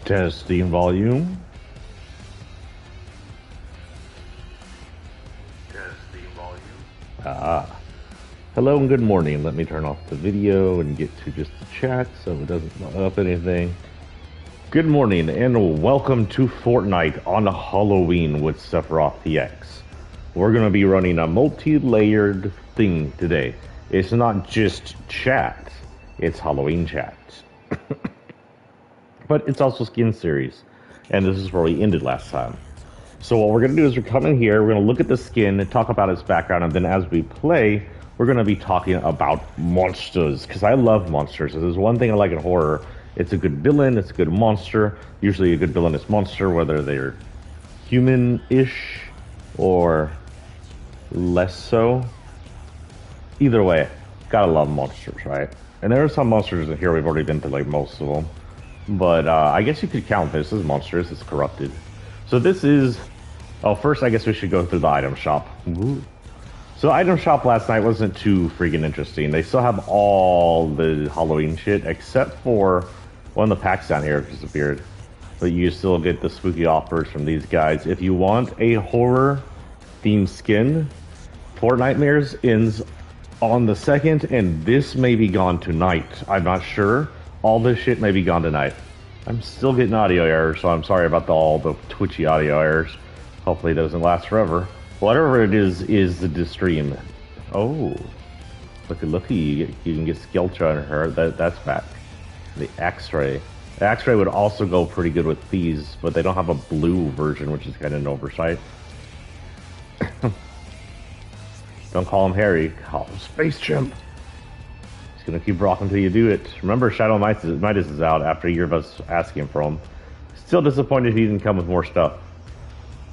Testing volume. Testing volume. Hello and good morning. Let me turn off the video and get to just the chat so it doesn't blow up anything. Good morning and welcome to Fortnite on Halloween with Sephiroth TX. We're going to be running a multi-layered thing today. It's not just chat, it's Halloween chat. But it's also skin series, and this is where we ended last time. So what we're going to do is we're coming here, we're going to look at the skin and talk about its background, and then as we play, we're going to be talking about monsters, because I love monsters. If there's one thing I like in horror, it's a good villain, it's a good monster, usually a good villainous monster, whether they're human-ish or less so. Either way, gotta love monsters, right? And there are some monsters in here, we've already been to like most of them. But I guess you could count this as monsters. It's corrupted. So this is... Oh, first I guess we should go through the item shop. Ooh. So the item shop last night wasn't too freaking interesting. They still have all the Halloween shit, except for one of the packs down here disappeared. But you still get the spooky offers from these guys. If you want a horror-themed skin, Fortnitemares ends on the 2nd, and this may be gone tonight. I'm not sure. All this shit may be gone tonight. I'm still getting audio errors, so I'm sorry about all the twitchy audio errors. Hopefully it doesn't last forever. Whatever it is the stream. Oh, looky, you can get Skeltra on her. That's back. The X-ray. The X-ray would also go pretty good with these, but they don't have a blue version, which is kind of an oversight. Don't call him Harry. Call him Space Chimp. Gonna keep rocking until you do it. Remember, Shadow Midas is out after a year of us asking for him. Still disappointed he didn't come with more stuff.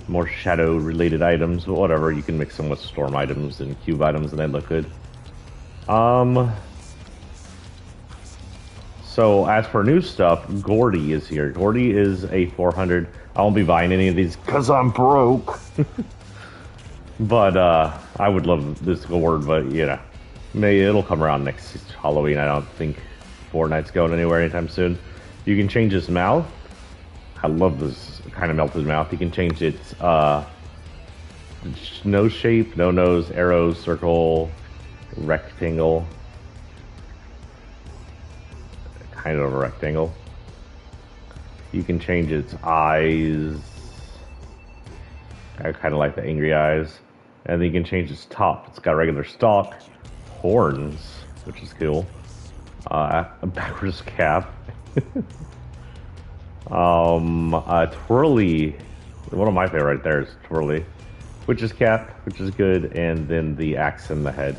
More Shadow-related items, but whatever. You can mix them with Storm items and Cube items and they look good. So, as for new stuff, Gordy is here. Gordy is a 400. I won't be buying any of these because I'm broke. But, I would love this gourd, but, you know. Maybe it'll come around next Halloween. I don't think Fortnite's going anywhere anytime soon. You can change his mouth. I love this kind of melted mouth. You can change its nose shape, no nose, arrow, circle, rectangle. Kind of a rectangle. You can change its eyes. I kind of like the angry eyes. And then you can change its top. It's got regular stalk. Horns, which is cool. A backwards cap. Twirly. One of my favorite right there is Twirly. Witch's cap, which is good, and then the axe in the head.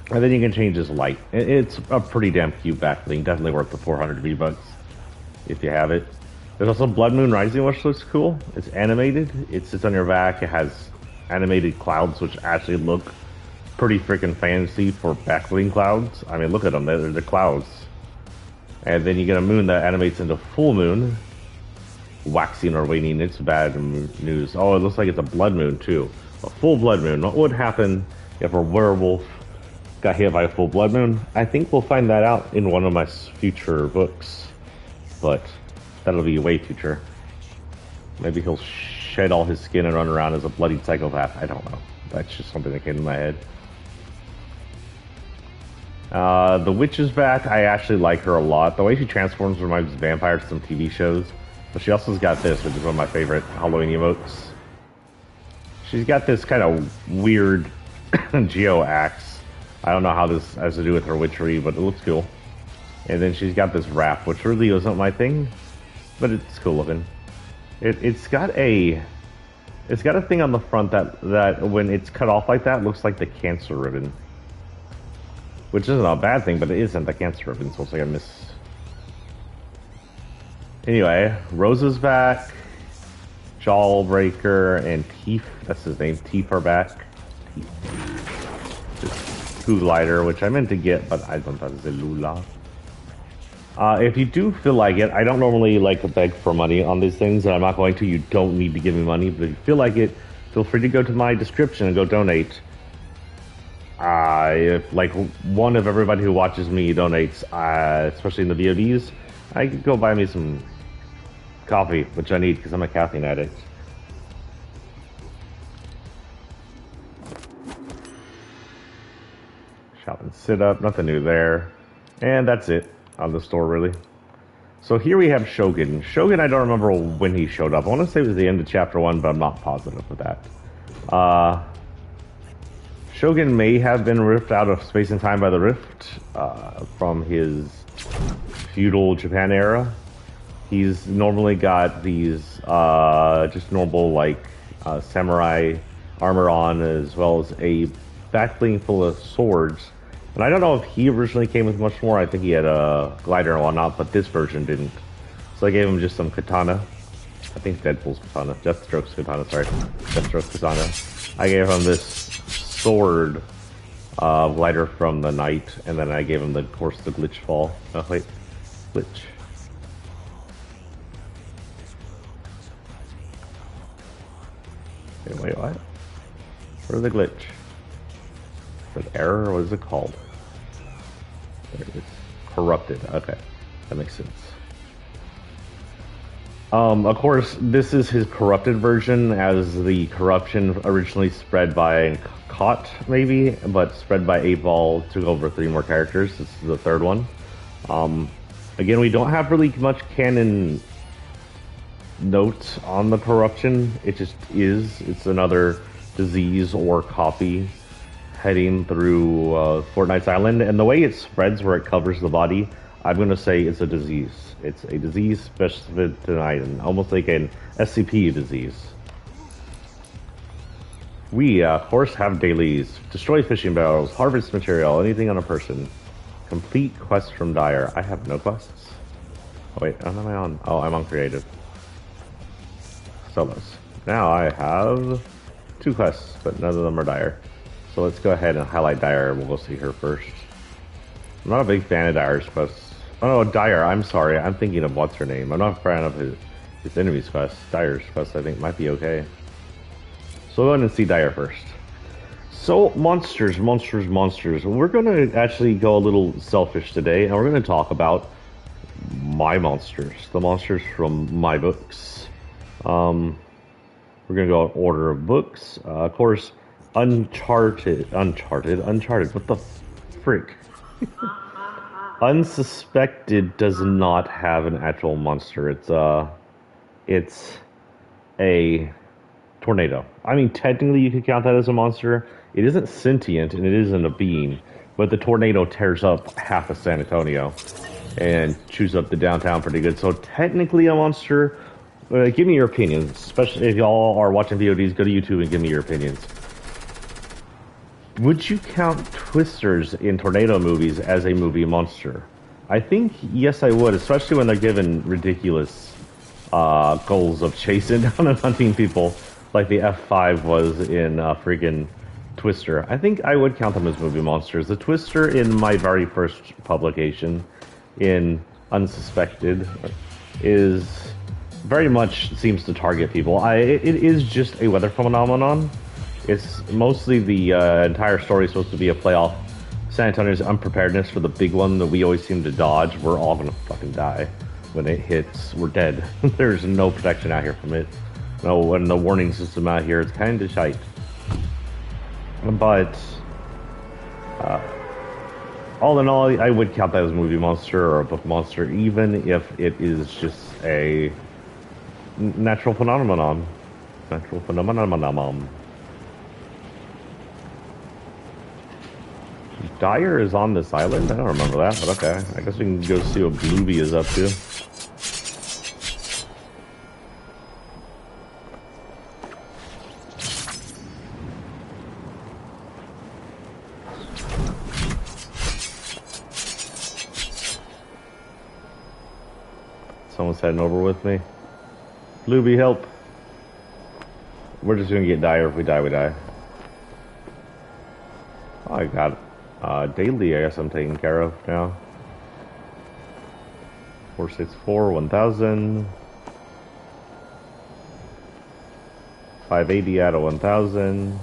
And then you can change his light. It's a pretty damn cute back bling. Definitely worth the 400 V-Bucks if you have it. There's also Blood Moon Rising, which looks cool. It's animated. It sits on your back. It has animated clouds, which actually look pretty freaking fancy for back bling clouds. I mean, look at them. They're the clouds. And then you get a moon that animates into full moon. Waxing or waning. It's bad news. Oh, it looks like it's a blood moon, too. A full blood moon. What would happen if a werewolf got hit by a full blood moon? I think we'll find that out in one of my future books. But that'll be way future. Maybe he'll shed all his skin and run around as a bloodied psychopath. I don't know. That's just something that came to my head. The witch is back. I actually like her a lot. The way she transforms reminds me of vampires from TV shows. But she also's got this, which is one of my favorite Halloween emotes. She's got this kind of weird geo axe. I don't know how this has to do with her witchery, but it looks cool. And then she's got this wrap, which really isn't my thing, but it's cool looking. It's got a thing on the front that when it's cut off like that looks like the cancer ribbon. Which isn't a bad thing, but it isn't the cancer ribbon, so it's like a miss. Anyway, Rosa's back. Jawbreaker and Teeth, that's his name, Teeth are back. Just Goo Glider, which I meant to get, but I don't thought it was a Lula. If you do feel like it, I don't normally like to beg for money on these things, and I'm not going to. You don't need to give me money, but if you feel like it, feel free to go to my description and go donate. If like one of everybody who watches me donates, especially in the VODs, I could go buy me some coffee, which I need because I'm a caffeine addict. Shop and sit up, nothing new there. And that's it on the store, really. So here we have Shogun. Shogun, I don't remember when he showed up. I want to say it was the end of chapter 1, but I'm not positive with that. Shogun may have been ripped out of space and time by the rift from his feudal Japan era. He's normally got these just normal like samurai armor on, as well as a back bling full of swords. And I don't know if he originally came with much more. I think he had a glider and whatnot, but this version didn't. So I gave him just some katana. I think Deadpool's katana. Deathstroke's katana, sorry. Deathstroke's katana. I gave him this sword glider from the night, and then I gave him, of course, the glitch fall. Oh, wait. Glitch. Wait, what? Where's the glitch? Is it error, or what is it called? There it is. Corrupted. Okay. That makes sense. Of course, this is his corrupted version, as the corruption originally spread by Cot, maybe, but spread by 8-Ball, took over 3 more characters. This is the 3rd one. Again, we don't have really much canon notes on the corruption. It just is. It's another disease or copy heading through Fortnite's island, and the way it spreads where it covers the body, I'm going to say it's a disease. It's a disease specific to an island, almost like an SCP disease. We, of course, have dailies. Destroy fishing barrels, harvest material, anything on a person. Complete quest from Dire. I have no quests. Oh wait, what am I on? Oh, I'm on creative. Solos. Now I have 2 quests, but none of them are Dire. So let's go ahead and highlight Dire. We'll go see her first. I'm not a big fan of Dire's quests. Oh no, Dire, I'm sorry. I'm thinking of what's her name. I'm not a fan of his enemy's quest. Dire's quest, I think, might be okay. So we'll go ahead and see Dire first. So, monsters. We're going to actually go a little selfish today, and we're going to talk about my monsters. The monsters from my books. We're going to go in order of books. Of course, Uncharted. What the frick? Unsuspected does not have an actual monster. It's a tornado. I mean, technically you could count that as a monster. It isn't sentient and it isn't a being, but the tornado tears up half of San Antonio and chews up the downtown pretty good. So technically a monster. Give me your opinions, especially if y'all are watching VODs. Go to YouTube and give me your opinions. Would you count twisters in tornado movies as a movie monster? I think yes, I would, especially when they're given ridiculous goals of chasing down and hunting people, like the F5 was in friggin' Twister. I think I would count them as movie monsters. The Twister in my very first publication, in Unsuspected, is very much seems to target people. It is just a weather phenomenon. It's mostly the entire story is supposed to be a playoff. San Antonio's unpreparedness for the big one that we always seem to dodge. We're all gonna fucking die when it hits. We're dead. There's no protection out here from it. No, and the warning system out here is kind of shite. But all in all, I would count that as a movie monster or a book monster, even if it is just a natural phenomenon. Natural phenomenon. Dyer is on this island? I don't remember that, but okay. I guess we can go see what Blueby is up to. Someone's heading over with me. Blueby, help. We're just gonna get Dyer. If we die, we die. Oh, I got it. Daily, I guess I'm taking care of now. 464, 1000. 580 out of 1000.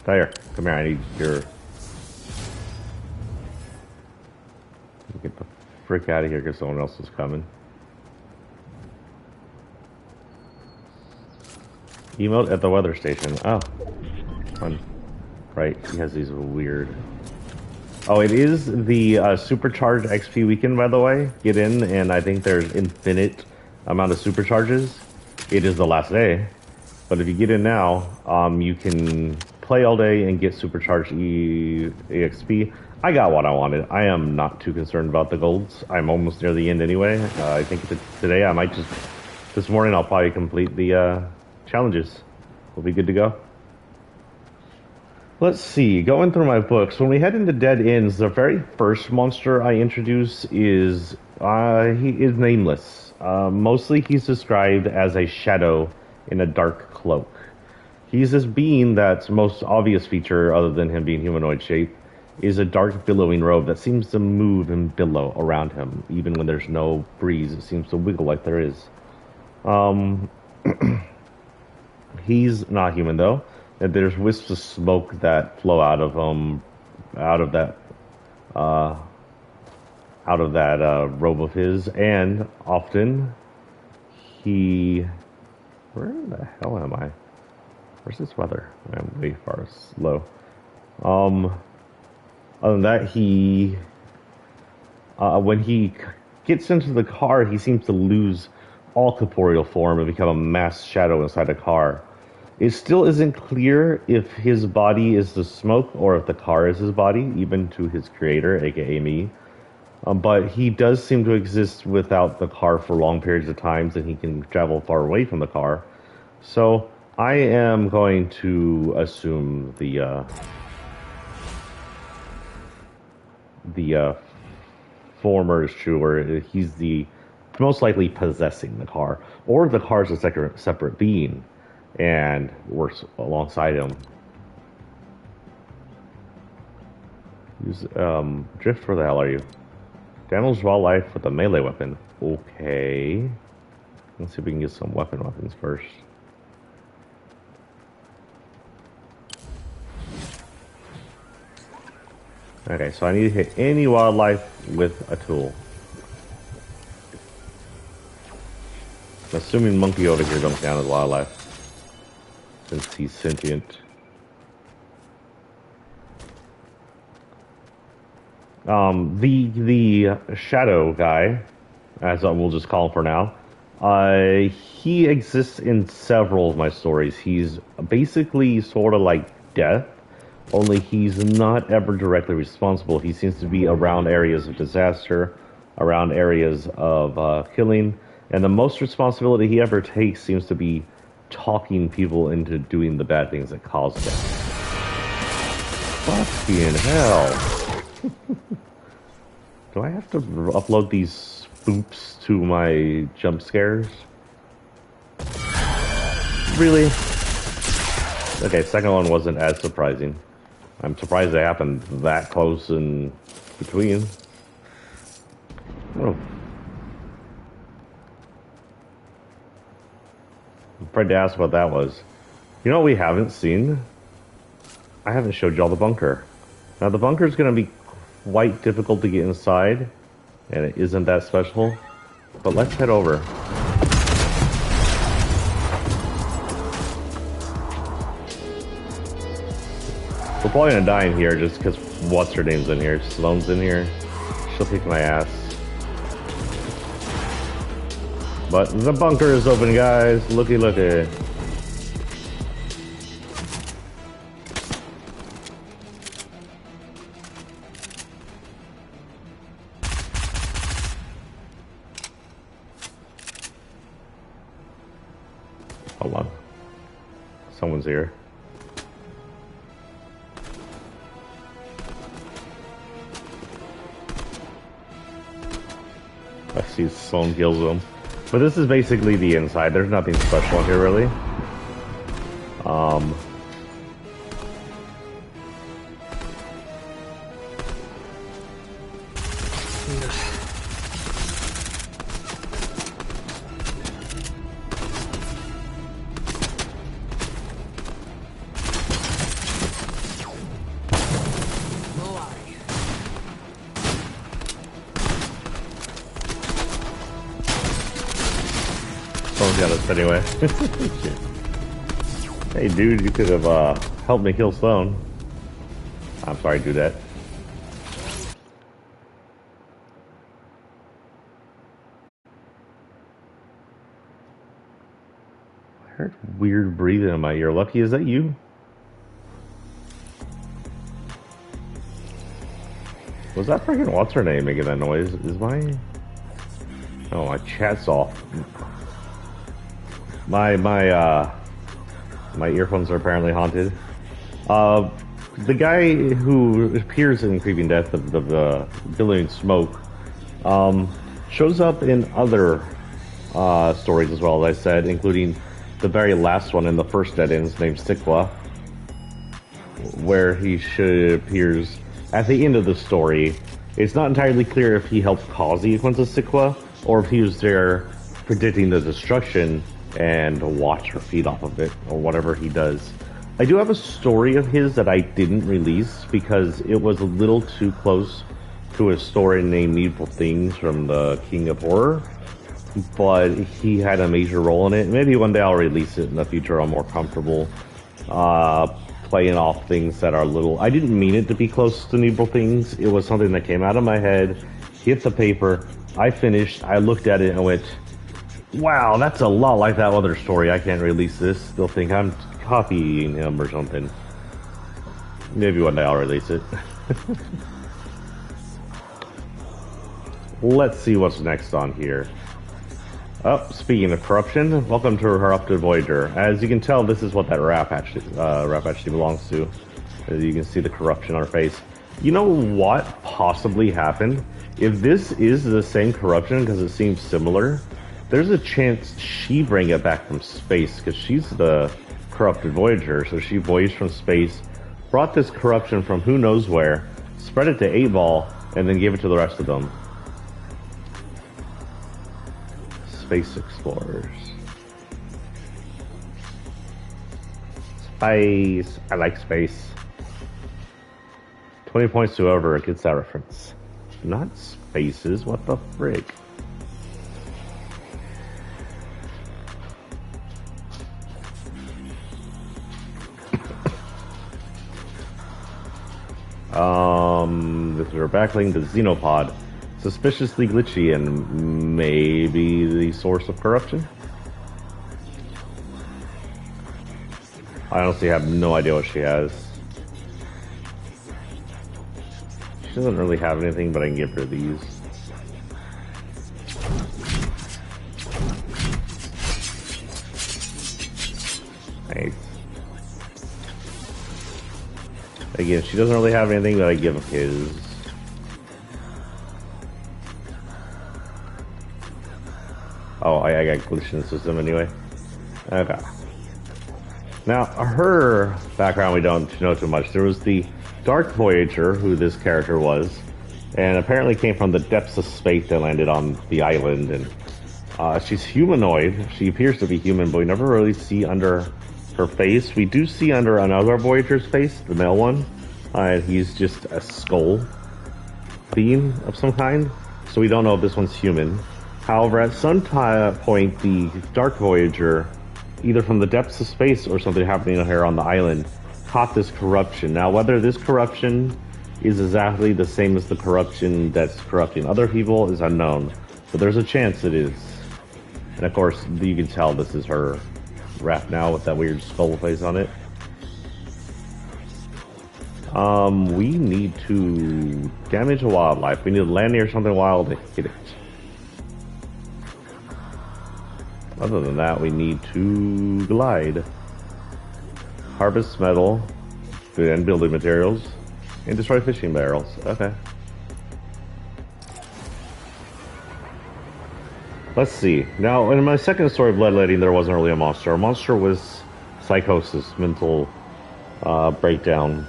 Dyer, come here, I need your... Get the frick out of here because someone else is coming. Emote at the weather station. Oh. Fun. Right, he has these weird... Oh, it is the Supercharged XP weekend, by the way. Get in, and I think there's infinite amount of supercharges. It is the last day. But if you get in now, you can play all day and get Supercharged EXP. I got what I wanted. I am not too concerned about the golds. I'm almost near the end anyway. I think today I might just... This morning I'll probably complete the challenges. We'll be good to go. Let's see, going through my books, when we head into Dead Ends, the very first monster I introduce is, he is nameless. Mostly he's described as a shadow in a dark cloak. He's this being that's most obvious feature, other than him being humanoid shape, is a dark billowing robe that seems to move and billow around him. Even when there's no breeze, it seems to wiggle like there is. He's not human though. There's wisps of smoke that flow out of that robe of his, and often he... Where the hell am I? Where's this weather? I'm way far slow. Other than that, he... when he gets into the car, he seems to lose all corporeal form and become a mass shadow inside a car. It still isn't clear if his body is the smoke or if the car is his body, even to his creator, aka me. But he does seem to exist without the car for long periods of times, and he can travel far away from the car. So I am going to assume the former is true, where he's the most likely possessing the car, or the car is a separate being and works alongside him. Use Drift, where the hell are you? Damage wildlife with a melee weapon. Okay. Let's see if we can get some weapons first. Okay, so I need to hit any wildlife with a tool. Assuming monkey over here don't count as wildlife, since he's sentient. The shadow guy, as we'll just call him for now, he exists in several of my stories. He's basically sort of like Death, only he's not ever directly responsible. He seems to be around areas of disaster, around areas of killing, and the most responsibility he ever takes seems to be talking people into doing the bad things that cause them. Fucking hell. Do I have to upload these spoops to my jump scares? Really? Okay, second one wasn't as surprising. I'm surprised they happened that close in between. Oh. I'm afraid to ask what that was. You know what we haven't seen? I haven't showed y'all the bunker. Now the bunker is going to be quite difficult to get inside, and it isn't that special. But let's head over. We're probably gonna die in here just because what's her name's in here? Sloane's in here. She'll kick my ass. But the bunker is open, guys. Looky, looky. Hold on. Someone's here. I see Sloane kills them. But this is basically the inside. There's nothing special here, really. Sloane's got us anyway. Hey, dude, you could have helped me kill Sloane. I'm sorry, do that. I heard weird breathing in my ear. Lucky, is that you? Was that freaking what's her name making that noise? Is my... Oh, my chat's off. My earphones are apparently haunted. The guy who appears in Creeping Death of the billowing smoke shows up in other stories as well, as I said, including the very last one in the first Dead Ends named Sikwa, where he appears at the end of the story. It's not entirely clear if he helped cause the sequence of Sikwa or if he was there predicting the destruction and watch her feed off of it, or whatever he does. I do have a story of his that I didn't release because it was a little too close to a story named Needful Things from the King of Horror, but he had a major role in it. Maybe one day I'll release it in the future. I'm more comfortable playing off things that are little... I didn't mean it to be close to Needful Things. It was something that came out of my head, hit the paper, I finished, I looked at it and went, wow, that's a lot like that other story. I can't release this. They'll think I'm copying him or something. Maybe one day I'll release it. Let's see what's next on here. Oh, speaking of corruption, welcome to Corrupted Voyager. As you can tell, this is what that rap actually belongs to. As you can see the corruption on her face. You know what possibly happened? If this is the same corruption, because it seems similar, there's a chance she bring it back from space, because she's the corrupted Voyager, so she voyaged from space, brought this corruption from who knows where, spread it to 8-Ball, and then gave it to the rest of them. Space explorers. Space. I like space. 20 points to whoever gets that reference. Not spaces, what the frick? This is our backlink to Xenopod. Suspiciously glitchy and maybe the source of corruption? I honestly have no idea what she has. She doesn't really have anything, but I can give her these. Again, she doesn't really have anything that I give his. Oh, I got glitch in the system anyway. Okay. Now, her background we don't know too much. There was the Dark Voyager, who this character was, and apparently came from the depths of space that landed on the island. And she's humanoid. She appears to be human, but we never really see under her face. We do see under another Voyager's face, the male one. He's just a skull theme of some kind, so we don't know if this one's human. However, at some point, the Dark Voyager, either from the depths of space or something happening here on the island, caught this corruption. Now, whether this corruption is exactly the same as the corruption that's corrupting other people is unknown, but there's a chance it is. And of course, you can tell this is her wrap now with that weird skull face on it. We need to damage a wildlife. We need to land near something wild to hit it. Other than that, we need to glide. Harvest metal and building materials. And destroy fishing barrels. Okay. Let's see. Now, in my second story of Bloodletting, there wasn't really a monster. A monster was psychosis, mental breakdown.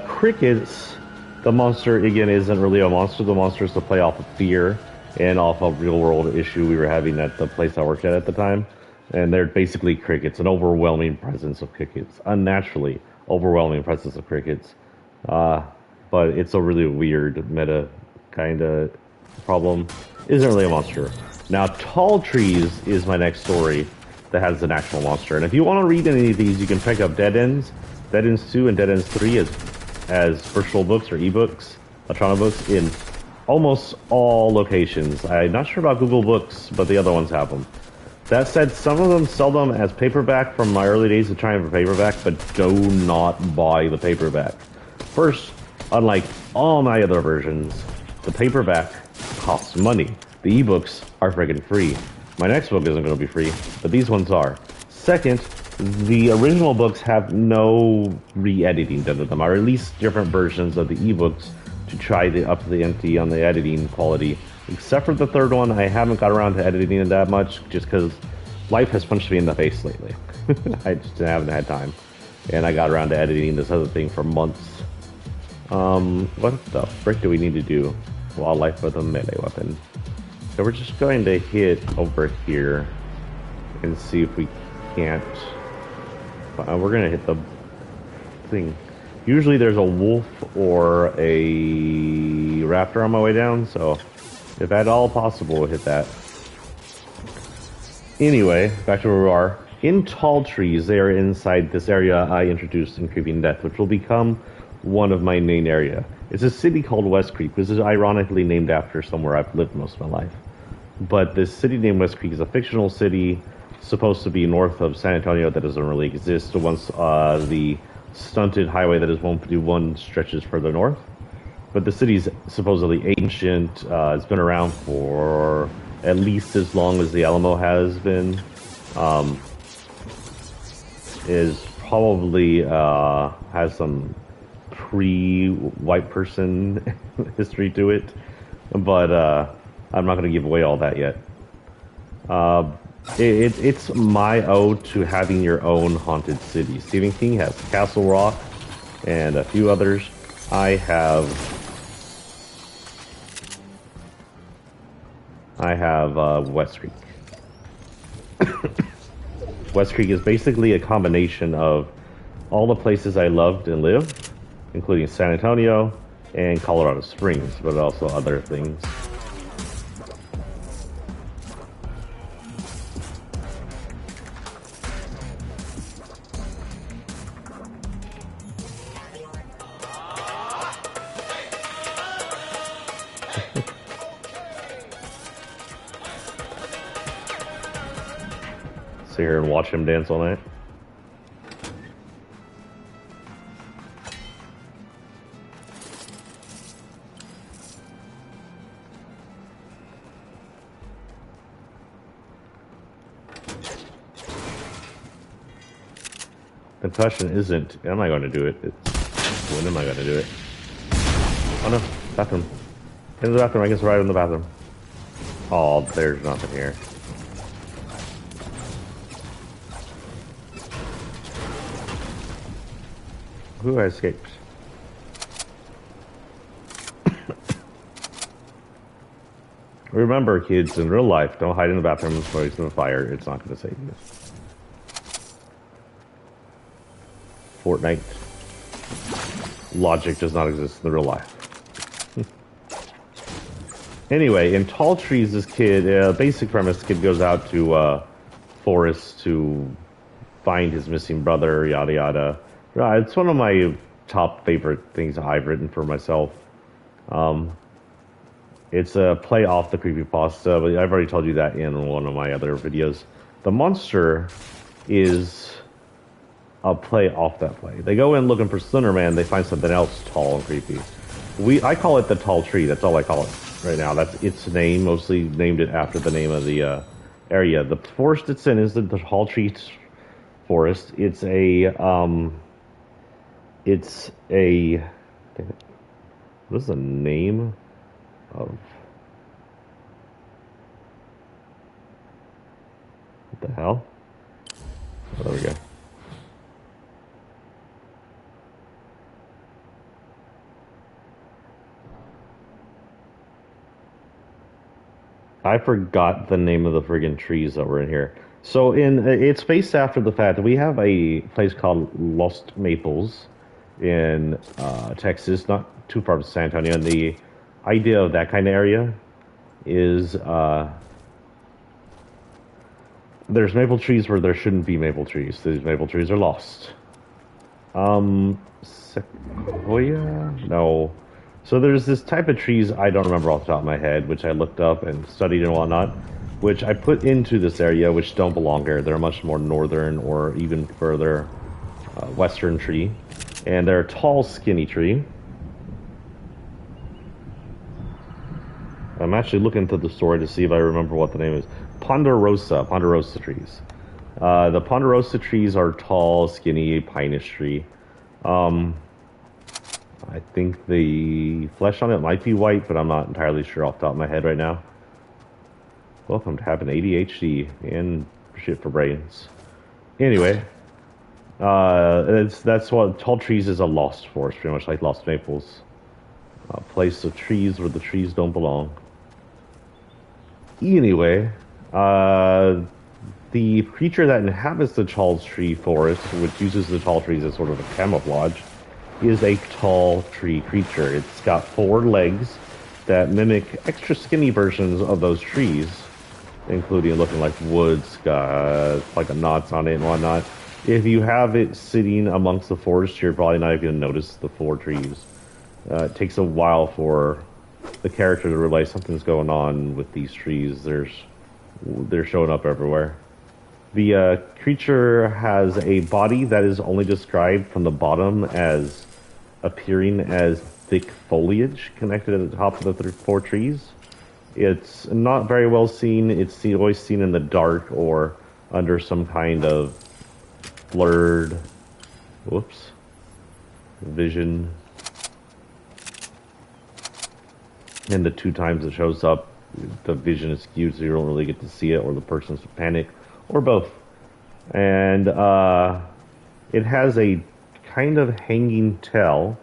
Crickets, the monster, again, isn't really a monster. The monster is to play off of fear and off a real-world issue we were having at the place I worked at the time. And they're basically crickets, an overwhelming presence of crickets. Unnaturally overwhelming presence of crickets. But it's a really weird meta kind of problem. Isn't really a monster. Now, Tall Trees is my next story that has an actual monster. And if you want to read any of these, you can pick up Dead Ends, Dead Ends 2, and Dead Ends 3 as virtual books or ebooks, electronic books, in almost all locations. I'm not sure about Google Books, but the other ones have them. That said, some of them sell them as paperback from my early days of trying for paperback, but do not buy the paperback. First, unlike all my other versions, the paperback costs money. The ebooks are friggin' free. My next book isn't going to be free, but these ones are. Second, the original books have no re-editing done to them. I released different versions of the ebooks to try to up the ante on the editing quality. Except for the third one, I haven't got around to editing it that much, just because life has punched me in the face lately. I just haven't had time. And I got around to editing this other thing for months. What the frick do we need to do? Wildlife with a melee weapon. So we're just going to hit over here and see if we can't. We're going to hit the thing. Usually there's a wolf or a raptor on my way down, so if at all possible, we'll hit that. Anyway, back to where we are. In Tall Trees, they are inside this area I introduced in Creeping Death, which will become one of my main area. It's a city called West Creek, which is ironically named after somewhere I've lived most of my life. But this city named West Creek is a fictional city supposed to be north of San Antonio that doesn't really exist once the stunted highway that is 151 stretches further north. But the city's supposedly ancient. It's been around for at least as long as the Alamo has been. Is probably has some pre-white person history to it, but I'm not going to give away all that yet. It's my ode to having your own haunted city. Stephen King has Castle Rock and a few others. I have West Creek. West Creek is basically a combination of all the places I loved and lived, including San Antonio and Colorado Springs, but also other things. Sit here and watch him dance all night. The question isn't, am I going to do it? It's, when am I going to do it? Oh no, bathroom. In the bathroom, I can survive in the bathroom. Oh, there's nothing here. Who escaped? Remember, kids, in real life, don't hide in the bathroom and place in the fire. It's not going to save you. Fortnite. Logic does not exist in the real life. Anyway, in Tall Trees, this kid, basic premise, kid goes out to forest to find his missing brother, yada yada. It's one of my top favorite things I've written for myself. It's a play off the creepypasta, but I've already told you that in one of my other videos. The monster is a play off that play. They go in looking for Slender Man, they find something else tall and creepy. I call it the Tall Tree, that's all I call it right now. That's its name, mostly named it after the name of the area. The forest it's in is the Tall Tree Forest. It's a, what is the name of, what the hell? Oh, there we go. I forgot the name of the friggin' trees that were in here. So it's based after the fact that we have a place called Lost Maples in Texas, not too far from San Antonio. And the idea of that kind of area is there's maple trees where there shouldn't be maple trees. These maple trees are lost. Sequoia? No. So there's this type of trees I don't remember off the top of my head, which I looked up and studied and whatnot, which I put into this area, which don't belong here. They're a much more northern or even further western tree. And they're a tall, skinny tree. I'm actually looking through the story to see if I remember what the name is. Ponderosa trees. The Ponderosa trees are tall, skinny, pineish tree. I think the flesh on it might be white, but I'm not entirely sure off the top of my head right now. Welcome to having ADHD and shit for brains. Anyway, that's what Tall Trees is, a lost forest, pretty much like Lost Maples. A place of trees where the trees don't belong. Anyway, the creature that inhabits the Tall Tree Forest, which uses the tall trees as sort of a camouflage, is a tall tree creature. It's got 4 legs that mimic extra skinny versions of those trees, including looking like woods, got like a knots on it and whatnot. If you have it sitting amongst the forest, you're probably not even going to notice the 4 trees. It takes a while for the character to realize something's going on with these trees. They're showing up everywhere. The creature has a body that is only described from the bottom as appearing as thick foliage connected at the top of the 4 trees. It's not very well seen. It's always seen in the dark or under some kind of blurred, vision. And the 2 times it shows up, the vision is skewed, so you don't really get to see it, or the person's panic, or both. And it has a kind of hanging tail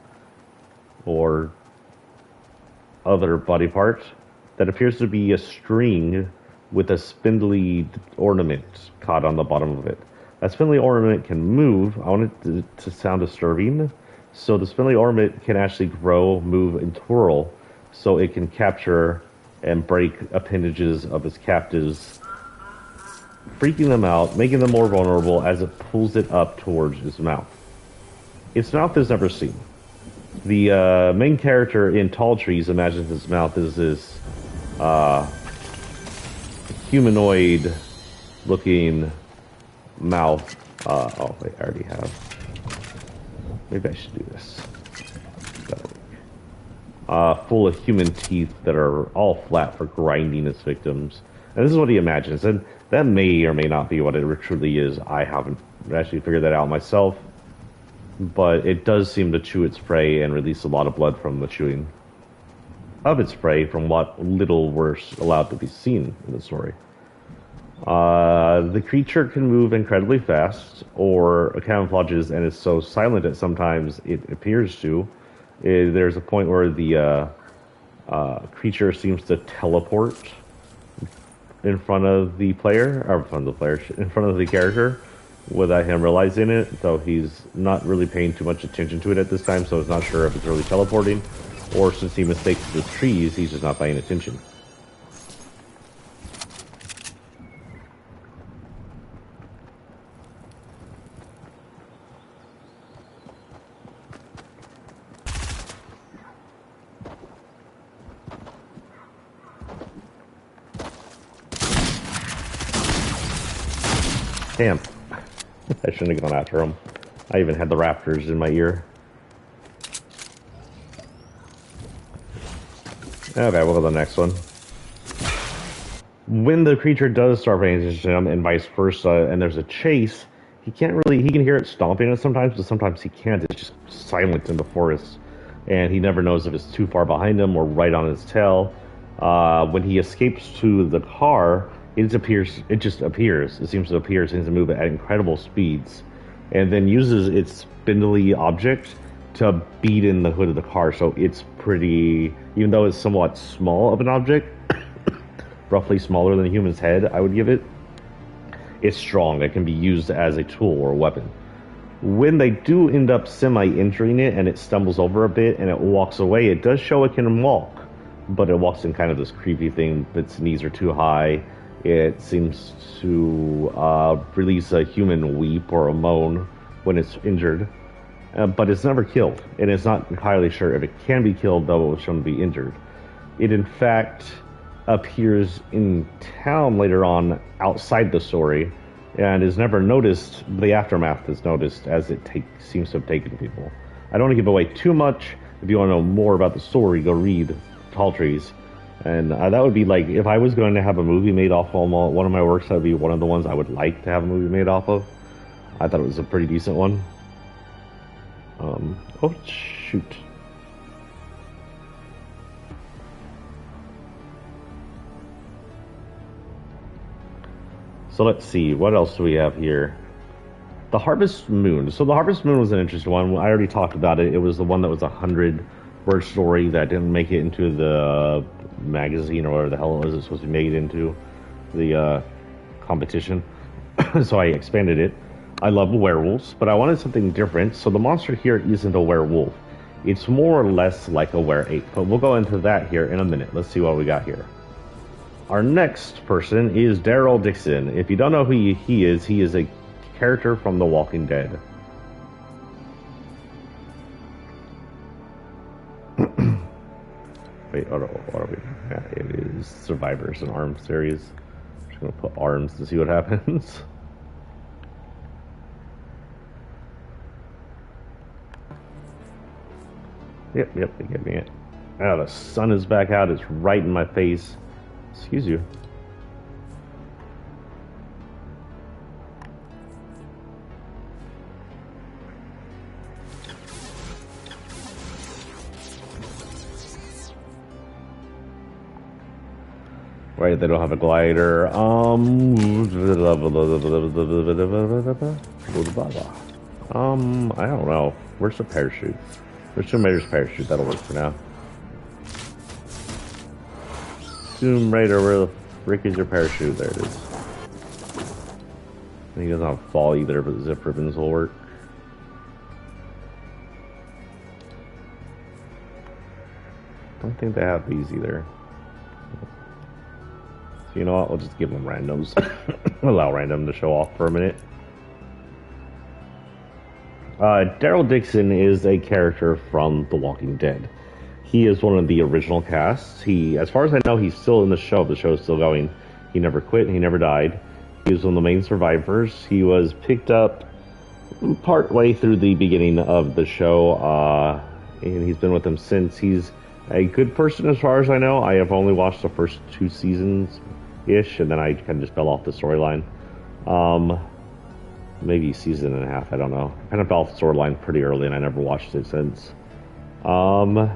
or other body part that appears to be a string with a spindly ornament caught on the bottom of it. That spindly ornament can move. I want it to sound disturbing. So the spindly ornament can actually grow, move, and twirl, so it can capture and break appendages of its captives, freaking them out, making them more vulnerable as it pulls it up towards its mouth. Its mouth is never seen. The main character in Tall Trees imagines his mouth is this humanoid-looking mouth. Oh, wait, I already have. Maybe I should do this. Full of human teeth that are all flat for grinding its victims. And this is what he imagines. And that may or may not be what it truly is. I haven't actually figured that out myself. but it does seem to chew its prey and release a lot of blood from the chewing of its prey from what little were allowed to be seen in the story. The creature can move incredibly fast, or camouflages, and is so silent that sometimes it appears to. There's a point where the creature seems to teleport in front of the player, or in front of the character, without him realizing it. Though he's not really paying too much attention to it at this time, so he's not sure if it's really teleporting, or since he mistakes the trees, he's just not paying attention. Damn. I shouldn't have gone after him. I even had the raptors in my ear. Okay, we'll go to the next one. When the creature does start paying attention to him, and vice versa, and there's a chase, he can hear it stomping sometimes, but sometimes he can't. It's just silent in the forest. And he never knows if it's too far behind him or right on his tail. When he escapes to the car, it just appears. It seems to appear, it seems to move at incredible speeds, and then uses its spindly object to beat in the hood of the car. So it's pretty, even though it's somewhat small of an object, roughly smaller than a human's head, I would give it, it's strong. It can be used as a tool or a weapon. When they do end up semi-injuring it and it stumbles over a bit and it walks away, it does show it can walk, but it walks in kind of this creepy thing. Its knees are too high. It seems to release a human weep or a moan when it's injured, but it's never killed, and it's not entirely sure if it can be killed, though it was shown to be injured. It, in fact, appears in town later on outside the story, and is never noticed. The aftermath is noticed as it seems to have taken people. I don't want to give away too much. If you want to know more about the story, go read Tall Trees. And that would be like, if I was going to have a movie made off of one of my works, that would be one of the ones I would like to have a movie made off of. I thought it was a pretty decent one. Oh, shoot. So let's see, what else do we have here? The Harvest Moon. So the Harvest Moon was an interesting one. I already talked about it. It was the one that was 100-word story that didn't make it into the magazine or whatever the hell it was supposed to be made into, the competition. So I expanded it. I love werewolves, but I wanted something different. So the monster here isn't a werewolf. It's more or less like a were-ape, but we'll go into that here in a minute. Let's see what we got here. Our next person is Daryl Dixon. If you don't know who he is a character from The Walking Dead. Wait, what are we? Yeah, it is Survivors and Arms series. I'm just gonna put Arms to see what happens. Yep, they gave me it. Oh, the sun is back out. It's right in my face. Excuse you. Right, they don't have a glider. I don't know. Where's the parachute? There's Tomb Raider's parachute. That'll work for now. Tomb Raider, where the frick is your parachute? There it is. And he doesn't have a fall either, but the zip ribbons will work. Don't think they have these either. So you know what? We'll just give them randoms. Allow random to show off for a minute. Daryl Dixon is a character from The Walking Dead. He is one of the original casts. As far as I know, he's still in the show. The show is still going. He never quit. He never died. He was one of the main survivors. He was picked up part way through the beginning of the show, and he's been with them since. He's a good person as far as I know. I have only watched the first 2 seasons-ish, and then I kind of just fell off the storyline. maybe season and a half. I don't know. I kind of fell off the storyline pretty early, and I never watched it since. I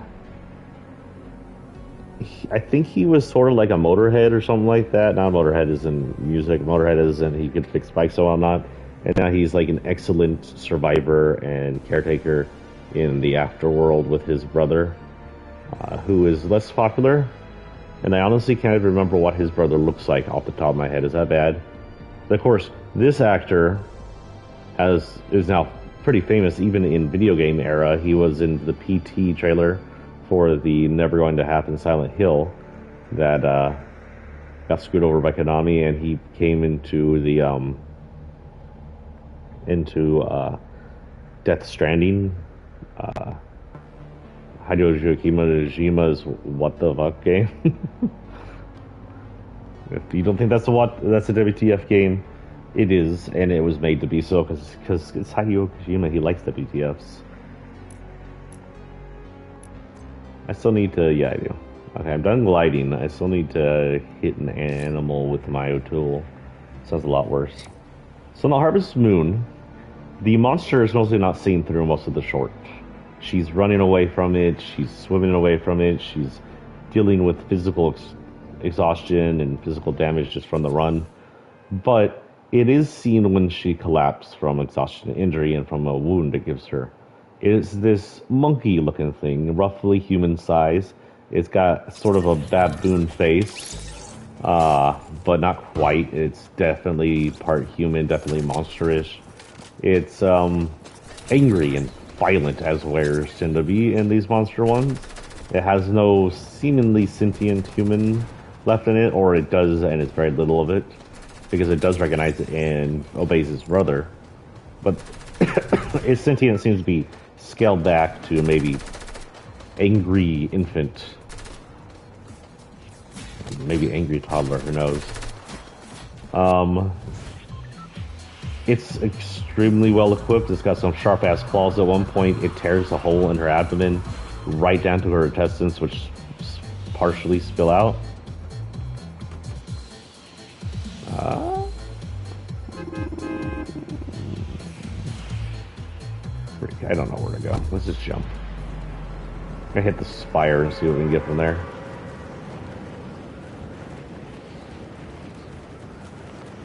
think he was sort of like a Motorhead or something like that. Not Motorhead is in music. Motorhead is in he could fix bikes and whatnot. And now he's like an excellent survivor and caretaker in the afterworld with his brother, who is less popular. And I honestly can't even remember what his brother looks like off the top of my head. Is that bad? But of course, this actor is now pretty famous even in video game era. He was in the PT trailer for the Never Going to Happen Silent Hill that got screwed over by Konami, and he came into the Death Stranding. Hideo Kojima's What the Fuck game. If you don't think that's a WTF game, it is, and it was made to be so because it's Hideo Kojima. He likes WTFs. I still need to, yeah, I do. Okay, I'm done gliding. I still need to hit an animal with my tool. Sounds a lot worse. So in the Harvest Moon, the monster is mostly not seen through most of the short. She's running away from it. She's swimming away from it. She's dealing with physical exhaustion and physical damage just from the run. But it is seen when she collapsed from exhaustion and injury and from a wound it gives her. It's this monkey-looking thing, roughly human size. It's got sort of a baboon face, but not quite. It's definitely part human, definitely monstrous. It's angry and violent, as wares tend to be in these monster ones. It has no seemingly sentient human left in it, or it does, and it's very little of it, because it does recognize it and obeys its brother. But its sentience seems to be scaled back to maybe angry infant, maybe angry toddler, who knows. It's extremely well equipped. It's got some sharp ass claws. At one point it tears a hole in her abdomen right down to her intestines, which partially spill out. I don't know where to go. Let's just jump. I'm gonna hit the spire and see what we can get from there.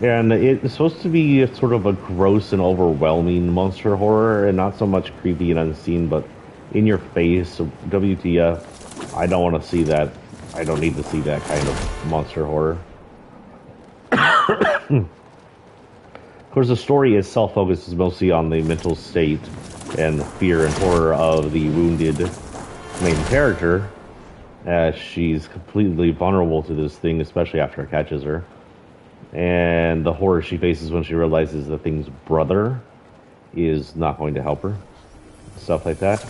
And it's supposed to be sort of a gross and overwhelming monster horror, and not so much creepy and unseen, but in your face. So WTF, I don't want to see that. I don't need to see that kind of monster horror. Of course, the story itself focuses mostly on the mental state and fear and horror of the wounded main character, as she's completely vulnerable to this thing, especially after it catches her. And the horror she faces when she realizes the thing's brother is not going to help her. Stuff like that.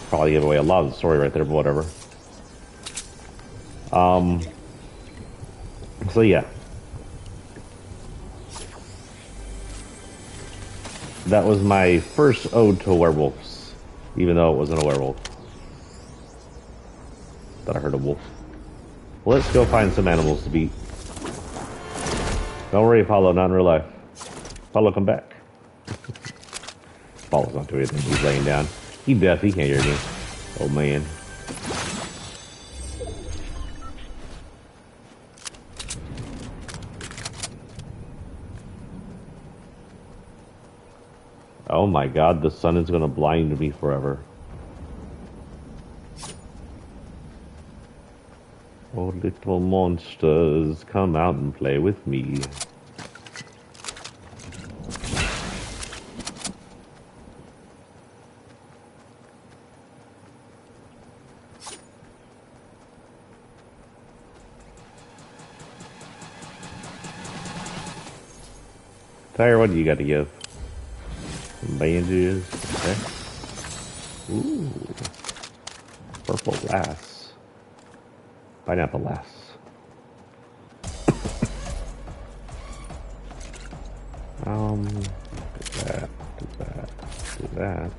Probably give away a lot of the story right there, but whatever. So yeah. That was my first ode to werewolves, even though it wasn't a werewolf. Thought I heard a wolf. Well, let's go find some animals to beat. Don't worry, Apollo, not in real life. Apollo, come back. Apollo's not doing anything. He's laying down. He deaf. He can't hear me. Oh, man. Oh my god, the sun is gonna blind me forever. Oh, little monsters, come out and play with me. Tyre, what do you got to give? Some bandages. Okay. Ooh. Purple lass. Pineapple lass. Do that, do that, do that.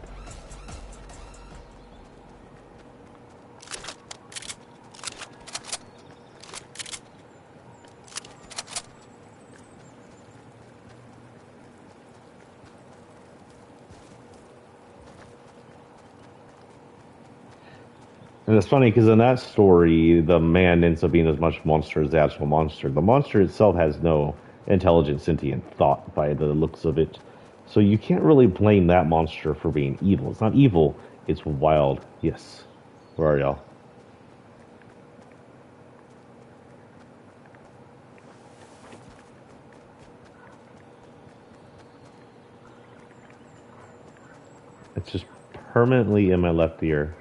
And it's funny because in that story, the man ends up being as much monster as the actual monster. The monster itself has no intelligent, sentient thought by the looks of it. So you can't really blame that monster for being evil. It's not evil, it's wild. Yes. Where are y'all? It's just permanently in my left ear.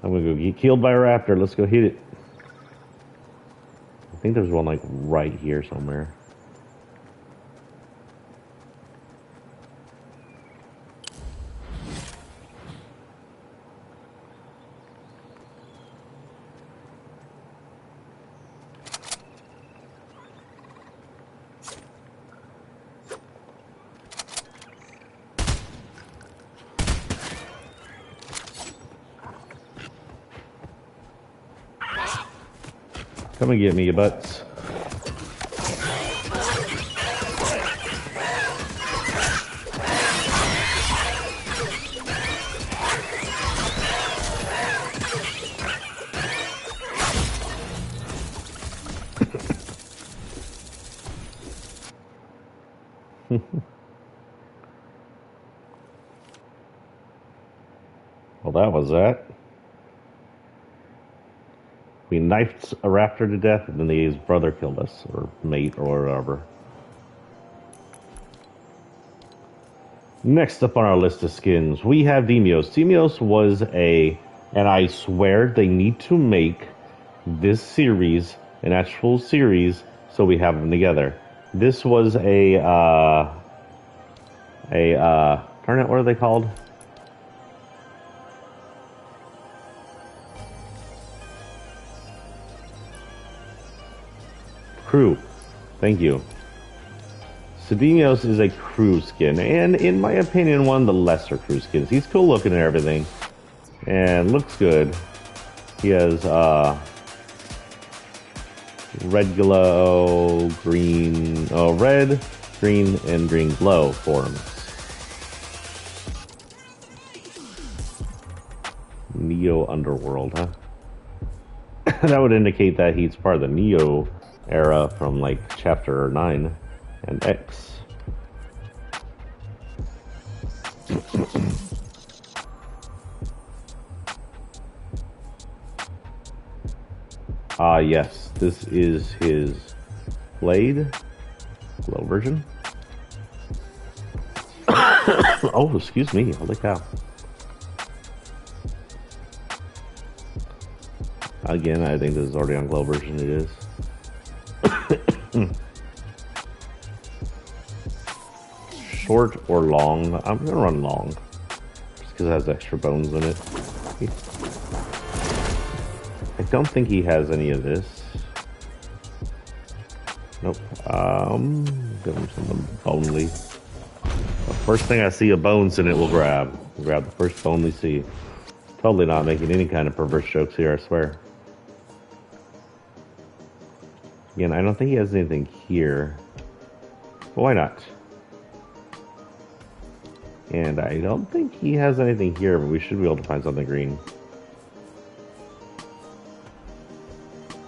I'm gonna go get killed by a raptor. Let's go hit it. I think there's one like right here somewhere. Come and get me, you butts. Well, that was that. We knifed a raptor to death, and then his brother killed us, or mate, or whatever. Next up on our list of skins, we have Demios. Demios was and I swear they need to make this series an actual series so we have them together. This was darn it, what are they called? Crew. Thank you. Demios is a crew skin, and in my opinion, one of the lesser crew skins. He's cool looking and everything, and looks good. He has red glow, green, red, green, and green glow forms. Neo Underworld, huh? That would indicate that he's part of the Neo era from like chapter 9 and X. Yes, this is his blade glow version. Oh, excuse me, holy cow. Again, I think this is already on glow version, it is. Short or long? I'm gonna run long, just because it has extra bones in it. I don't think he has any of this. Nope. Give him something bonely. The first thing I see of bones in it, we'll grab. We'll grab the first bone we see. Totally not making any kind of perverse jokes here, I swear. Again, I don't think he has anything here. But why not? And I don't think he has anything here, but we should be able to find something green.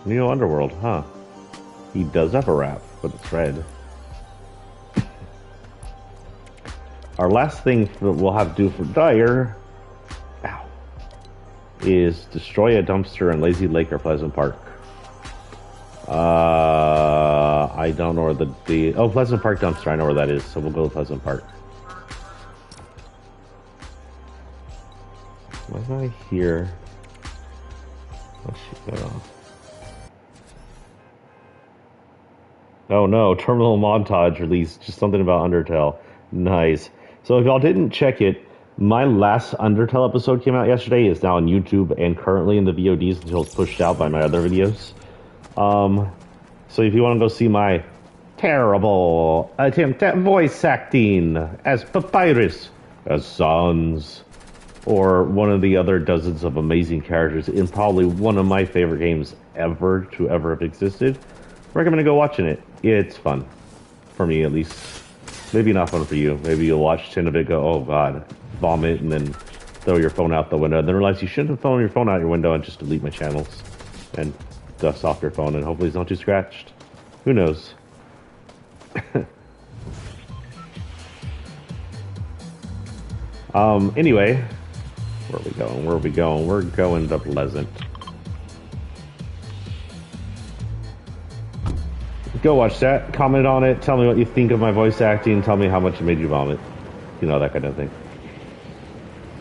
Neo Underworld, huh? He does have a wrap, but it's red. Our last thing that we'll have to do for Dire, is destroy a dumpster in Lazy Lake or Pleasant Park. I don't know where oh, Pleasant Park dumpster, I know where that is, so we'll go to Pleasant Park. Was I here? Let's see. Oh no, terminal montage release, just something about Undertale. Nice. So if y'all didn't check it, my last Undertale episode came out yesterday. It's now on YouTube and currently in the VODs until it's pushed out by my other videos. So if you want to go see my terrible attempt at voice acting as Papyrus, as Sans, or one of the other dozens of amazing characters in probably one of my favorite games ever to ever have existed, I recommend go watching it. It's fun. For me, at least. Maybe not fun for you. Maybe you'll watch 10 of it go, oh god. vomit and then throw your phone out the window, and then realize you shouldn't have thrown your phone out your window and just delete my channels and dust off your phone, and hopefully it's not too scratched. Who knows? Anyway, where are we going? Where are we going? We're going to Pleasant. Go watch that, comment on it, tell me what you think of my voice acting, tell me how much it made you vomit. You know, that kind of thing.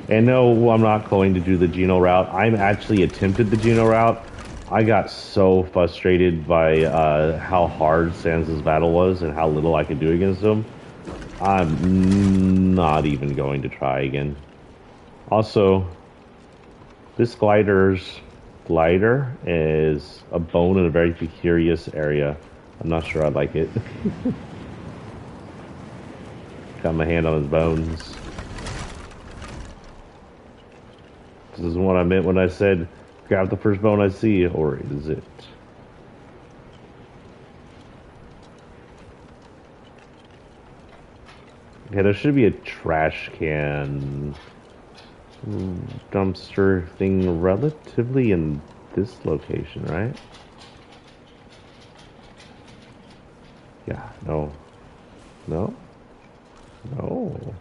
And no, I'm not going to do the Geno route. I'm actually attempted the Geno route. I got so frustrated by how hard Sans' battle was and how little I could do against him. I'm not even going to try again. Also, this glider is a bone in a very curious area. I'm not sure I like it. Got my hand on his bones. This is what I meant when I said, grab the first bone I see, or is it? Okay, there should be a trash can dumpster thing relatively in this location, right? Yeah, no. No? No.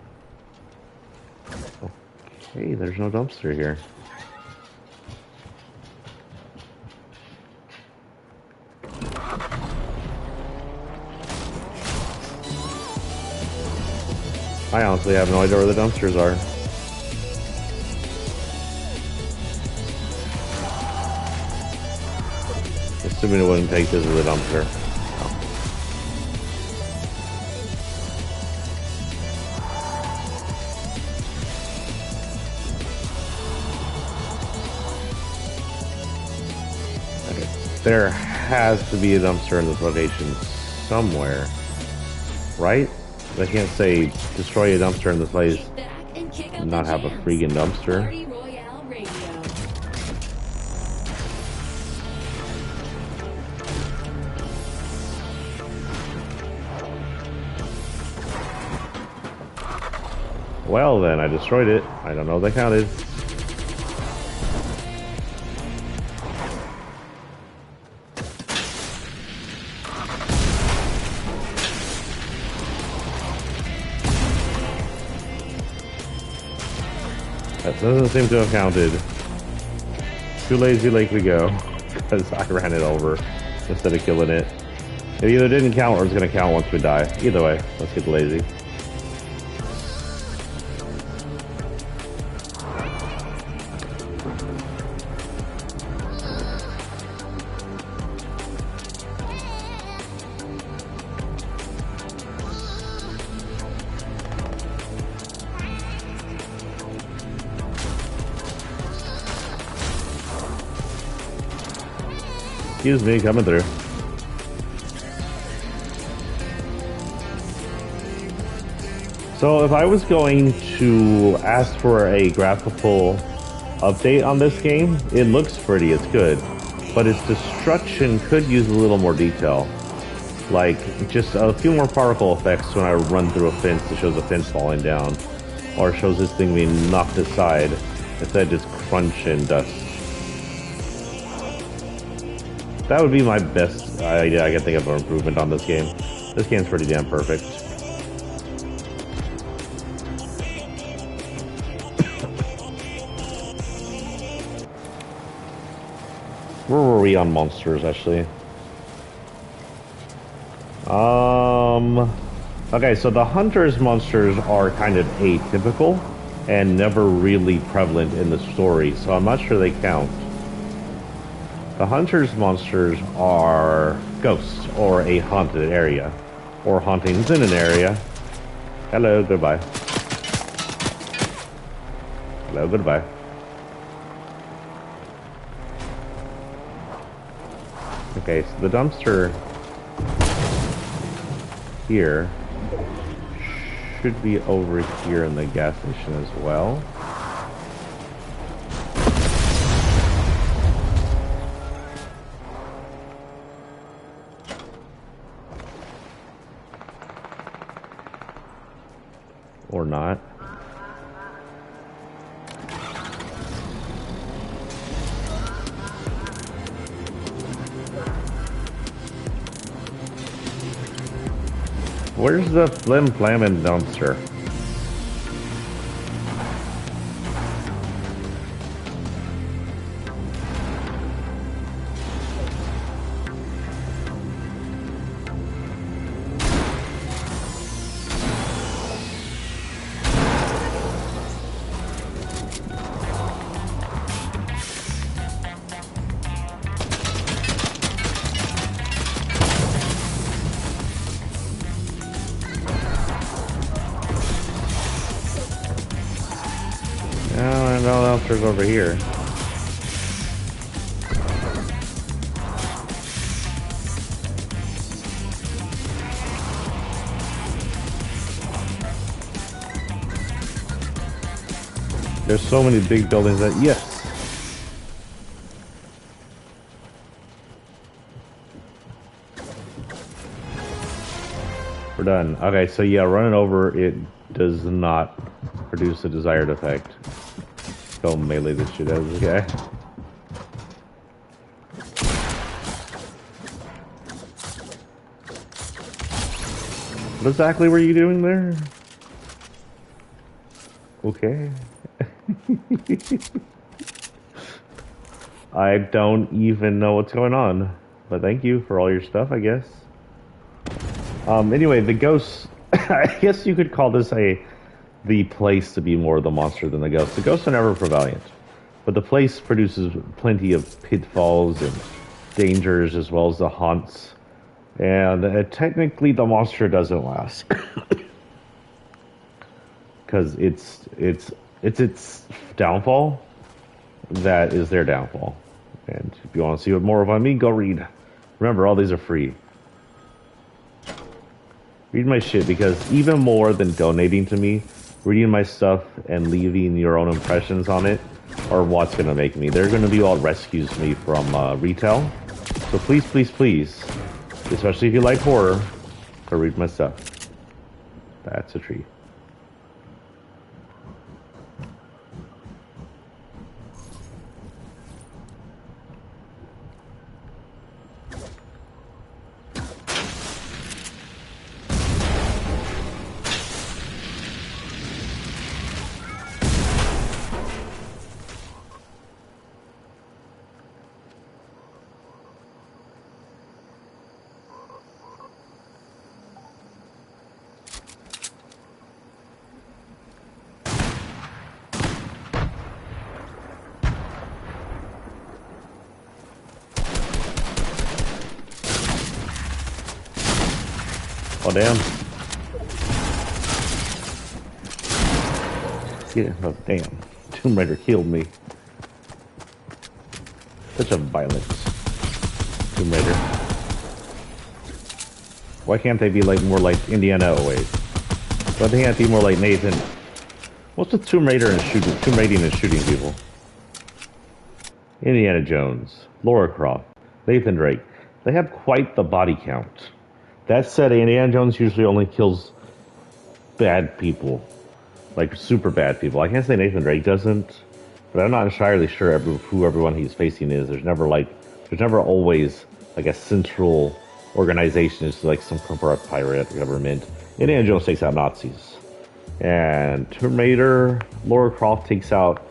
Okay, there's no dumpster here. I honestly have no idea where the dumpsters are. Assuming it wouldn't take this as a dumpster. There has to be a dumpster in this location somewhere, right? I can't say destroy a dumpster in this place and not have a freaking dumpster. Well then, I destroyed it. I don't know if that counted. That doesn't seem to have counted. Too lazy lake we go, because I ran it over instead of killing it. It either didn't count or it's going to count once we die. Either way, let's get lazy. Excuse me, coming through. So if I was going to ask for a graphical update on this game, it looks pretty, it's good. But its destruction could use a little more detail. Like, just a few more particle effects when I run through a fence that shows a fence falling down. Or shows this thing being knocked aside, instead of just crunch and dust. That would be my best idea I can think of for improvement on this game. This game's pretty damn perfect. Where were we on monsters, actually? Okay, so the Hunter's monsters are kind of atypical and never really prevalent in the story, so I'm not sure they count. The Hunter's monsters are ghosts, or a haunted area, or hauntings in an area. Hello, goodbye. Hello, goodbye. Okay, so the dumpster here should be over here in the gas station as well. Or not. Where's the flim flamin' dumpster? No dumpsters over here. There's so many big buildings that, yes. We're done. Okay, so yeah, running over, it does not produce the desired effect. Go melee this shit out of this guy. What exactly were you doing there? Okay. I don't even know what's going on, but thank you for all your stuff, I guess. Anyway, the ghosts, I guess you could call this the place to be more the monster than the ghost. The ghosts are never prevalent, but the place produces plenty of pitfalls and dangers as well as the haunts. And technically, the monster doesn't last because it's its downfall that is their downfall. And if you want to see what more about me, go read. Remember, all these are free. Read my shit, because even more than donating to me, reading my stuff and leaving your own impressions on it are what's going to make me. They're going to be what rescues me from retail. So please, please, please, especially if you like horror, go read my stuff. That's a tree. Oh, damn. Yeah, oh, damn. Tomb Raider killed me. Such a violence. Tomb Raider. Why can't they be like more like Indiana 08? Why they can't be more like Nathan? What's with Tomb Raider and shooting? Tomb Raiding and shooting people? Indiana Jones, Lara Croft, Nathan Drake. They have quite the body count. That said, Indiana Jones usually only kills bad people. Like, super bad people. I can't say Nathan Drake doesn't, but I'm not entirely sure who everyone he's facing is. There's never always, like, a central organization. It's like some corrupt pirate government. Indiana Jones takes out Nazis. And Tomb Raider, Lara Croft takes out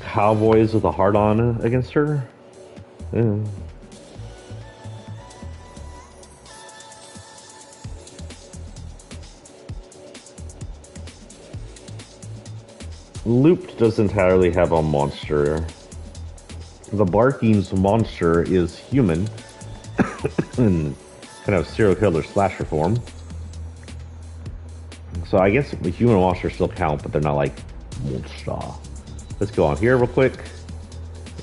cowboys with a heart-on against her. Yeah. Looped doesn't entirely have a monster. The Barking's monster is human, in kind of serial killer slasher form. So I guess the human monsters still count, but they're not like monster. Let's go on here real quick.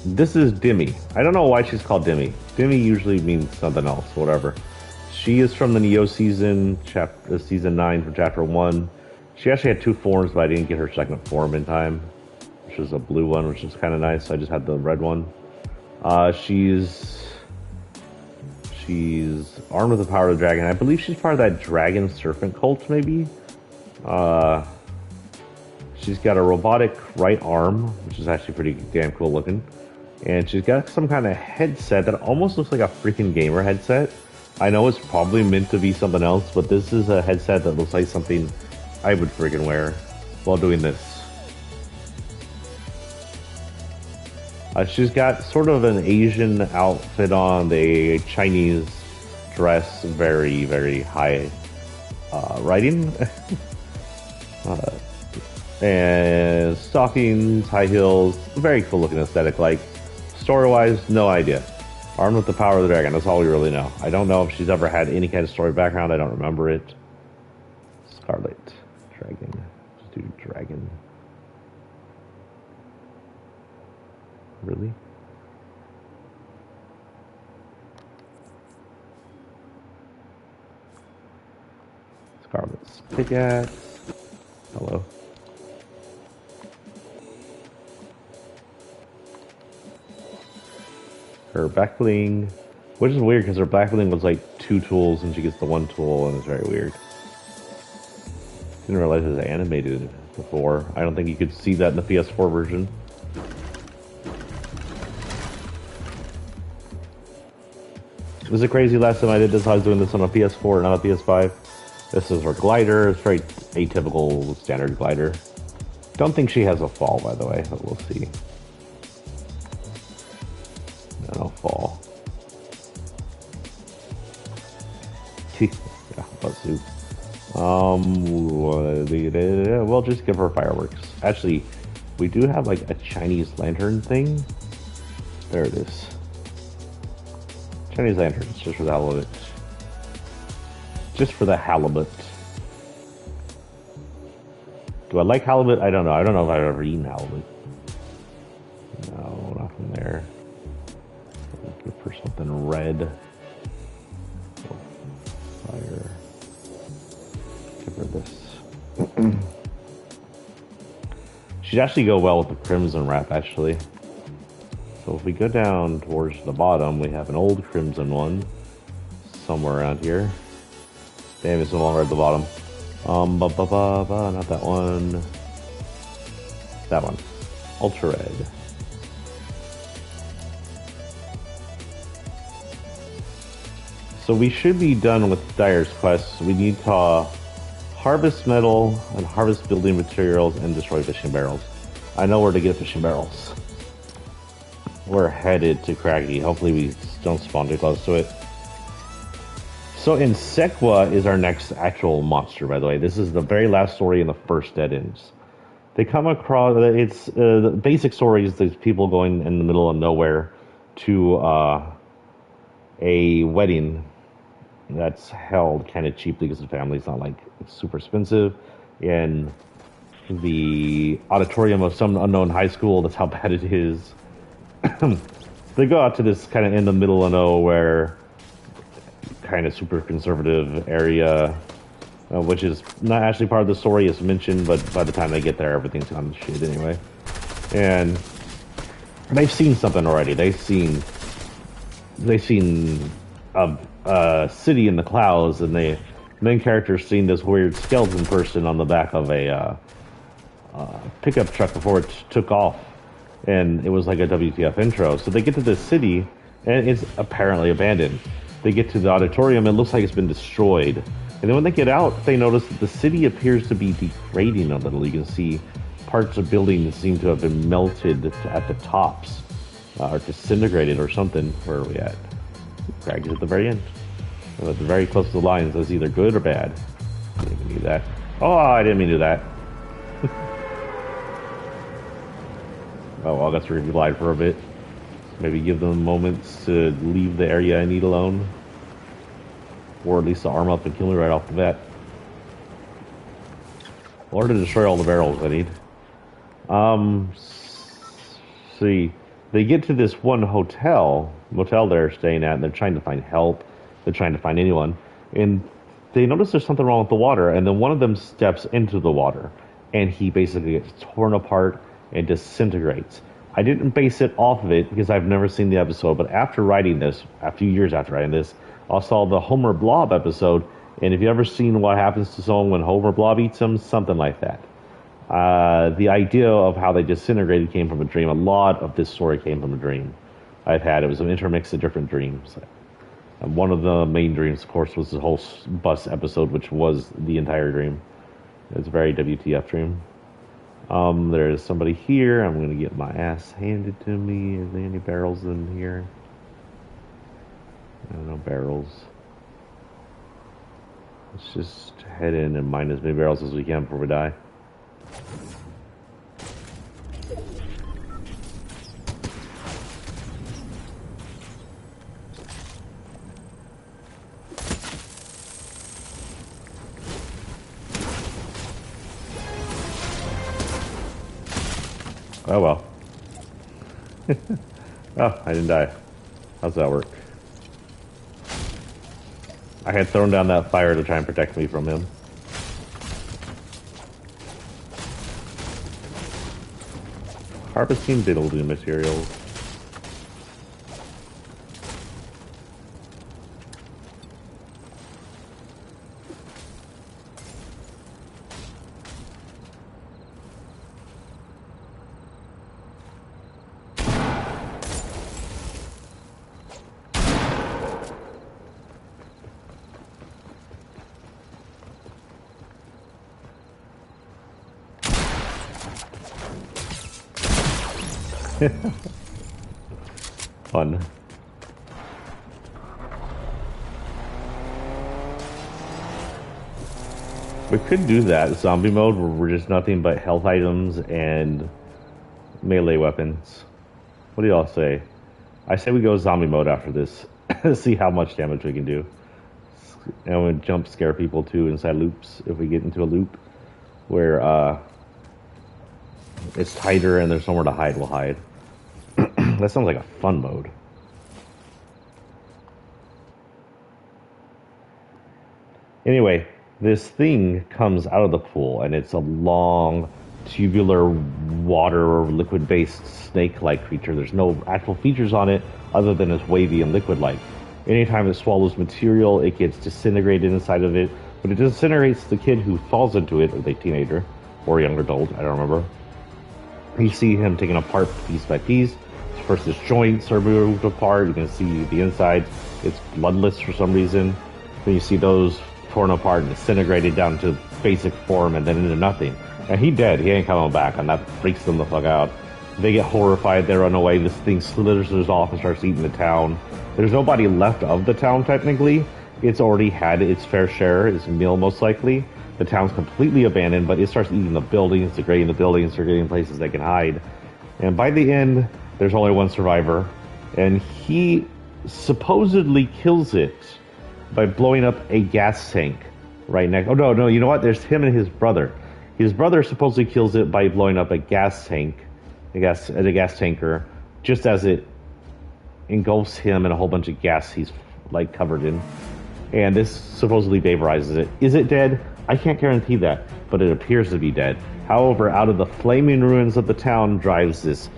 This is Demi. I don't know why she's called Demi. Demi usually means something else, whatever. She is from the Neo season, season 9 from chapter 1. She actually had 2 forms, but I didn't get her second form in time, which was a blue one, which is kind of nice. I just had the red one. She's armed with the power of the dragon. I believe she's part of that dragon serpent cult, maybe. She's got a robotic right arm, which is actually pretty damn cool looking. And she's got some kind of headset that almost looks like a freaking gamer headset. I know it's probably meant to be something else, but this is a headset that looks like something I would friggin' wear while doing this. She's got sort of an Asian outfit on, a Chinese dress, very, very high riding. And stockings, high heels, very cool looking aesthetic. Like, story-wise, no idea. Armed with the power of the dragon, that's all we really know. I don't know if she's ever had any kind of story background, I don't remember it. Scarlet, dragon, let's do dragon. Really? Scarlet's pickaxe. Hello. Her back bling, which is weird because her back bling was like 2 tools and she gets the 1 tool, and it's very weird. Didn't realize it was animated before. I don't think you could see that in the PS4 version. It was a crazy last time I did this. I was doing this on a PS4, not a PS5. This is her glider. It's very atypical standard glider. Don't think she has a fall, by the way, but we'll see. No fall. Yeah, buzzsuit. We'll just give her fireworks. Actually, we do have like a Chinese lantern thing. There it is. Chinese lanterns, just for the hell of it. Just for the halibut. Do I like halibut? I don't know. I don't know if I've ever eaten halibut. No, nothing there. Looking for something red. Oh, fire. Give her this. She'd actually go well with the crimson wrap, actually. So if we go down towards the bottom, we have an old crimson one somewhere around here. Damn, it's no longer at the bottom. Not that one. That one. Ultra red. So we should be done with Dyer's quest. We need to harvest metal and harvest building materials and destroy fishing barrels. I know where to get fishing barrels. We're headed to Craggy. Hopefully we don't spawn too close to it. So Insequa is our next actual monster, by the way. This is the very last story in the first Dead Ends. They come across, it's the basic story is these people going in the middle of nowhere to a wedding that's held kind of cheaply because the family's not like super expensive. In the auditorium of some unknown high school, that's how bad it is. They go out to this kind of in the middle of nowhere, kind of super conservative area, which is not actually part of the story as mentioned, but by the time they get there, everything's gone to shit anyway. And they've seen something already. They've seen a city in the clouds, and the main character's seen this weird skeleton person on the back of a pickup truck before it took off. And it was like a WTF intro. So they get to this city, and it's apparently abandoned. They get to the auditorium, and it looks like it's been destroyed. And then when they get out, they notice that the city appears to be degrading a little. You can see parts of buildings seem to have been melted at the tops, or disintegrated or something. Where are we at? Craig's at the very end. At the very close to the lines. That's either good or bad. I didn't even do that. Oh, I didn't mean to do that. Oh, well, I guess we're going to glide for a bit. Maybe give them moments to leave the area I need alone. Or at least to arm up and kill me right off the bat. Or to destroy all the barrels I need. See, they get to this one motel they're staying at, and they're trying to find help. They're trying to find anyone. And they notice there's something wrong with the water, and then one of them steps into the water. And he basically gets torn apart and disintegrates. I didn't base it off of it because I've never seen the episode, but after writing this, a few years after writing this, I saw the Homer Blob episode, and if you ever seen what happens to someone when Homer Blob eats them, something like that. The idea of how they disintegrated came from a dream. A lot of this story came from a dream I've had. It was an intermix of different dreams. And one of the main dreams, of course, was the whole bus episode, which was the entire dream. It's a very WTF dream. There's somebody here. I'm gonna get my ass handed to me. Is there any barrels in here? I don't know, barrels. Let's just head in and mine as many barrels as we can before we die. Oh well. Oh, I didn't die. How's that work? I had thrown down that fire to try and protect me from him. Harvesting building materials. Fun. We could do that zombie mode where we're just nothing but health items and melee weapons. What do y'all say? I say we go zombie mode after this. See how much damage we can do. And we jump scare people too inside loops if we get into a loop where it's tighter and there's somewhere to hide, we'll hide. That sounds like a fun mode. Anyway, this thing comes out of the pool, and it's a long, tubular, water or liquid-based snake-like creature. There's no actual features on it other than it's wavy and liquid-like. Anytime it swallows material, it gets disintegrated inside of it, but it disintegrates the kid who falls into it, or the teenager, or young adult, I don't remember. You see him taken apart piece by piece. First, his joints are moved apart. You can see the inside. It's bloodless for some reason. Then you see those torn apart and disintegrated down to basic form and then into nothing. And he dead. He ain't coming back, and that freaks them the fuck out. They get horrified. They run away. This thing slithers off and starts eating the town. There's nobody left of the town, technically. It's already had its fair share, its meal most likely. The town's completely abandoned, but it starts eating the buildings, degrading the buildings, degrading places they can hide. And by the end, there's only one survivor, and he supposedly kills it by blowing up a gas tank right next. Oh no, you know what? There's him and his brother. His brother supposedly kills it by blowing up a gas tank, a gas tanker, just as it engulfs him in a whole bunch of gas he's like covered in. And this supposedly vaporizes it. Is it dead? I can't guarantee that, but it appears to be dead. However, out of the flaming ruins of the town drives this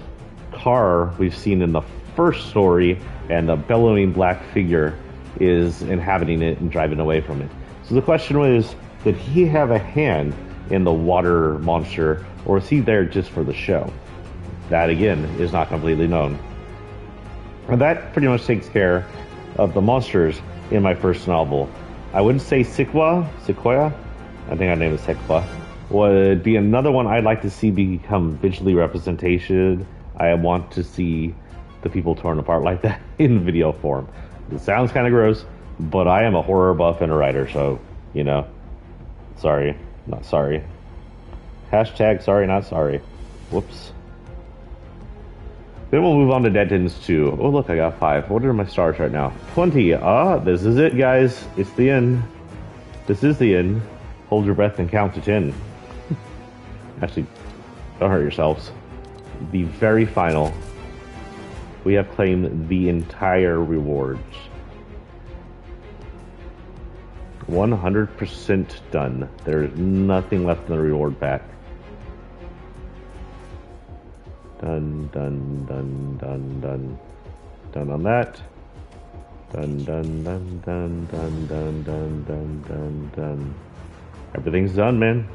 car we've seen in the first story, and the bellowing black figure is inhabiting it and driving away from it. So the question was, did he have a hand in the water monster, or is he there just for the show? That, again, is not completely known. And that pretty much takes care of the monsters in my first novel. I wouldn't say Sequoia, I think her name is Sequoia, would be another one I'd like to see become visually represented. I want to see the people torn apart like that in video form. It sounds kind of gross, but I am a horror buff and a writer, so, you know, sorry, not sorry. Hashtag sorry, not sorry. Whoops. Then we'll move on to Dead Ends 2. Oh, look, I got 5. What are my stars right now? 20. This is it, guys. It's the end. This is the end. Hold your breath and count to 10. Actually, don't hurt yourselves. The very final. We have claimed the entire rewards. 100% done. There is nothing left in the reward pack. Done, done, done, done, done. Done on that. Done, done, done, done, done, done, done, done, done, done. Everything's done, man.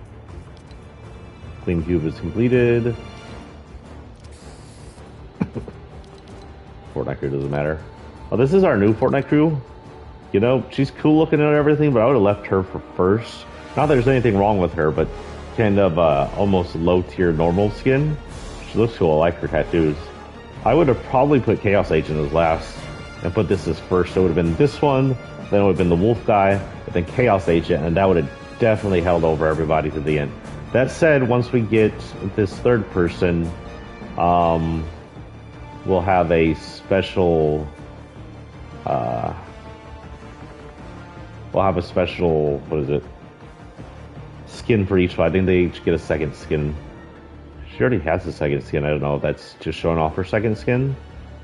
Clean cube is completed. Fortnite crew doesn't matter. Oh, this is our new Fortnite crew. You know, she's cool looking and everything, but I would have left her for first. Not that there's anything wrong with her, but kind of almost low tier normal skin. She looks cool. I like her tattoos. I would have probably put Chaos Agent as last and put this as first. So it would have been this one, then it would have been the Wolf guy, and then Chaos Agent, and that would have definitely held over everybody to the end. That said, once we get this third person, we'll have a special. We'll have a special. What is it? Skin for each one. I think they each get a second skin. She already has a second skin. I don't know if that's just showing off her second skin,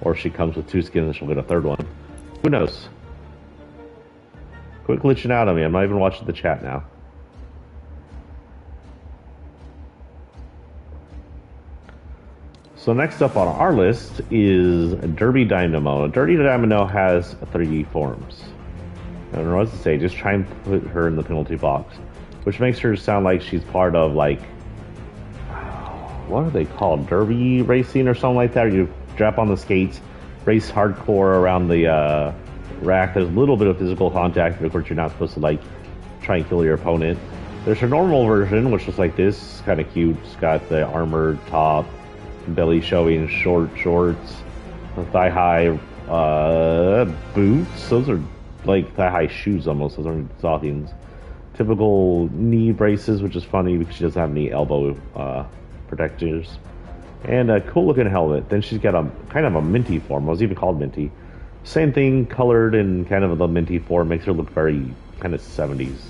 or if she comes with two skins and she'll get a third one. Who knows? Quit glitching out on me. I'm not even watching the chat now. So next up on our list is Derby Dynamo. Derby Dynamo has 3D forms. I don't know what to say. Just try and put her in the penalty box, which makes her sound like she's part of, like, what are they called? Derby racing or something like that? Or you drop on the skates, race hardcore around the rack. There's a little bit of physical contact, but of course you're not supposed to, like, try and kill your opponent. There's her normal version, which looks like this. Kind of cute. It's got the armored top, belly showing, short shorts, thigh-high boots. Those are like thigh-high shoes almost. Those aren't stockings. Typical knee braces, which is funny because she doesn't have any elbow protectors. And a cool-looking helmet. Then she's got a kind of a minty form. It was even called minty. Same thing, colored in kind of the minty form. Makes her look very kind of 70s.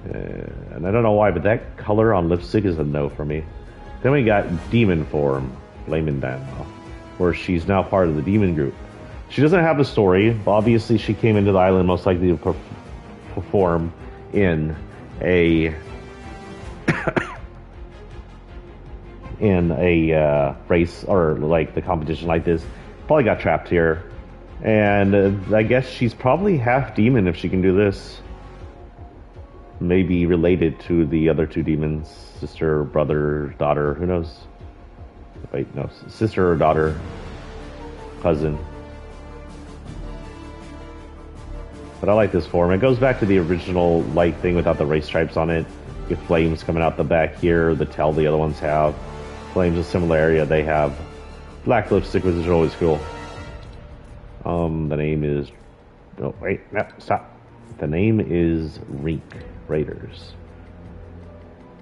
And I don't know why, but that color on lipstick is a no for me. Then we got Demon form, Flamin' Dynamo, where she's now part of the Demon group. She doesn't have a story, but obviously she came into the island most likely to perform in a race or like the competition like this. Probably got trapped here, and I guess she's probably half demon if she can do this. Maybe related to the other two demons, sister, brother, daughter, who knows? Wait, no, sister or daughter, cousin. But I like this form. It goes back to the original light thing without the race stripes on it. You get flames coming out the back here, the tail the other ones have. Flames a similar area they have. Black lipstick, which is always cool. The name is... Oh, wait, no, stop. The name is Rink Raiders.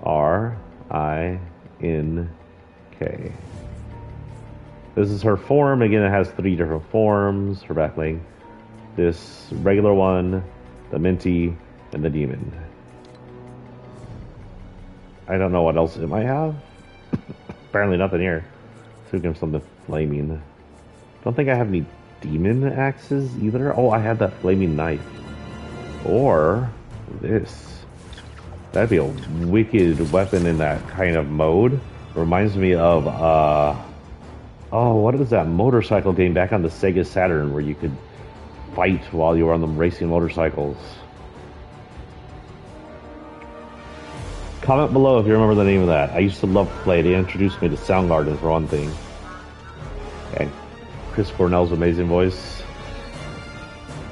R-I-N-K. This is her form. Again, it has 3 different forms. Her back bling. This regular one, the minty, and the demon. I don't know what else it might have. Apparently nothing here. So give something flaming. Don't think I have any demon axes either. Oh, I had that flaming knife. Or this. That'd be a wicked weapon in that kind of mode. Reminds me of, oh, what is that motorcycle game back on the Sega Saturn where you could fight while you were on them racing motorcycles? Comment below if you remember the name of that. I used to love to play it. They introduced me to Soundgarden for one thing. Okay. Chris Cornell's amazing voice.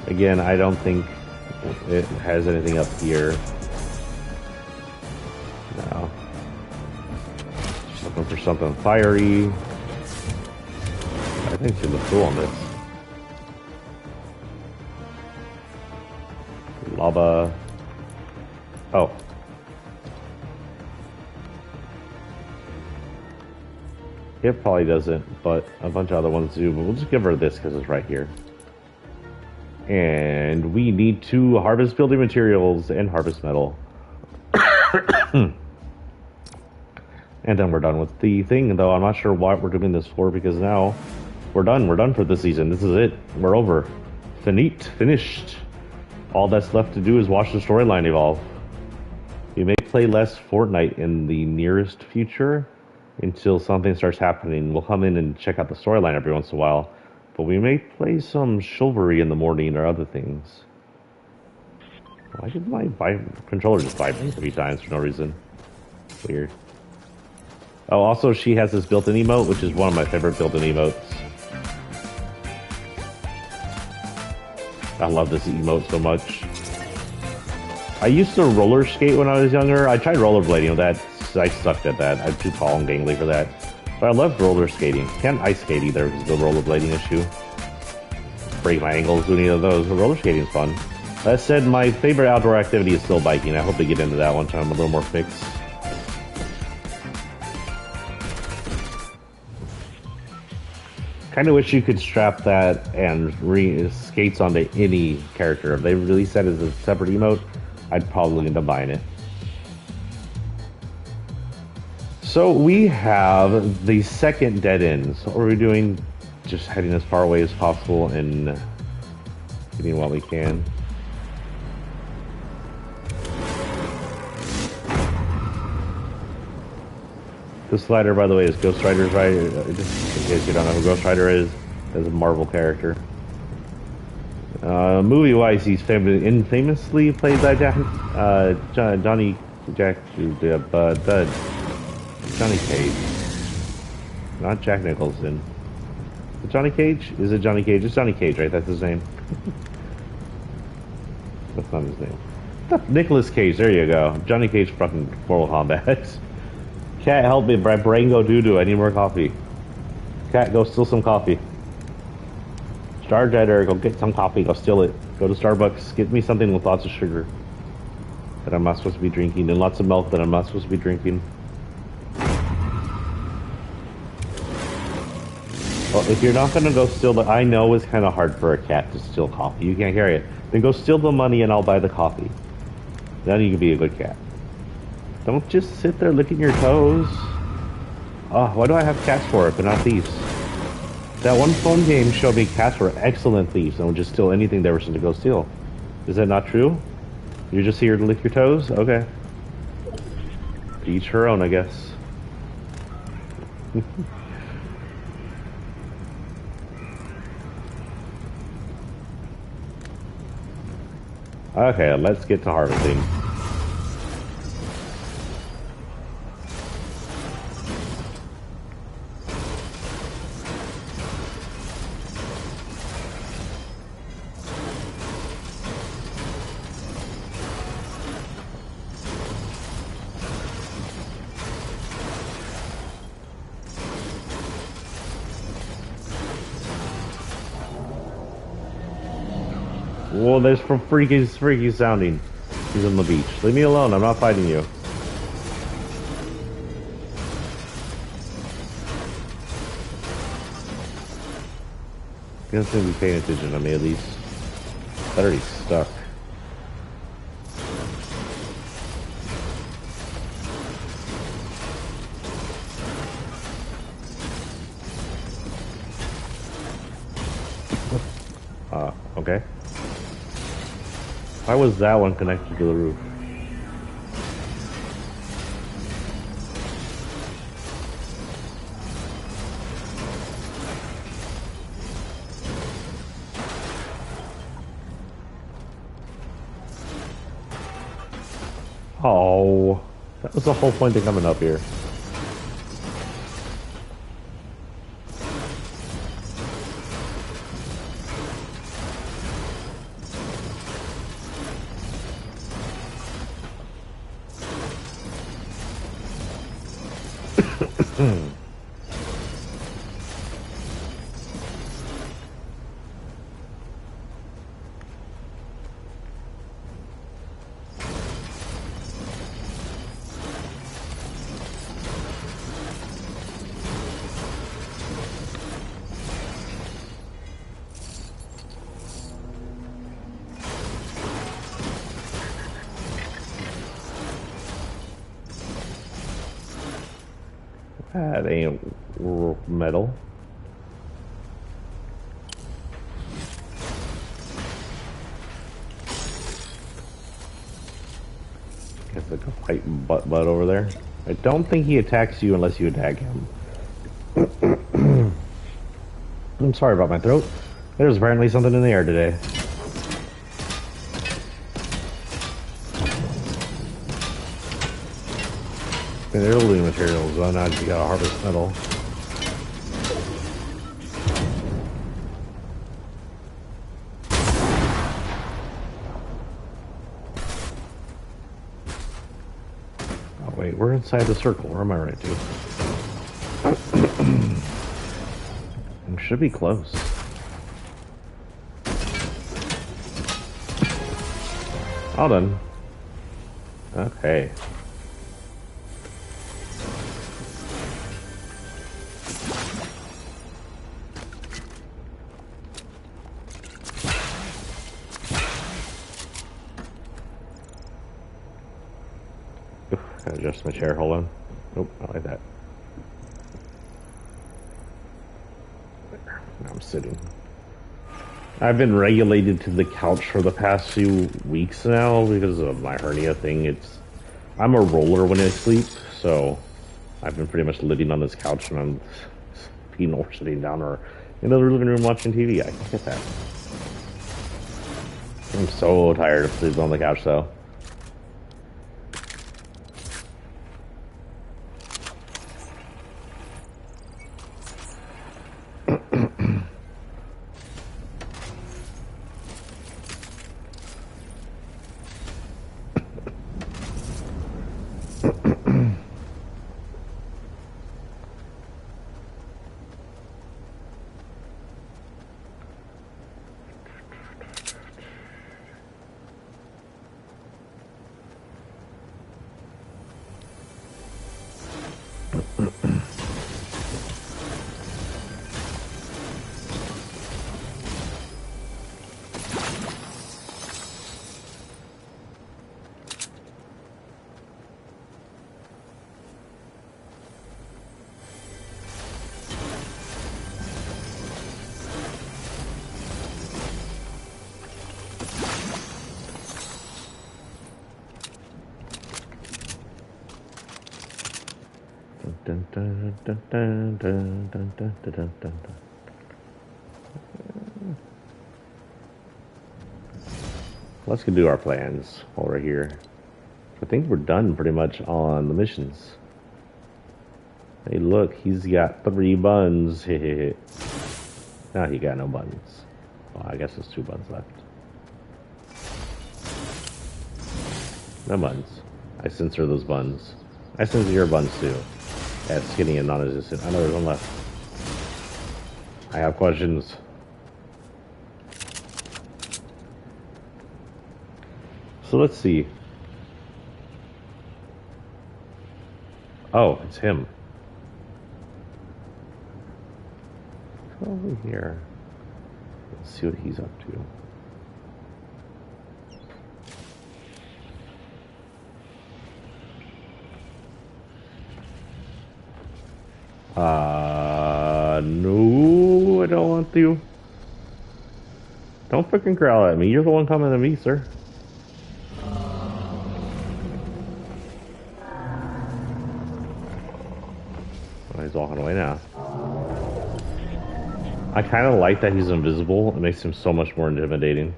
Again, I don't think it has anything up here. No. Just looking for something fiery. I think she looks cool on this. Lava. Oh. It probably doesn't, but a bunch of other ones do. But we'll just give her this because it's right here. And we need to harvest building materials and harvest metal. And then we're done with the thing, though I'm not sure what we're doing this for, because now we're done. We're done for this season. This is it. We're over. Finished. All that's left to do is watch the storyline evolve. We may play less Fortnite in the nearest future until something starts happening. We'll come in and check out the storyline every once in a while. But we may play some chivalry in the morning or other things. Why did my controller just vibrate 3 times for no reason? Weird. Oh, also she has this built-in emote, which is one of my favorite built-in emotes. I love this emote so much. I used to roller skate when I was younger. I tried rollerblading, but I sucked at that. I'm too tall and gangly for that. But I loved roller skating. Can't ice skate either because of the rollerblading issue. Break my ankles doing either of those. But roller skating is fun. That said, my favorite outdoor activity is still biking. I hope to get into that one time. I'm a little more fixed. Kind of wish you could strap that and skates onto any character. If they released that as a separate emote, I'd probably end up buying it. So we have the second dead end. So what are we doing? Just heading as far away as possible and getting what we can. This slider, by the way, is Ghost Rider's rider. Just in case you don't know who Ghost Rider is, as a Marvel character. Movie-wise, he's infamously played by Johnny Cage, not Jack Nicholson. Johnny Cage? Is it Johnny Cage? It's Johnny Cage, right? That's his name. That's not his name. Nicolas Cage. There you go. Johnny Cage, fucking Mortal Kombat. Cat, help me, my brain go doo-doo. I need more coffee. Cat, go steal some coffee. Starjetter, go get some coffee. Go steal it. Go to Starbucks. Get me something with lots of sugar that I'm not supposed to be drinking, and lots of milk that I'm not supposed to be drinking. Well, if you're not gonna go steal the, I know it's kind of hard for a cat to steal coffee. You can't carry it. Then go steal the money, and I'll buy the coffee. Then you can be a good cat. Don't just sit there licking your toes. Oh, why do I have cats for it, but not thieves? That one phone game showed me cats were excellent thieves and would just steal anything they were sent to go steal. Is that not true? You're just here to lick your toes? Okay. To each her own, I guess. Okay, let's get to harvesting. Well, there's from freaky sounding. He's on the beach. Leave me alone. I'm not fighting you. He's gonna be paying attention to me at least. Better he's stuck. Okay. Why was that one connected to the roof? Oh, that was the whole point of coming up here. That ain't metal. Guess I can fight butt over there. I don't think he attacks you unless you attack him. I'm sorry about my throat. There's apparently something in the air today. They're looting materials, so now you gotta harvest metal. Wait, we're inside the circle. Where am I right to? We should be close. All done. Okay. Adjust my chair, hold on. Nope, not like that. There. Now I'm sitting. I've been regulated to the couch for the past few weeks now because of my hernia thing. I'm a roller when I sleep, so I've been pretty much living on this couch when I'm peeing or sitting down or in the living room watching TV. I get that. I'm so tired of sleeping on the couch though. Dun, dun, dun, dun, dun, dun, dun, dun, dun, dun. Let's go do our plans while we're here. I think we're done pretty much on the missions. Hey, look, he's got 3 buns. Now he got no buns. Well, I guess there's 2 buns left. No buns. I censor those buns. I censor your buns too. That's skinny and non-existent. I know there's one left. I have questions. So let's see. Oh, it's him. Over here. Let's see what he's up to. No, I don't want to. Don't freaking growl at me. You're the one coming to me, sir. Oh, he's walking away now. I kind of like that he's invisible. It makes him so much more intimidating.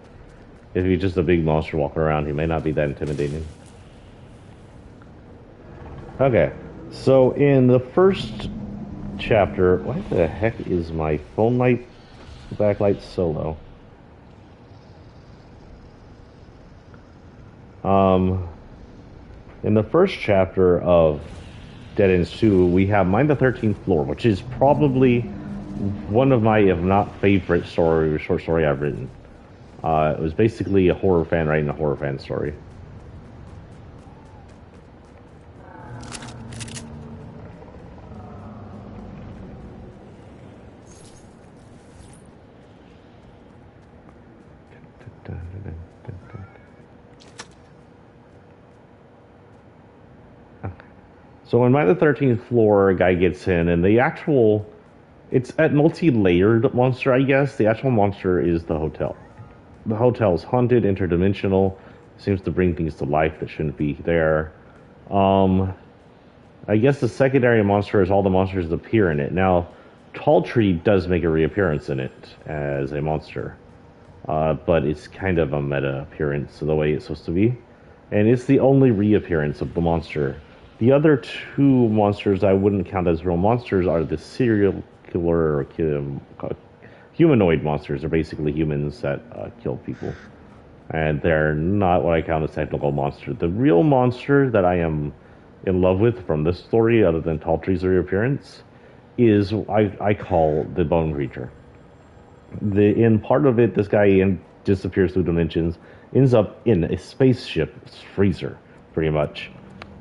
If he's just a big monster walking around, he may not be that intimidating. Okay, so in the first chapter, why the heck is my phone light backlight so low? In the first chapter of Dead Ends 2, we have Mind the 13th Floor, which is probably one of my, if not favorite short story I've written. It was basically a horror fan writing a horror fan story. So in Mind the 13th Floor, a guy gets in, and the actual, it's a multi-layered monster, I guess. The actual monster is the hotel. The hotel's haunted, interdimensional, seems to bring things to life that shouldn't be there. I guess the secondary monster is all the monsters that appear in it. Now, Tall Tree does make a reappearance in it as a monster, but it's kind of a meta appearance the way it's supposed to be. And it's the only reappearance of the monster. The other 2 monsters I wouldn't count as real monsters are the serial killer or humanoid monsters. They're basically humans that kill people. And they're not what I count as technical monsters. The real monster that I am in love with from this story, other than Taltry's reappearance, is I call the bone creature. In part of it, this guy disappears through dimensions, ends up in a spaceship freezer, pretty much.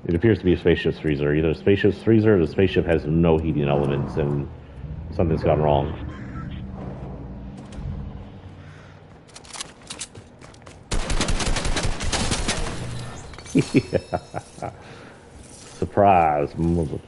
It appears to be a spaceship's freezer. Either a spaceship's freezer or the spaceship has no heating elements and something's gone wrong. Yeah. Surprise, mother.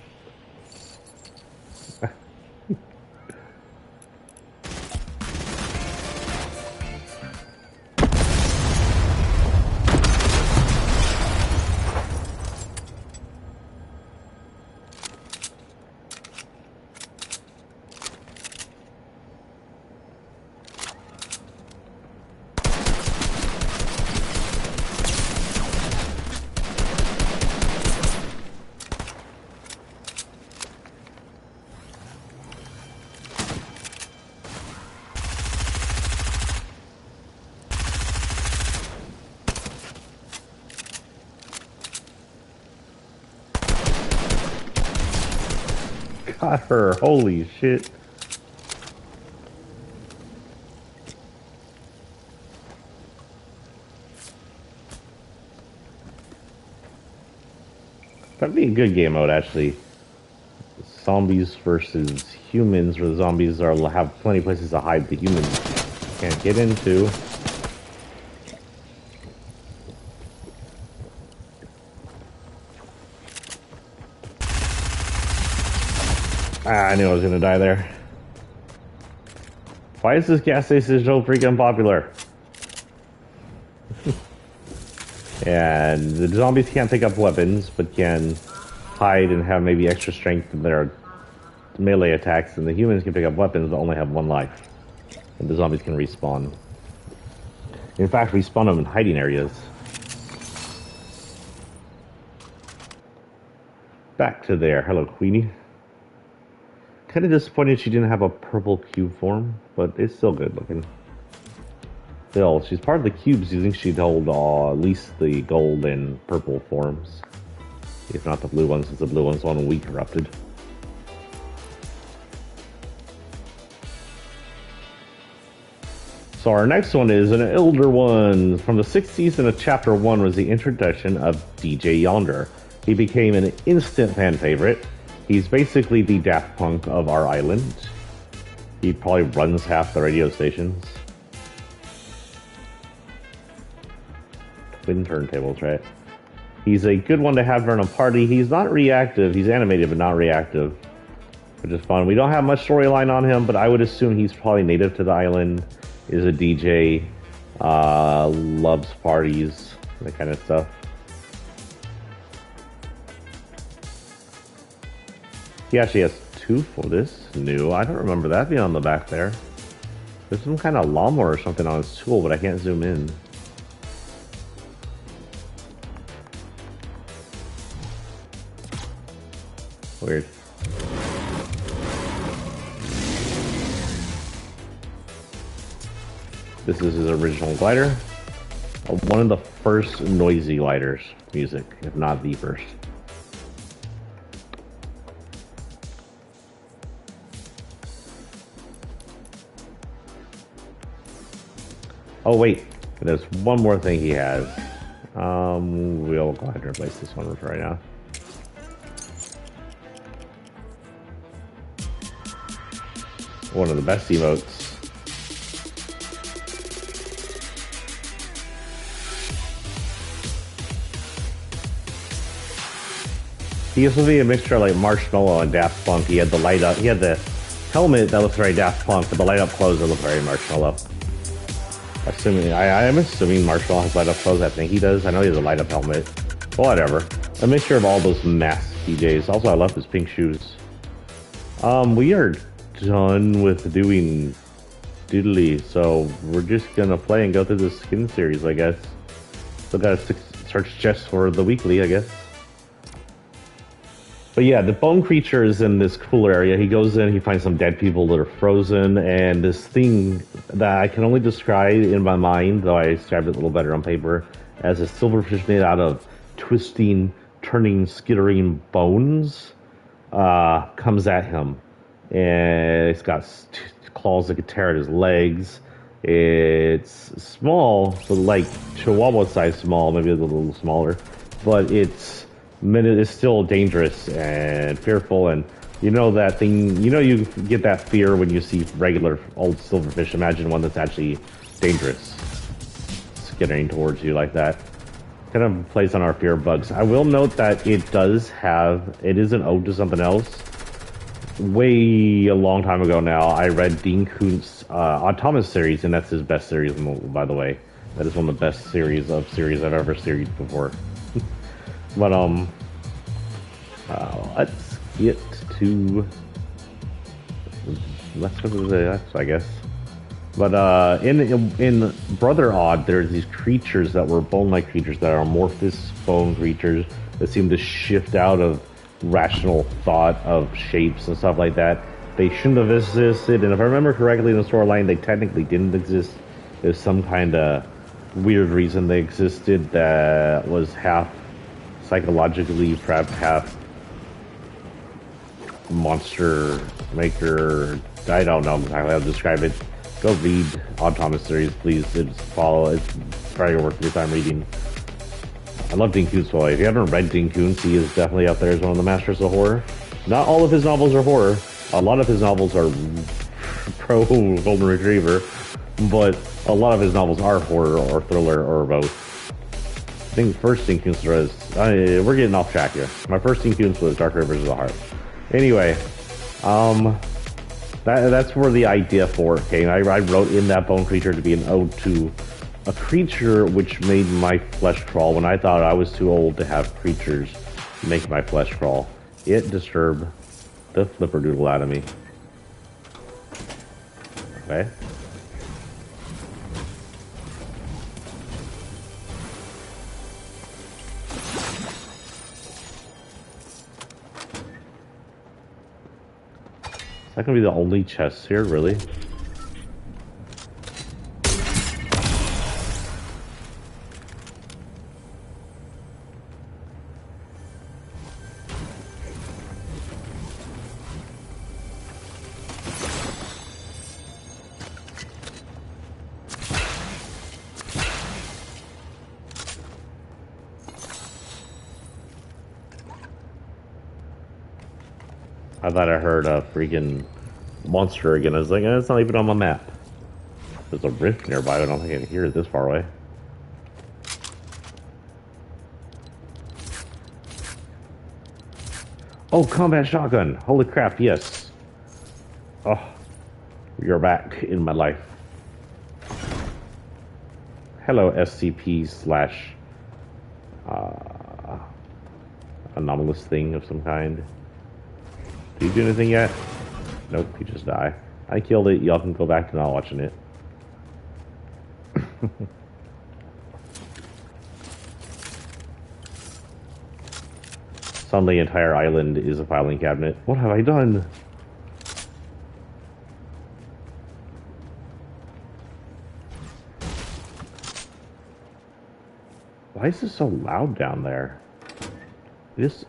Got her. Holy shit. That'd be a good game mode, actually. Zombies versus humans, where the zombies have plenty of places to hide the humans can't get into. I knew I was gonna die there. Why is this gas station so freaking popular? And the zombies can't pick up weapons, but can hide and have maybe extra strength in their melee attacks, and the humans can pick up weapons but only have one life. And the zombies can respawn. In fact, respawn them in hiding areas. Back to there. Hello, Queenie. Kind of disappointed she didn't have a purple cube form, but it's still good looking. Still, she's part of the cubes. You think she'd hold at least the gold and purple forms, if not the blue ones, since the blue one's one we corrupted. So our next one is an elder one. From the 6th season of Chapter 1 was the introduction of DJ Yonder. He became an instant fan favorite. He's basically the Daft Punk of our island. He probably runs half the radio stations. Twin turntables, right? He's a good one to have during a party. He's not reactive. He's animated, but not reactive, which is fun. We don't have much storyline on him, but I would assume he's probably native to the island, is a DJ, loves parties, that kind of stuff. He actually has 2 for this new. I don't remember that being on the back there. There's some kind of lawnmower or something on his tool, but I can't zoom in. Weird. This is his original glider. One of the first noisy gliders music, if not the first. Oh wait, there's one more thing he has. We'll go ahead and replace this one right now. One of the best emotes. He used to be a mixture of like Marshmallow and Daft Punk. He had the light up. He had the helmet that looked very Daft Punk, but the light up clothes that looked very Marshmallow. I'm assuming Marshmallow has light up clothes. I think he does. I know he has a light up helmet. Whatever. A mixture of all those masked DJs. Also, I love his pink shoes. We are done with doing Doodly, so we're just gonna play and go through the skin series, I guess. Still gotta search just for the weekly, I guess. But yeah, the bone creature is in this cool area. He goes in, he finds some dead people that are frozen, and this thing that I can only describe in my mind, though I described it a little better on paper, as a silverfish made out of twisting, turning, skittering bones comes at him. And it's got claws that could tear at his legs. It's small, but like Chihuahua size small, maybe a little smaller. But it's still dangerous and fearful. And you know that thing, you get that fear when you see regular old silverfish. Imagine one that's actually dangerous, skittering towards you like that. Kind of plays on our fear of bugs. I will note that it is an ode to something else. Way a long time ago now, I read Dean Koontz' Autonomous series, and that's his best series, by the way. That is one of the best series I've ever series before. But let's get to let's go to the I guess. But in Brother Odd, there's these creatures that were bone-like creatures that are amorphous bone creatures that seem to shift out of rational thought of shapes and stuff like that. They shouldn't have existed, and if I remember correctly in the storyline, they technically didn't exist. There's some kind of weird reason they existed that was half psychologically prepped, half monster maker. I don't know exactly how to describe it. Go read Autonomous series, please. It's probably worth your time reading. I love Dean Koontz. If you haven't read Dean Koontz, he is definitely up there as one of the masters of horror. Not all of his novels are horror. A lot of his novels are pro Golden Retriever, but a lot of his novels are horror or thriller or both. I think first Dean Koontz was... we're getting off track here. My first Dean Koontz was Dark Rivers of the Heart. Anyway, that's where the idea for it came. I wrote in that bone creature to be an ode to a creature which made my flesh crawl when I thought I was too old to have creatures make my flesh crawl. It disturbed the flipperdoodle out of me. Okay. Is that gonna be the only chest here, really? I thought I heard a freaking monster again. I was like, it's not even on my map. There's a rift nearby, but I don't think I can hear it this far away. Oh, combat shotgun! Holy crap, yes. Oh, you're back in my life. Hello, SCP slash anomalous thing of some kind. Did you do anything yet? Nope, you just die. I killed it. Y'all can go back to not watching it. Suddenly, the entire island is a filing cabinet. What have I done? Why is this so loud down there? This...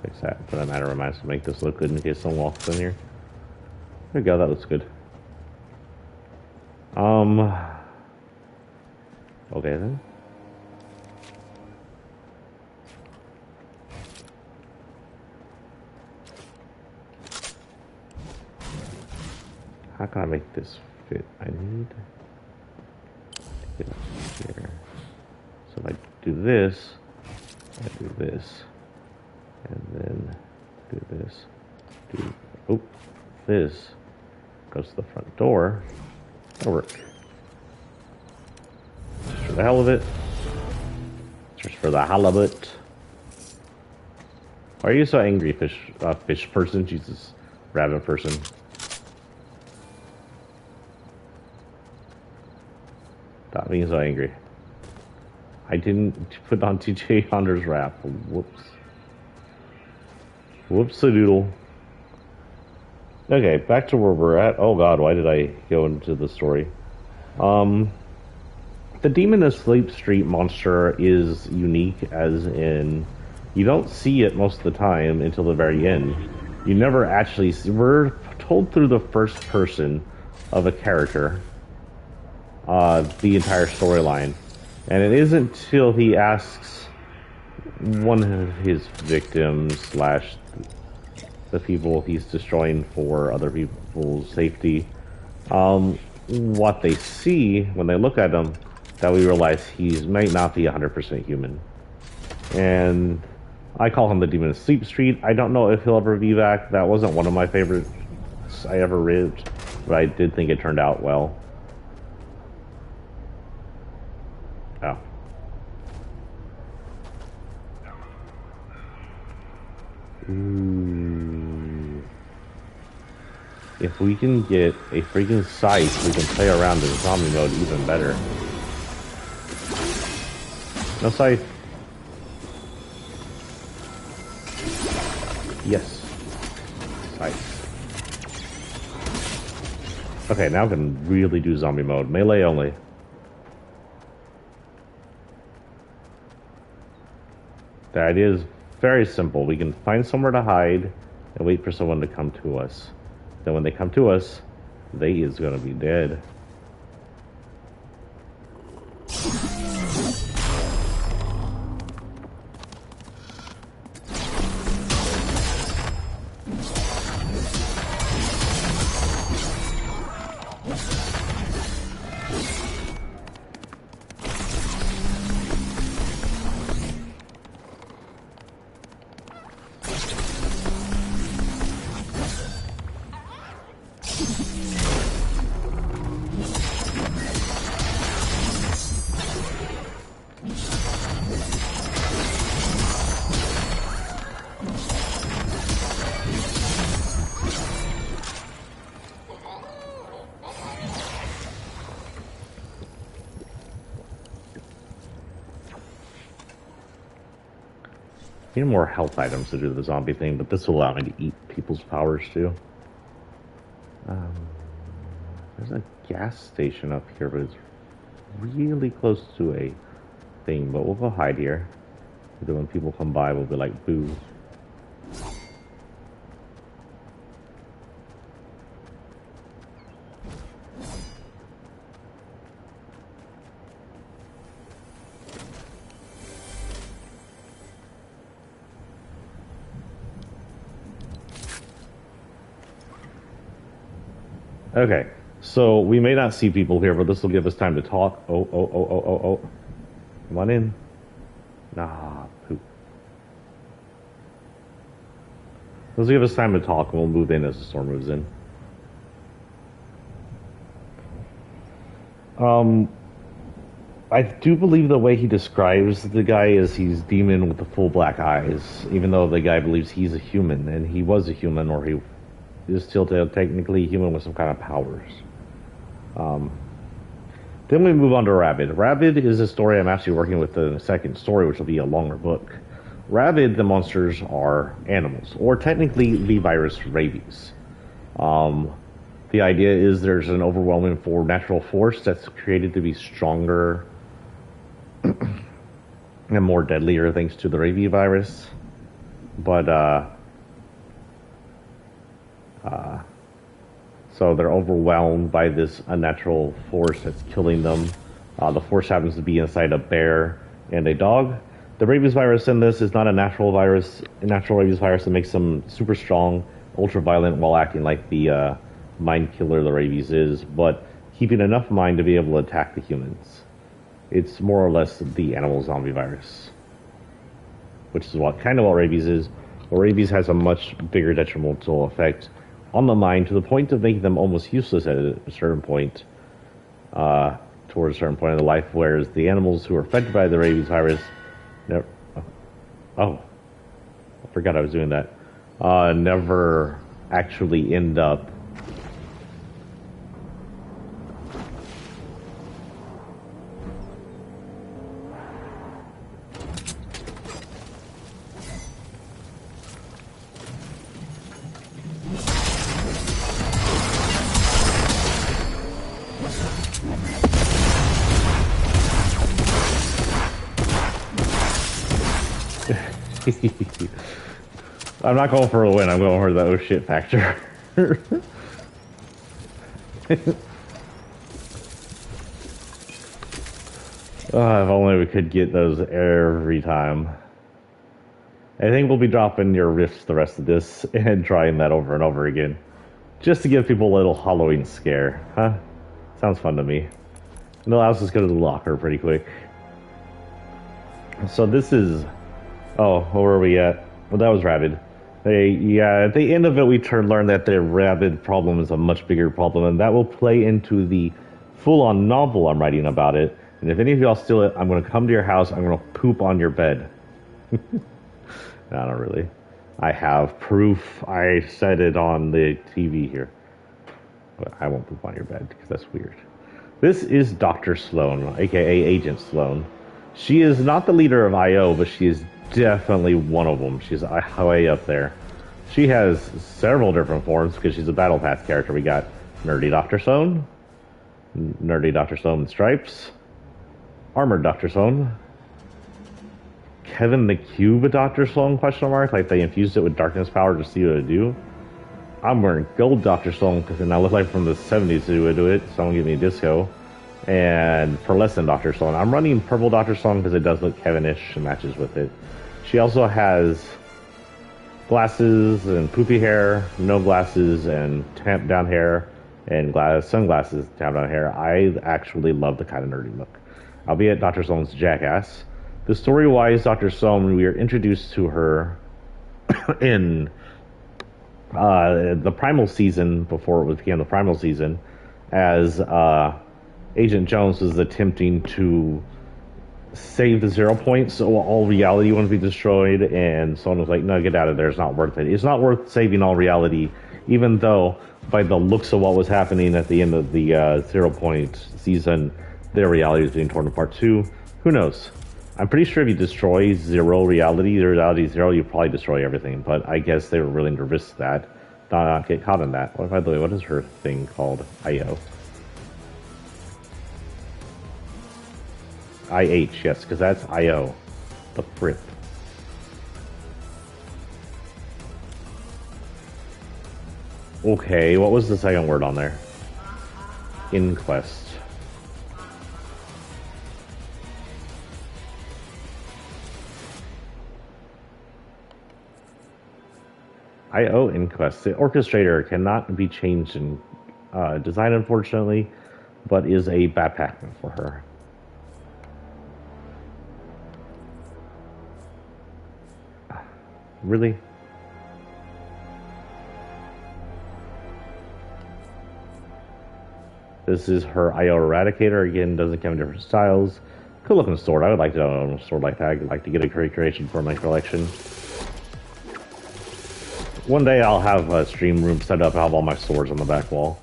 Fix that. For that matter, reminds me to make this look good in case someone walks in here. There we go, that looks good. Okay then. How can I make this fit? I need to get up here. So if I do this, I do this. And then do this. This goes to the front door. That'll work. Just for the hell of it. Just for the hell of it. Why are you so angry, fish person? Jesus, rabbit person. Stop being so angry. I didn't put on TJ Honder's rap. Whoops. Whoops-a-doodle. Okay, back to where we're at. Oh god, why did I go into the story? Um, the Demon of Sleep Street monster is unique, as in, you don't see it most of the time until the very end. You never actually see, we're told through the first person of a character, the entire storyline. And it isn't until he asks one of his victims slash the people he's destroying for other people's safety, what they see when they look at him, that we realize he might not be 100% human. And I call him the Demon of Sleep Street. I don't know if he'll ever be back. That wasn't one of my favorites I ever read, but I did think it turned out well. Oh. Ooh. If we can get a freaking scythe, we can play around in zombie mode even better. No scythe. Yes. Scythe. Okay, now I can really do zombie mode. Melee only. The idea is very simple. We can find somewhere to hide and wait for someone to come to us. Then when they come to us, they is gonna be dead. Need more health items to do the zombie thing, but this will allow me to eat people's powers too. There's a gas station up here, but it's really close to a thing. But we'll go hide here. Then when people come by, we'll be like, boo. Okay, so we may not see people here, but this will give us time to talk. Oh. Come on in. Nah, poop. This will give us time to talk, and we'll move in as the storm moves in. I do believe the way he describes the guy is he's demon with the full black eyes, even though the guy believes he's a human, and he was a human, or he is still technically human with some kind of powers. Then we move on to Rabid. Rabid is a story I'm actually working with the second story, which will be a longer book. Rabid, the monsters are animals, or technically the virus rabies. The idea is there's an overwhelming natural force that's created to be stronger and more deadlier thanks to the rabies virus. But, so they're overwhelmed by this unnatural force that's killing them. The force happens to be inside a bear and a dog. The rabies virus in this is not a natural virus, a natural rabies virus that makes them super strong, ultra violent while acting like the mind killer the rabies is, but keeping enough mind to be able to attack the humans. It's more or less the animal zombie virus, which is what rabies is. Well, rabies has a much bigger detrimental effect on the mind to the point of making them almost useless at a certain point, towards a certain point in the life, whereas the animals who are affected by the rabies virus never... Oh. I forgot I was doing that. Never actually end up I'm not going for a win. I'm going for the oh shit factor. If only we could get those every time. I think we'll be dropping your rifts the rest of this and trying that over and over again. Just to give people a little Halloween scare, huh? Sounds fun to me. And allows us to go to the locker pretty quick. So this is... Oh, where are we at? Well, that was Rabid. Yeah, at the end of it, we learn that the Rabid problem is a much bigger problem, and that will play into the full-on novel I'm writing about it. And if any of y'all steal it, I'm going to come to your house, I'm going to poop on your bed. Not really. I have proof. I said it on the TV here. But I won't poop on your bed, because that's weird. This is Dr. Sloan, aka Agent Sloan. She is not the leader of I.O., but she is definitely one of them. She's way up there. She has several different forms because she's a Battle Pass character. We got Nerdy Dr. Sloan, Nerdy Dr. Sloan in stripes, Armored Dr. Sloan, Kevin the Cube Dr. Sloan, question mark, like they infused it with darkness power to see what it would do. I'm wearing gold Dr. Sloan because I look like from the 70s to do it. Someone give me a disco. And pearlescent Dr. Sloan. I'm running purple Dr. Sloan because it does look Kevin-ish and matches with it. She also has glasses and poopy hair, no glasses and tamped down hair, and sunglasses, tamped down hair. I actually love the kind of nerdy look. Albeit Dr. Sloan's jackass. The story-wise, Dr. Sloan, we are introduced to her in the Primal season, before it became the Primal season, as Agent Jones is attempting to save the 0 point, so all reality won't be destroyed, and someone was like, no, get out of there, it's not worth it. It's not worth saving all reality, even though, by the looks of what was happening at the end of the 0 point season, their reality is being torn apart too. Who knows? I'm pretty sure if you destroy reality 0, you probably destroy everything, but I guess they were willing to risk that, not get caught in that. By the way, what is her thing called? I.O. IH, yes, because that's I.O. The frick. Okay, what was the second word on there? Inquest. I.O. Inquest. The orchestrator cannot be changed in design, unfortunately, but is a backpack for her. Really? This is her I.O. Eradicator. Again, doesn't come in different styles. Cool looking sword. I would like to own a sword like that. I'd like to get a creation for my collection. One day I'll have a stream room set up. I'll have all my swords on the back wall.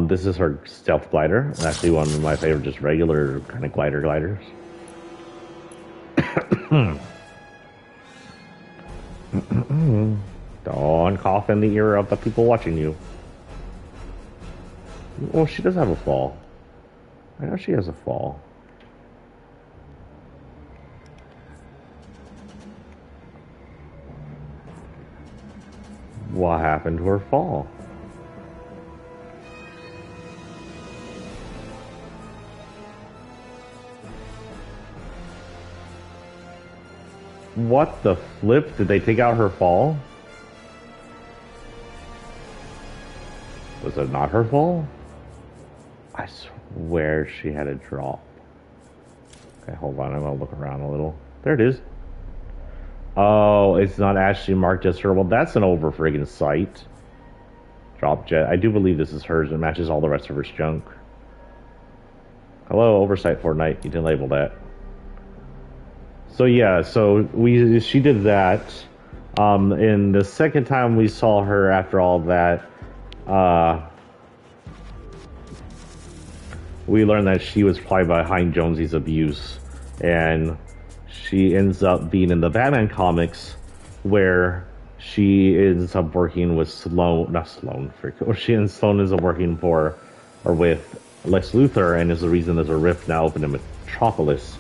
This is her stealth glider. Actually, one of my favorite, just regular kind of gliders. Don't cough in the ear of the people watching you. Oh, she does have a fall. I know she has a fall. What happened to her fall? What the flip? Did they take out her fall? Was it not her fall? I swear she had a drop. Okay, hold on. I'm gonna look around a little. There it is. Oh, it's not actually marked as her. Well, that's an over friggin' sight. Drop jet. I do believe this is hers. It matches all the rest of her junk. Hello, oversight Fortnite. You didn't label that. So yeah, so she did that. And the second time we saw her after all that, we learned that she was probably behind Jonesy's abuse, and she ends up being in the Batman comics, where she ends up working with Sloan, Sloan ends up working for or with Lex Luthor, and is the reason there's a rift now open Metropolis.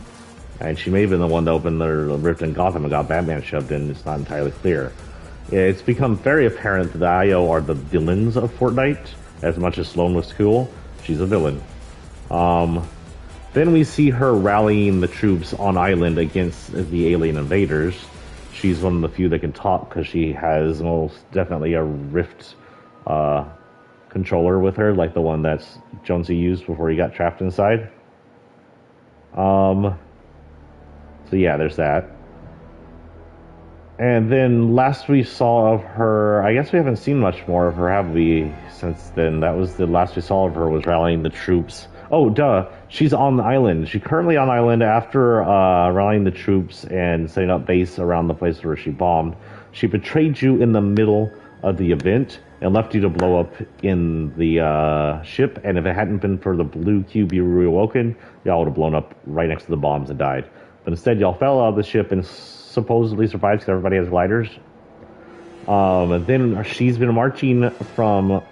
And she may have been the one that opened the rift in Gotham and got Batman shoved in. It's not entirely clear. It's become very apparent that the IO are the villains of Fortnite. As much as Sloane was cool, she's a villain. Then we see her rallying the troops on island against the alien invaders. She's one of the few that can talk because she has most definitely a rift controller with her, like the one that's Jonesy used before he got trapped inside. So yeah, there's that. And then last we saw of her, I guess we haven't seen much more of her, have we, since then? That was the last we saw of her, was rallying the troops. Oh, duh, she's on the island. She's currently on island after rallying the troops and setting up base around the place where she bombed. She betrayed you in the middle of the event and left you to blow up in the ship, and if it hadn't been for the blue cube you reawoken, y'all would have blown up right next to the bombs and died. But instead, y'all fell out of the ship and supposedly survived because everybody has gliders. And then she's been marching from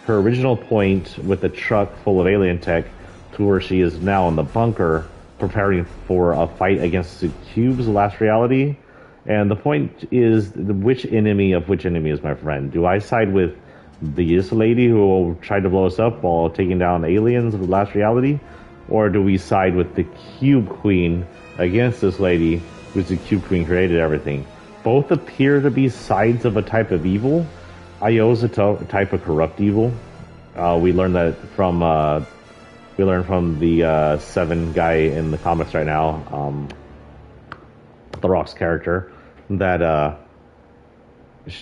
her original point with a truck full of alien tech to where she is now in the bunker preparing for a fight against the cubes, last reality. And the point is, which enemy is my friend? Do I side with this lady who tried to blow us up while taking down aliens of the last reality? Or do we side with the Cube Queen against this lady who's the Cube Queen, created everything? Both appear to be sides of a type of evil. IO is a type of corrupt evil. We learned that from the Seven guy in the comics right now, The Rock's character, that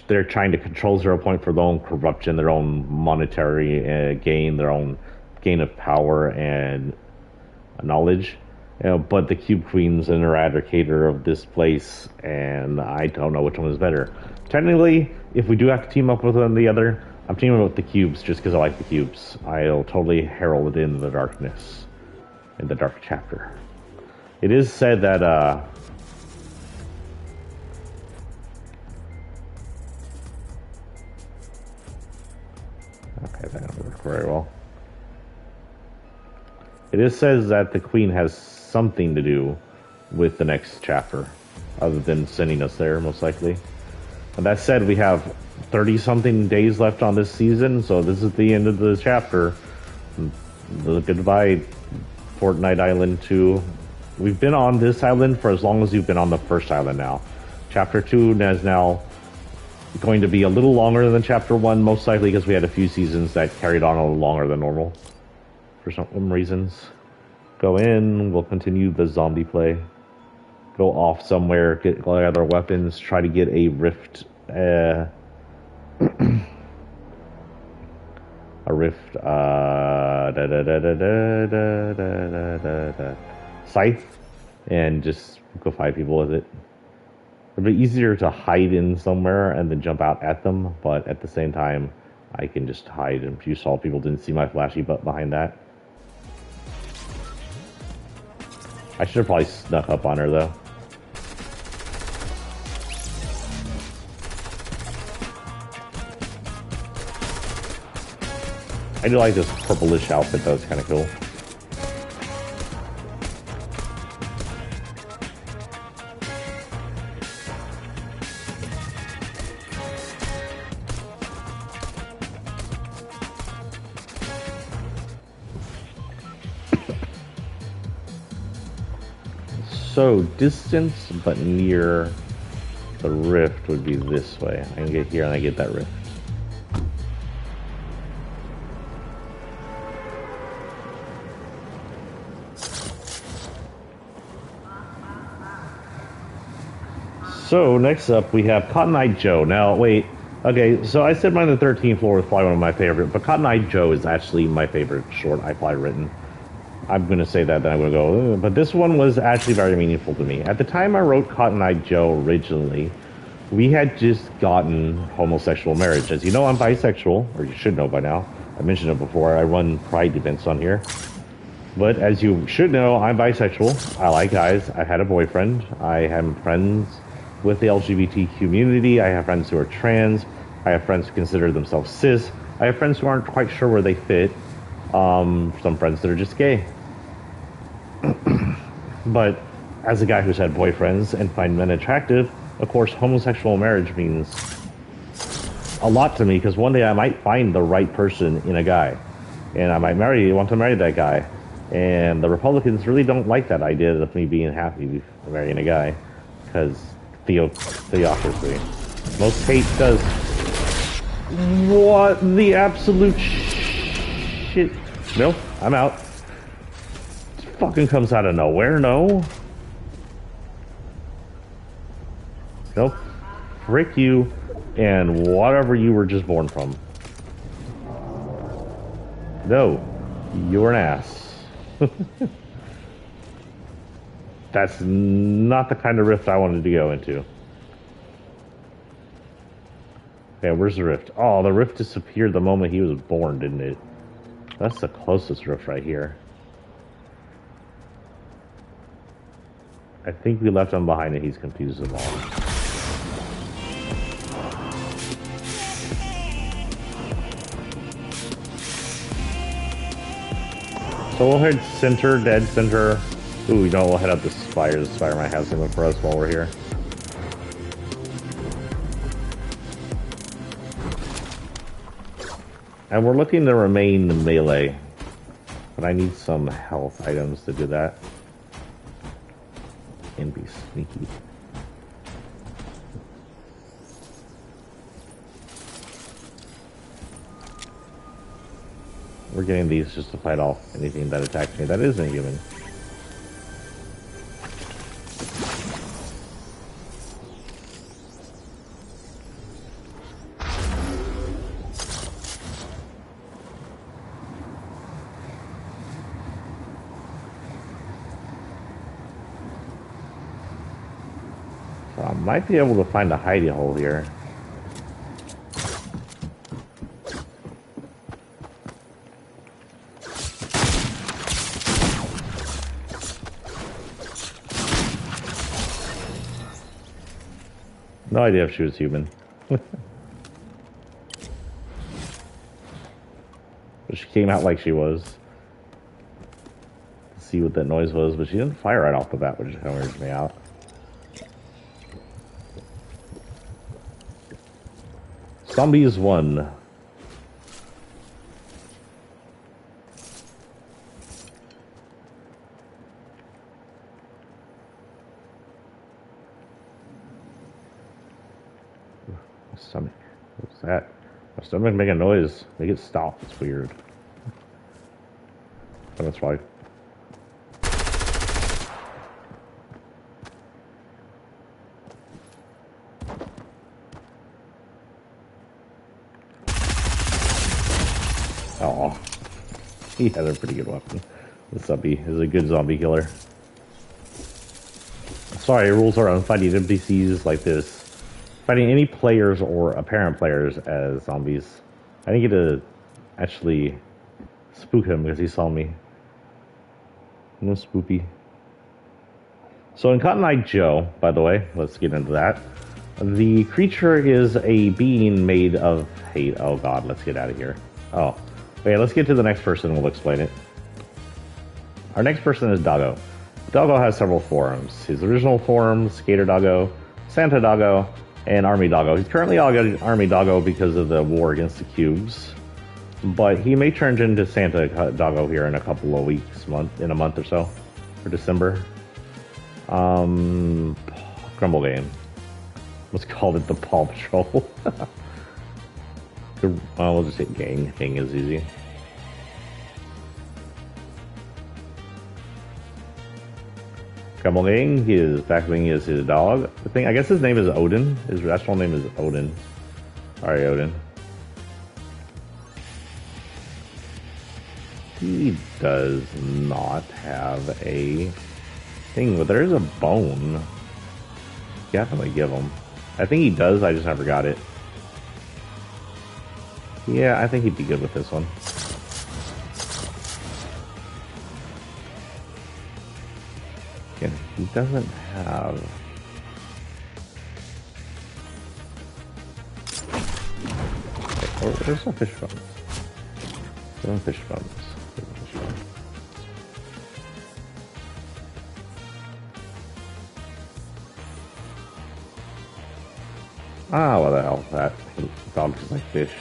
they're trying to control 0 Point for their own corruption, their own monetary gain, their own gain of power and knowledge. But the Cube Queen's an eradicator of this place, and I don't know which one is better. Technically, if we do have to team up with one or the other, I'm teaming up with the cubes just because I like the cubes. I'll totally herald it in the darkness, in the dark chapter. It is said that, okay, that didn't work very well. It is said that the Queen has something to do with the next chapter, other than sending us there, most likely. And that said, we have 30-something days left on this season, so this is the end of the chapter. Goodbye, Fortnite Island 2. We've been on this island for as long as you've been on the first island now. Chapter 2 is now going to be a little longer than Chapter 1, most likely because we had a few seasons that carried on a little longer than normal, for some reasons. Go in, we'll continue the zombie play. Go off somewhere, get other weapons, try to get a rift, a rift, scythe, and just go fight people with it. It'd be easier to hide in somewhere and then jump out at them, but at the same time, I can just hide. And if you saw, people didn't see my flashy butt behind that. I should have probably snuck up on her, though. I do like this purplish outfit, though. It's kind of cool. So, distance but near the rift would be this way. I can get here and I get that rift. So, next up we have Cotton Eye Joe. Now, wait. Okay, so I said mine on the 13th floor was probably one of my favorite, but Cotton Eye Joe is actually my favorite short I probably written. I'm going to say that, then I'm going to go, but this one was actually very meaningful to me. At the time I wrote Cotton Eye Joe originally, we had just gotten homosexual marriage. As you know, I'm bisexual, or you should know by now. I mentioned it before. I run pride events on here. But as you should know, I'm bisexual. I like guys. I had a boyfriend. I am friends with the LGBT community. I have friends who are trans. I have friends who consider themselves cis. I have friends who aren't quite sure where they fit. Some friends that are just gay. But as a guy who's had boyfriends and find men attractive, of course, homosexual marriage means a lot to me because one day I might find the right person in a guy, and I might want to marry that guy. And the Republicans really don't like that idea of me being happy marrying a guy because theocracy. Most hate does. What the absolute shit? No, I'm out. It fucking comes out of nowhere, no? Nope. Frick you and whatever you were just born from. No, you're an ass. That's not the kind of rift I wanted to go into. Okay, where's the rift? Oh, the rift disappeared the moment he was born, didn't it? That's the closest rift right here. I think we left him behind and he's confused them all. So we'll head center, dead center. Ooh, you know, we'll head up the spire. The spire might have something for us while we're here. And we're looking to remain melee. But I need some health items to do that. And be sneaky. We're getting these just to fight off anything that attacks me that isn't human. So I might be able to find a hidey hole here. No idea if she was human. But she came out like she was. To see what that noise was, but she didn't fire right off the bat, which kind of weirds me out. Zombies 1. Stomach. What's that? My stomach making a noise. Make it stop. It's weird. Oh, that's why. Oh, he had a pretty good weapon. This zombie is a good zombie killer. Sorry, rules are on fighting NPCs like this. Fighting any players or apparent players as zombies. I didn't get to actually spook him because he saw me. No spoopy. So in Cotton Eye Joe, by the way, let's get into that. The creature is a being made of hate. Oh god, let's get out of here. Oh. Okay, let's get to the next person and we'll explain it. Our next person is Doggo. Doggo has several forms. His original form, Skater Doggo, Santa Doggo, and Army Doggo. He's currently Army Doggo because of the war against the cubes. But he may turn into Santa Doggo here in a couple of weeks, in a month or so. For December. Grumble Game. Let's call it the Paw Patrol. We'll just hit gang. Gang is easy. Grumble Gang, his back wing is his dog. I guess his name is Odin. His actual name is Odin. Sorry, Odin. He does not have a thing, but there is a bone. Definitely give him. I think he does, I just never got it. Yeah, I think he'd be good with this one. Again, he doesn't have... Okay, where's some fish bones? Some fish bones. Ah, what the hell is that? Dog just like fish.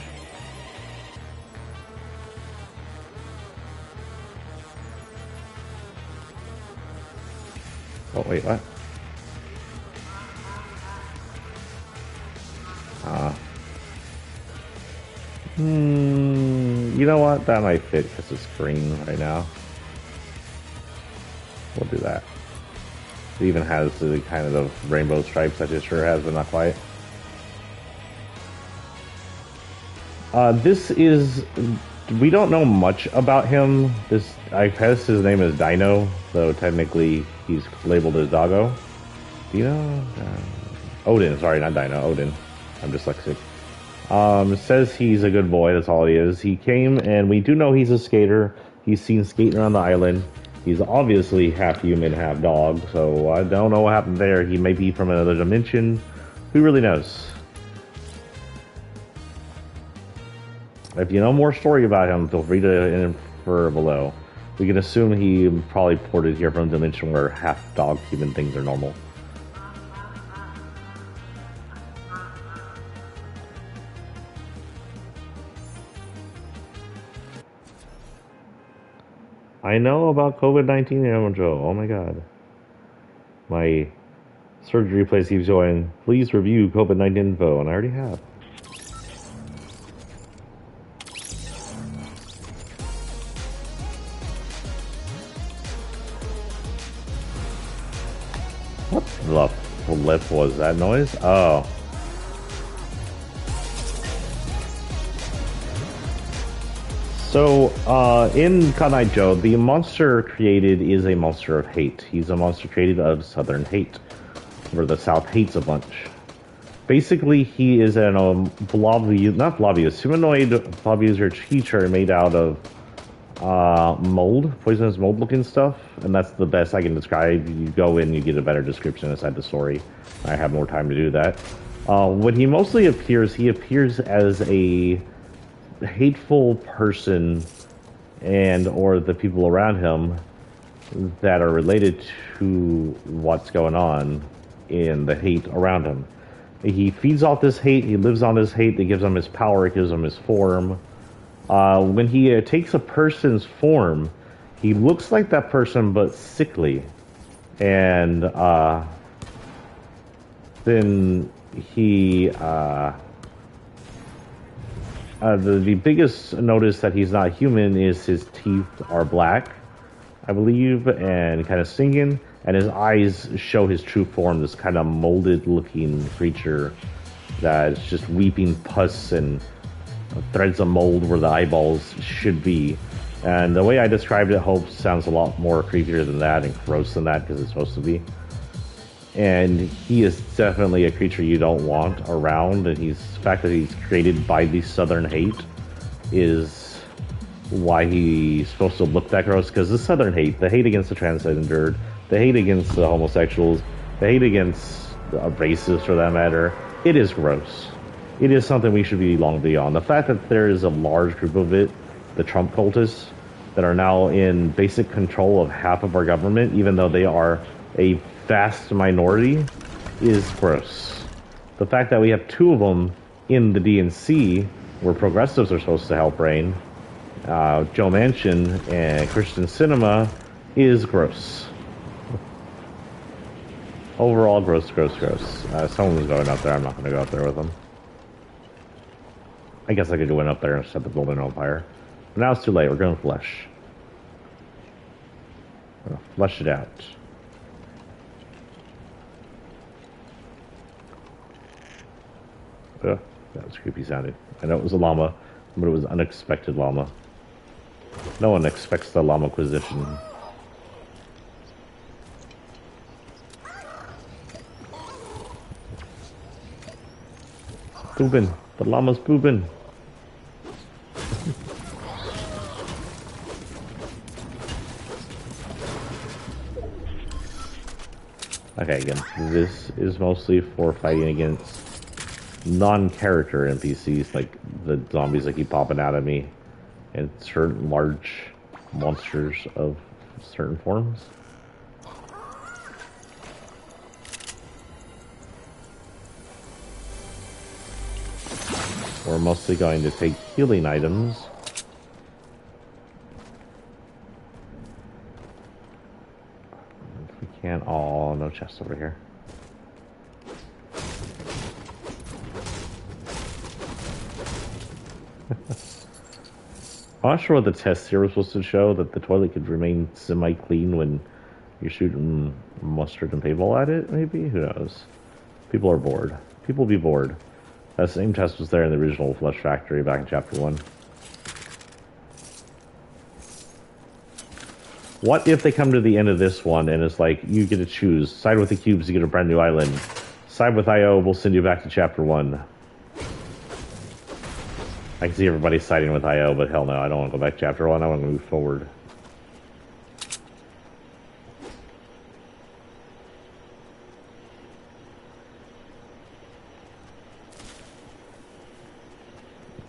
Oh, wait, what? You know what? That might fit because it's green right now. We'll do that. It even has the kind of rainbow stripes that it sure has, but not quite. This is... We don't know much about him. I guess his name is Dino, though technically he's labeled as Doggo. Dino? Odin, sorry, not Dino, Odin. I'm dyslexic. Says he's a good boy, that's all he is. He came, and we do know he's a skater. He's seen skating around the island. He's obviously half human, half dog, so I don't know what happened there. He may be from another dimension. Who really knows? If you know more story about him, feel free to infer below. We can assume he probably ported here from a dimension where half dog human things are normal. I know about COVID-19, Joe. Oh my god. My surgery place keeps going, please review COVID-19 info, and I already have. What the flip was that noise? Oh. So, in Knight Joe, the monster created is a monster of hate. He's a monster created of Southern hate, where the South hates a bunch. Basically, he is an humanoid blobuser creature made out of mold, poisonous mold-looking stuff, and that's the best I can describe. You go in, you get a better description inside the story. I have more time to do that. When he mostly appears, he appears as a hateful person and or the people around him that are related to what's going on in the hate around him. He feeds off this hate, he lives on this hate, that gives him his power, it gives him his form. When he takes a person's form, he looks like that person but sickly. And then he the biggest notice that he's not human is his teeth are black, I believe, and kind of stinging, and his eyes show his true form, this kind of molded-looking creature that is just weeping pus and threads of mold where the eyeballs should be. And the way I described it, Hope, sounds a lot more creepier than that and gross than that because it's supposed to be. And he is definitely a creature you don't want around, and the fact that he's created by the Southern hate is why he's supposed to look that gross, because the Southern hate, the hate against the transgendered, the hate against the homosexuals, the hate against racists for that matter, it is gross. It is something we should be long beyond. The fact that there is a large group of it, the Trump cultists, that are now in basic control of half of our government, even though they are a vast minority, is gross. The fact that we have two of them in the DNC, where progressives are supposed to help reign, Joe Manchin and Christian Cinema, is gross. Overall, gross, gross, gross. Someone's going up there. I'm not going to go up there with them. I guess I could go in up there and set the building on fire. But now it's too late. We're going to flesh. We're going to flesh it out. Ugh, that was creepy sounding. I know it was a llama, but it was unexpected llama. No one expects the llama-quisition. Pooping. The llama's pooping. Okay, again, this is mostly for fighting against non-character NPCs, like the zombies that keep popping out at me, and certain large monsters of certain forms. We're mostly going to take healing items. If we can't, oh, no chest over here. I'm not sure what the test here was supposed to show, that the toilet could remain semi-clean when you're shooting mustard and paintball at it, maybe? Who knows? People are bored. People be bored. That same test was there in the original Flesh Factory back in Chapter 1. What if they come to the end of this one and it's like, you get to choose, side with the cubes, you get a brand new island. Side with IO, we'll send you back to Chapter 1. I can see everybody siding with IO, but hell no, I don't want to go back to Chapter 1, I want to move forward.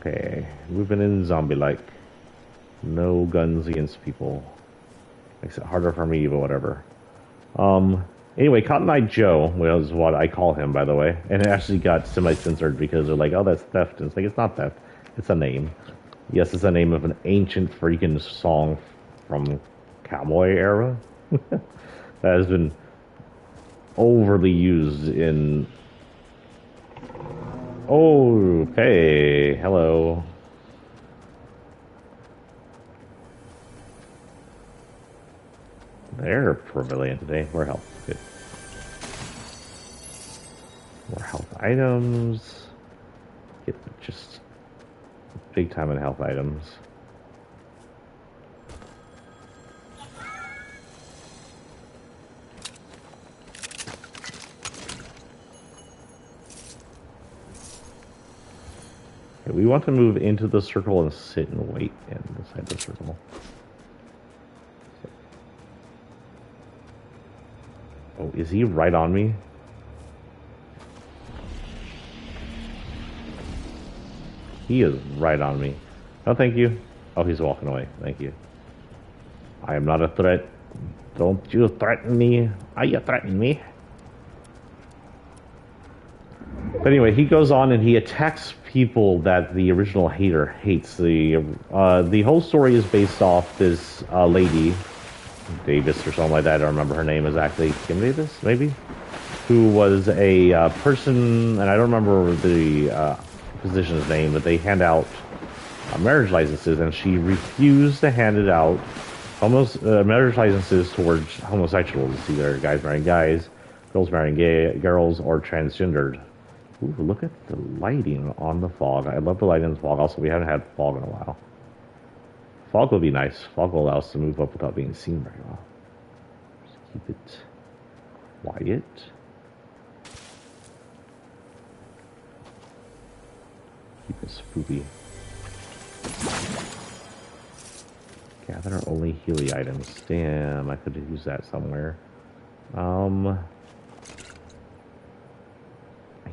Okay, moving in zombie-like. No guns against people. Makes it harder for me, but whatever. Anyway, Cotton Eye Joe was what I call him, by the way. And it actually got semi-censored because they're like, oh, that's theft. And it's like, it's not theft. It's a name. Yes, it's the name of an ancient freaking song from cowboy era. That has been overly used in... Oh, hey, hello. They're prevalent today. More health. Good. More health items. Get just big time in health items. Okay, we want to move into the circle and sit and wait inside the circle. Oh, is he right on me? He is right on me. Oh, thank you. Oh, he's walking away. Thank you. I am not a threat. Don't you threaten me. Are you threatening me? But anyway, he goes on and he attacks people that the original hater hates. The whole story is based off this lady, Davis or something like that. I don't remember her name exactly. Kim Davis, maybe? Who was a person, and I don't remember the position's name, but they hand out marriage licenses, and she refused to hand it out. Marriage licenses towards homosexuals, either guys marrying guys, girls marrying girls, or transgendered. Ooh, look at the lighting on the fog. I love the lighting on the fog. Also, we haven't had fog in a while. Fog will be nice. Fog will allow us to move up without being seen very well. Just keep it quiet. Keep it spooky. Gather only Healy items. Damn, I could have used that somewhere. I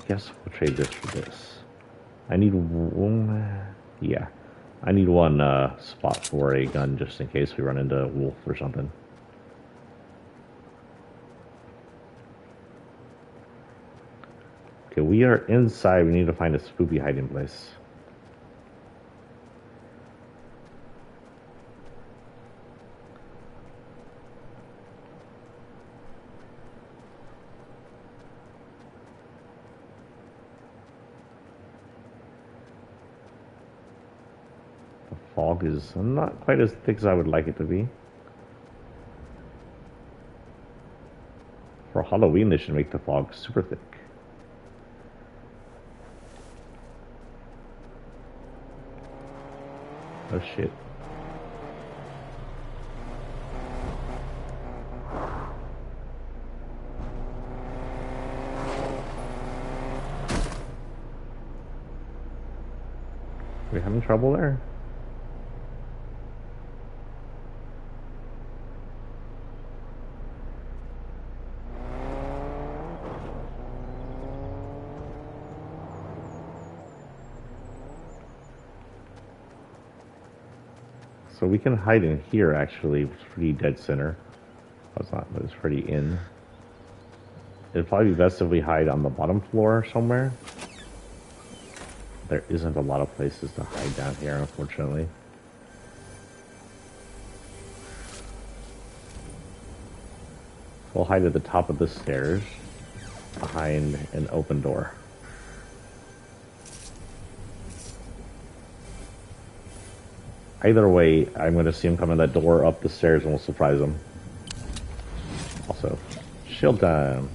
guess we'll trade this for this. I need one. Yeah. I need one spot for a gun just in case we run into a wolf or something. Okay, we are inside. We need to find a spooky hiding place. Fog is not quite as thick as I would like it to be. For Halloween, they should make the fog super thick. Oh shit. Are we having trouble there? So we can hide in here, actually. It's pretty dead center. Oh, it's not, but it's pretty in. It'd probably be best if we hide on the bottom floor somewhere. There isn't a lot of places to hide down here, unfortunately. We'll hide at the top of the stairs, behind an open door. Either way, I'm going to see him come in that door, up the stairs, and we'll surprise him. Also, shield time.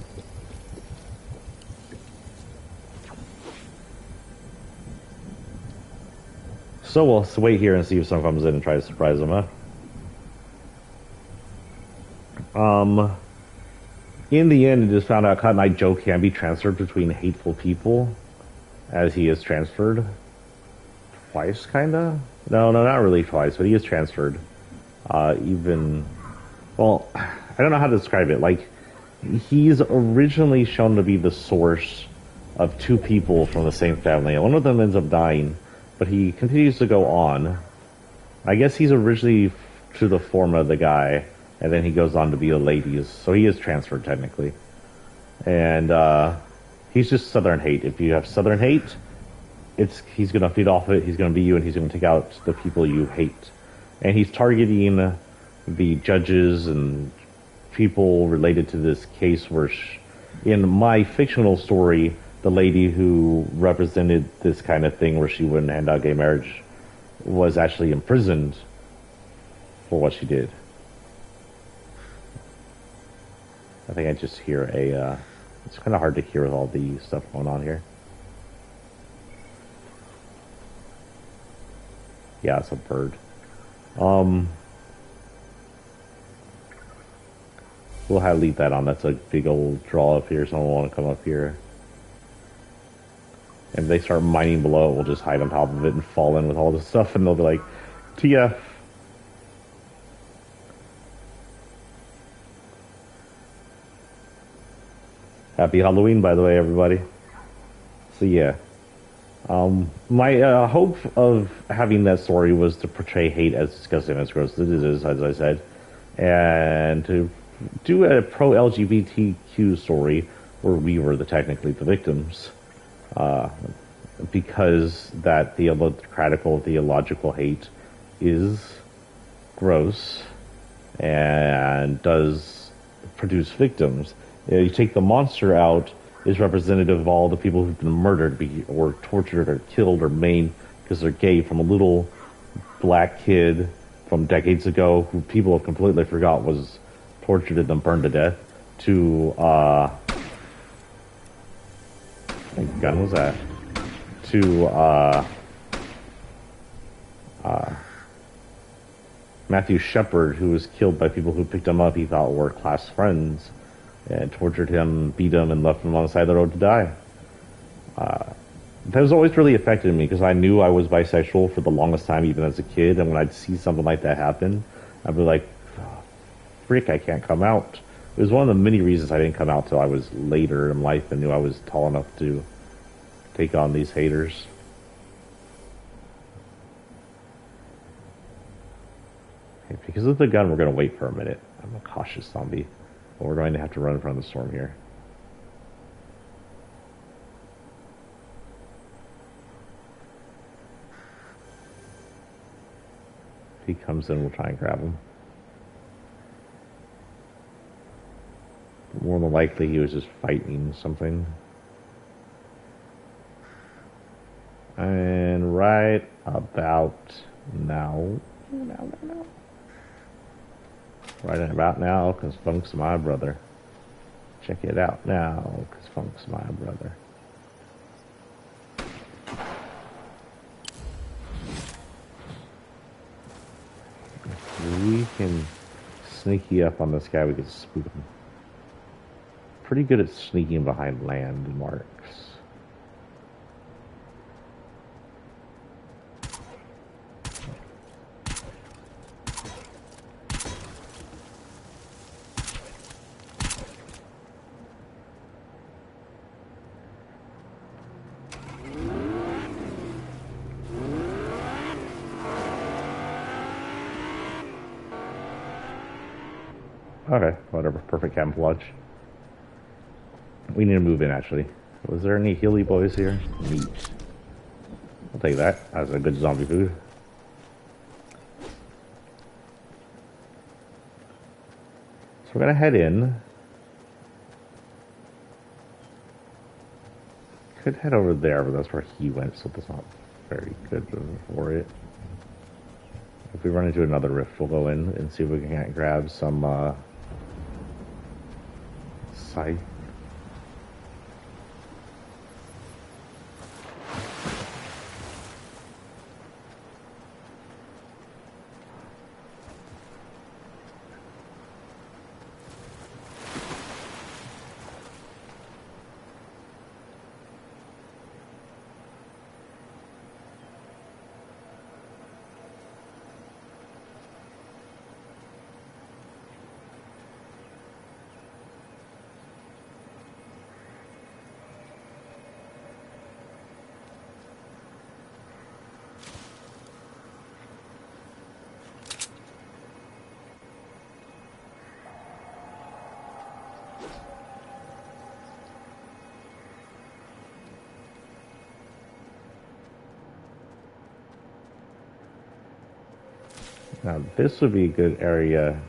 So we'll wait here and see if someone comes in and try to surprise him, huh? In the end, it just found out Cotton Eye Joe can be transferred between hateful people, as he is transferred twice, kinda? No, not really twice, but he is transferred. Well, I don't know how to describe it. Like, he's originally shown to be the source of two people from the same family. One of them ends up dying, but he continues to go on. I guess he's originally to the form of the guy, and then he goes on to be a lady's. So he is transferred, technically. And he's just Southern hate. If you have Southern hate, he's going to feed off it, he's going to be you, and he's going to take out the people you hate. And he's targeting the judges and people related to this case where, in my fictional story, the lady who represented this kind of thing where she wouldn't hand out gay marriage was actually imprisoned for what she did. I think I just hear it's kind of hard to hear with all the stuff going on here. Yeah, it's a bird. We'll have leave that on. That's a big old draw up here. Someone will want to come up here. And if they start mining below, we'll just hide on top of it and fall in with all this stuff, and they'll be like, TF. Happy Halloween, by the way, everybody. So yeah. My hope of having that story was to portray hate as disgusting, as gross as it is, as I said, and to do a pro-LGBTQ story where we were technically the victims, because that theological hate is gross and does produce victims. You take the monster out, is representative of all the people who've been murdered or tortured or killed or maimed because they're gay, from a little black kid from decades ago who people have completely forgot was tortured and then burned to death, to what gun was that? To Matthew Shepard, who was killed by people who picked him up he thought were class friends, and tortured him, beat him, and left him on the side of the road to die. That has always really affected me, because I knew I was bisexual for the longest time, even as a kid, and when I'd see something like that happen, I'd be like, oh, frick, I can't come out. It was one of the many reasons I didn't come out till I was later in life and knew I was tall enough to take on these haters. Okay, because of the gun, we're going to wait for a minute. I'm a cautious zombie. But we're going to have to run in front of the storm here. If he comes in, we'll try and grab him. But more than likely, he was just fighting something. And right about now. Right about now, because Funk's my brother. Check it out now, because Funk's my brother. If we can sneaky up on this guy, we can spook him. Pretty good at sneaking behind landmarks. Okay, whatever. Perfect camouflage. We need to move in, actually. Was there any hilly boys here? Neat. I'll take that. That's a good zombie food. So we're gonna head in. Could head over there, but that's where he went, so that's not very good for it. If we run into another rift, we'll go in and see if we can grab some scythe. Now this would be a good area.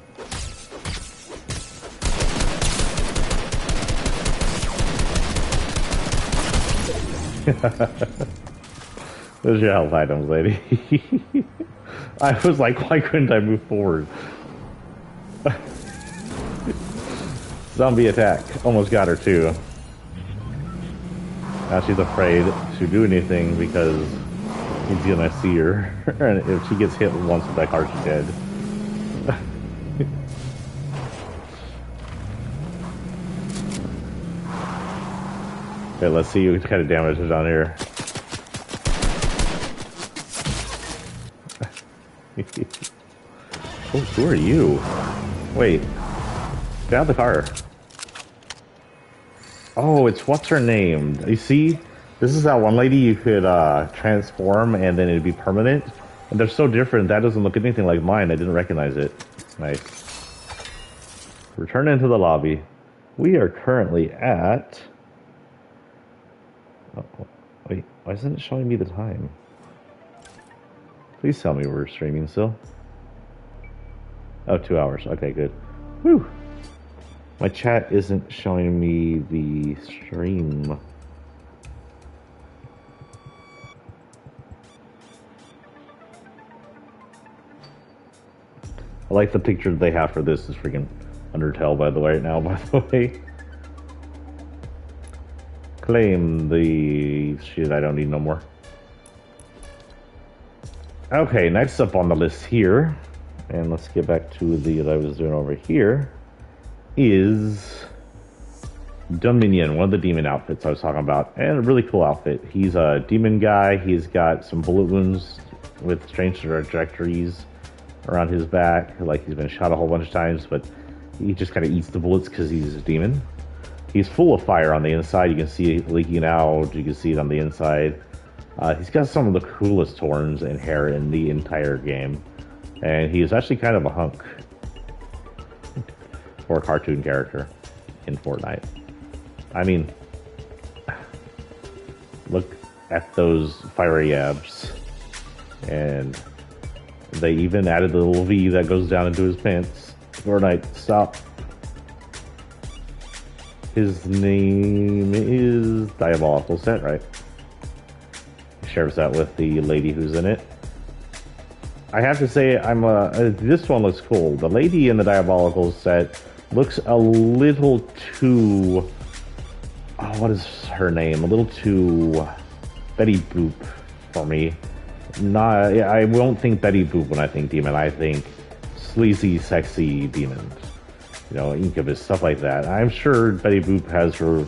There's your health items, lady. I was like, why couldn't I move forward? Zombie attack. Almost got her too. Now she's afraid to do anything because he's gonna see her. And if she gets hit once with that car, she's dead. Okay, let's see what kind of damage is on here. Oh, who are you? Wait. Get out of the car. Oh, it's what's her name? You see? This is that one lady you could transform and then it'd be permanent. And they're so different. That doesn't look anything like mine. I didn't recognize it. Nice. Return into the lobby. We are currently at... Oh, wait, why isn't it showing me the time? Please tell me we're streaming still. Oh, 2 hours. Okay, good. Whew. My chat isn't showing me the stream. I like the picture they have for this. Is freaking Undertale, by the way, now, by the way. Claim the shit I don't need no more. Okay, next up on the list here, and let's get back to the that I was doing over here, is Dominion, one of the demon outfits I was talking about, and a really cool outfit. He's a demon guy. He's got some bullet wounds with strange trajectories around his back, like he's been shot a whole bunch of times, but he just kind of eats the bullets because he's a demon. He's full of fire on the inside. You can see it leaking out. You can see it on the inside. He's got some of the coolest horns and hair in the entire game. And he is actually kind of a hunk for a cartoon character in Fortnite. I mean, look at those fiery abs. And they even added the little V that goes down into his pants. Fortnite, stop. His name is Diabolical Set, right? He shares that with the lady who's in it. I have to say, this one looks cool. The lady in the Diabolical Set looks a little too... Oh, what is her name? A little too Betty Boop for me. I won't think Betty Boop when I think demon. I think sleazy, sexy demon. You know, Incubus, stuff like that. I'm sure Betty Boop has her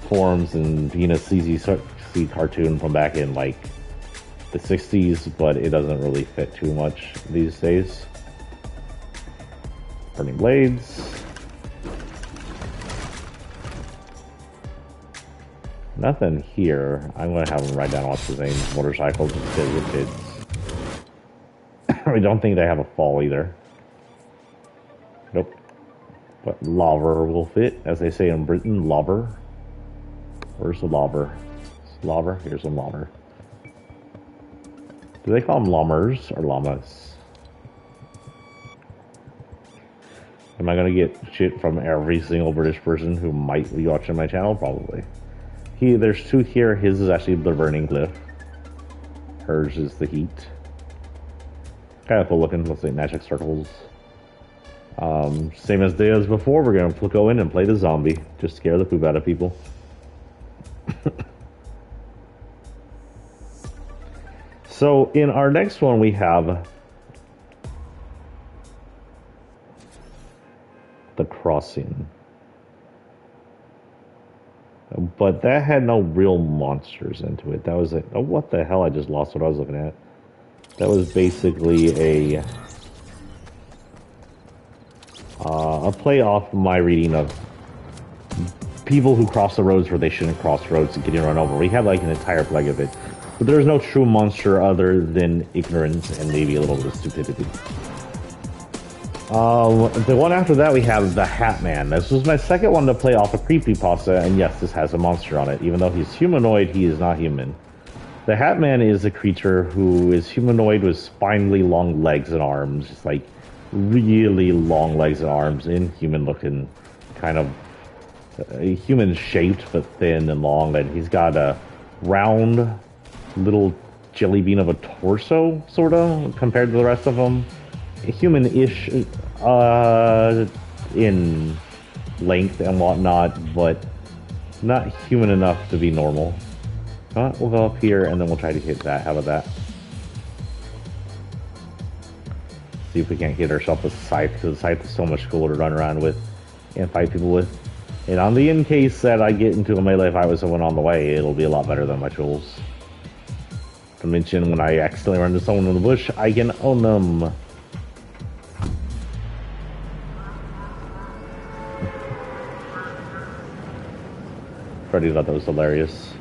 forms in being a sleazy, sexy cartoon from back in, like, the 60s, but it doesn't really fit too much these days. Burning Blades. Nothing here. I'm going to have him write down what's his name, motorcycle, just because it fits. I don't think they have a fall either. Nope. But lobber will fit, as they say in Britain, lobber. Where's the lobber? Lobber? Here's a lobber. Do they call them llamas or llamas? Am I gonna get shit from every single British person who might be watching my channel? Probably. There's two here. His is actually the burning cliff. Hers is the heat. Kind of cool looking. Looks like magic circles. Same as day as before. We're gonna go in and play the zombie. Just scare the poop out of people. So in our next one we have The Crossing. But that had no real monsters into it. That was a... Oh, what the hell? I just lost what I was looking at. That was basically a play off my reading of people who cross the roads where they shouldn't cross roads and getting run over. We had like an entire plague of it. But there's no true monster other than ignorance and maybe a little bit of stupidity. The one after that we have the Hat Man. This was my second one to play off a creepypasta, and yes, this has a monster on it. Even though he's humanoid, he is not human. The Hat Man is a creature who is humanoid with spinally long legs and arms. Just like really long legs and arms, inhuman looking, kind of human shaped but thin and long, and he's got a round little jelly bean of a torso, sort of, compared to the rest of them. Human-ish in length and whatnot, but not human enough to be normal. We'll go up here and then we'll try to hit that. How about that? See if we can't hit ourselves with the scythe, because the scythe is so much cooler to run around with and fight people with. And on the in case that I get into a melee fight with someone on the way, it'll be a lot better than my tools. To mention, when I accidentally run into someone in the bush, I can own them. Freddy thought that was hilarious.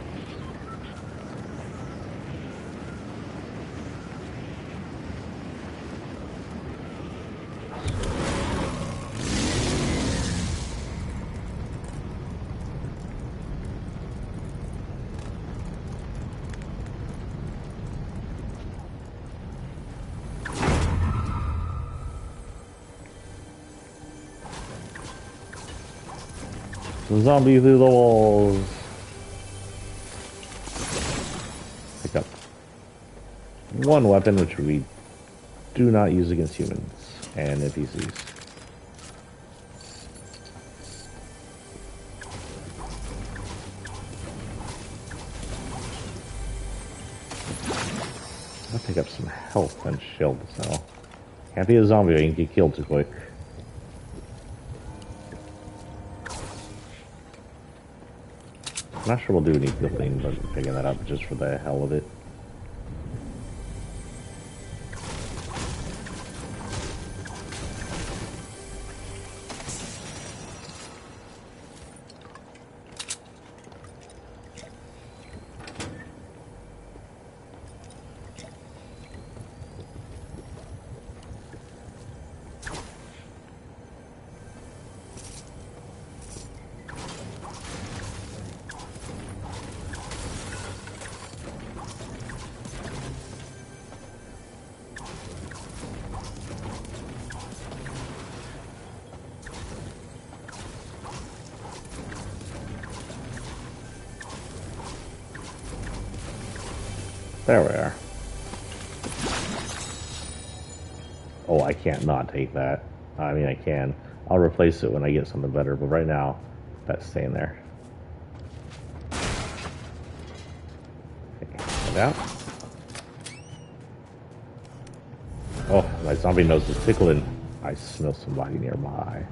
Zombie through the walls. Pick up one weapon which we do not use against humans and NPCs. I'll pick up some health and shields now. Can't be a zombie, I can get killed too quick. I'm not sure we'll do any building, but I'm picking that up just for the hell of it. There we are. Oh, I can't not take that. I mean, I can. I'll replace it when I get something better, but right now, that's staying there. Okay, get out. Oh, my zombie nose is tickling. I smell somebody nearby.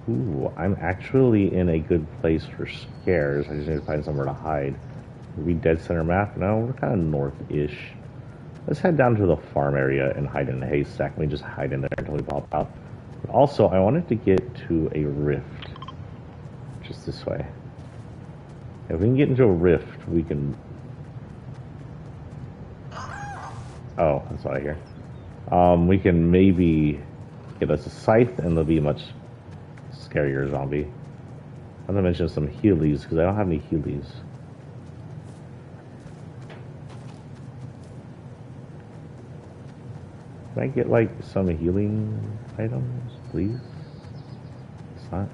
Ooh, I'm actually in a good place for scares. I just need to find somewhere to hide. Are we dead center map? No, we're kind of north-ish. Let's head down to the farm area and hide in a haystack. We just hide in there until we pop out. Also, I wanted to get to a rift. Just this way. If we can get into a rift, we can... Oh, that's what I hear. We can maybe get us a scythe and there'll be much... scarier zombie. I'm gonna mention some healies because I don't have any healies. Can I get like some healing items, please? It's not.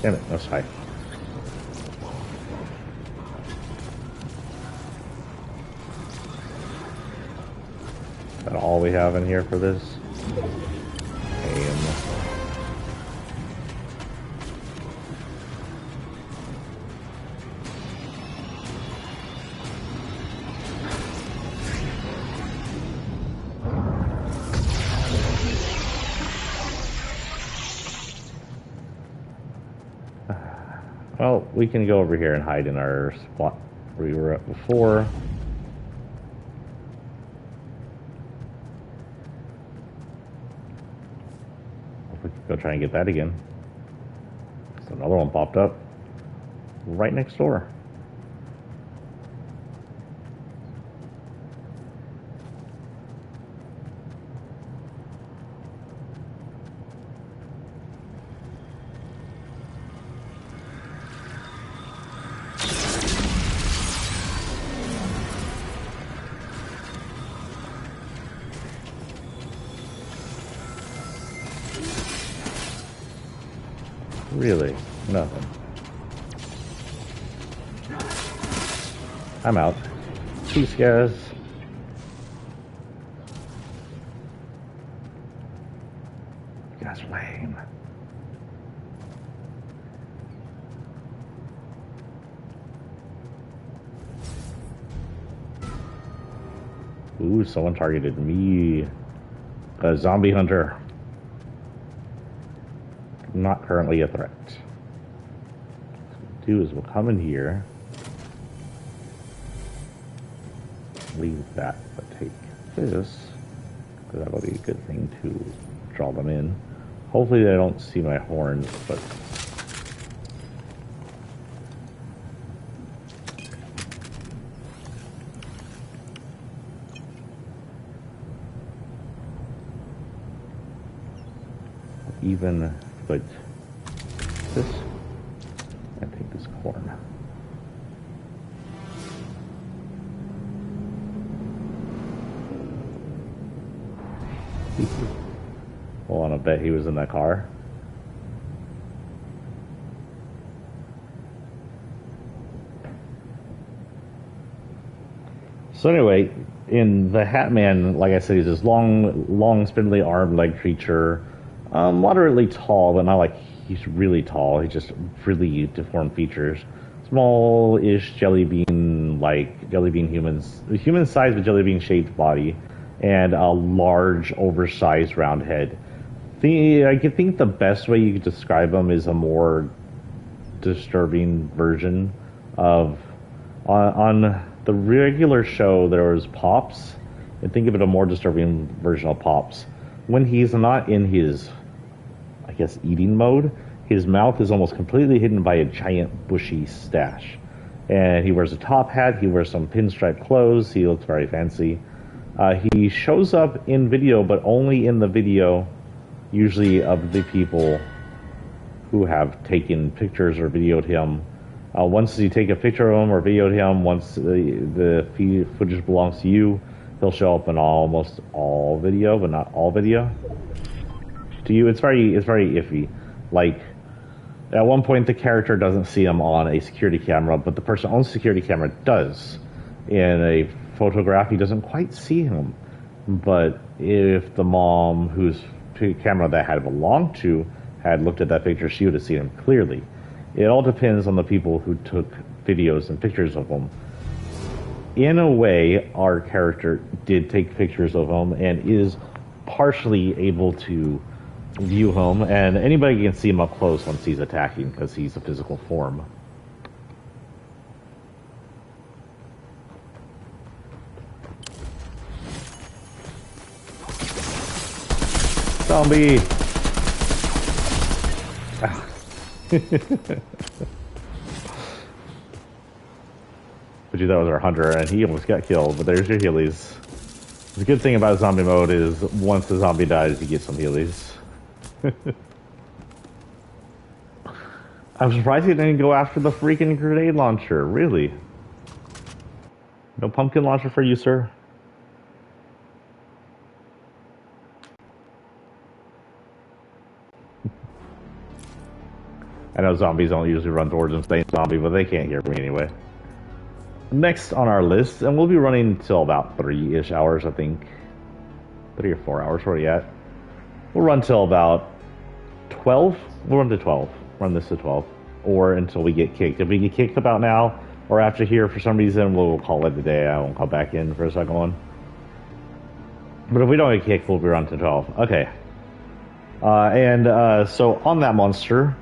Damn it, that's high. Is that all we have in here for this? Well, we can go over here and hide in our spot where we were at before. We could go try and get that again. So another one popped up right next door. Really? Nothing. I'm out. Peace, guys. You guys are lame. Ooh, someone targeted me. A zombie hunter. Not currently a threat. What we'll do is we'll come in here, leave that, but take this, because that'll be a good thing to draw them in. Hopefully they don't see my horns, but even put this and take this corn. Well, I bet he was in that car. So anyway, in the Hat Man, like I said, he's this long, spindly armed leg creature. Moderately tall, but not like he's really tall. He's just really deformed features. Small-ish jelly bean humans, human size but jelly bean shaped body, and a large, oversized round head. I think the best way you could describe him is a more disturbing version of on the regular show. There was Pops, and think of it a more disturbing version of Pops. When he's not in his, I guess, eating mode, his mouth is almost completely hidden by a giant bushy stash. And he wears a top hat, he wears some pinstripe clothes, he looks very fancy. He shows up in video, but only in the video, usually of the people who have taken pictures or videoed him. Once you take a picture of him or videoed him, once the footage belongs to you, he'll show up in almost all video, but not all video. To you, it's very iffy. Like, at one point, the character doesn't see him on a security camera, but the person on the security camera does. In a photograph, he doesn't quite see him. But if the mom, whose camera that had belonged to, had looked at that picture, she would have seen him clearly. It all depends on the people who took videos and pictures of him. In a way, our character did take pictures of him and is partially able to view him, and anybody can see him up close once he's attacking because he's a physical form. Zombie! But you thought it was our hunter, and he almost got killed, but there's your healies. The good thing about zombie mode is once the zombie dies, you get some healies. I'm surprised he didn't go after the freaking grenade launcher, really. No pumpkin launcher for you, sir? I know zombies don't usually run towards them staying zombie, but they can't hear me anyway. Next on our list, and we'll be running until about 3-ish hours, I think. 3 or 4 hours, where are you at? We'll run till about 12. We'll run to 12. Run this to 12. Or until we get kicked. If we get kicked about now, or after here for some reason, we'll call it a day. I won't come back in for a second one. But if we don't get kicked, we'll be run to 12. Okay. So on that monster,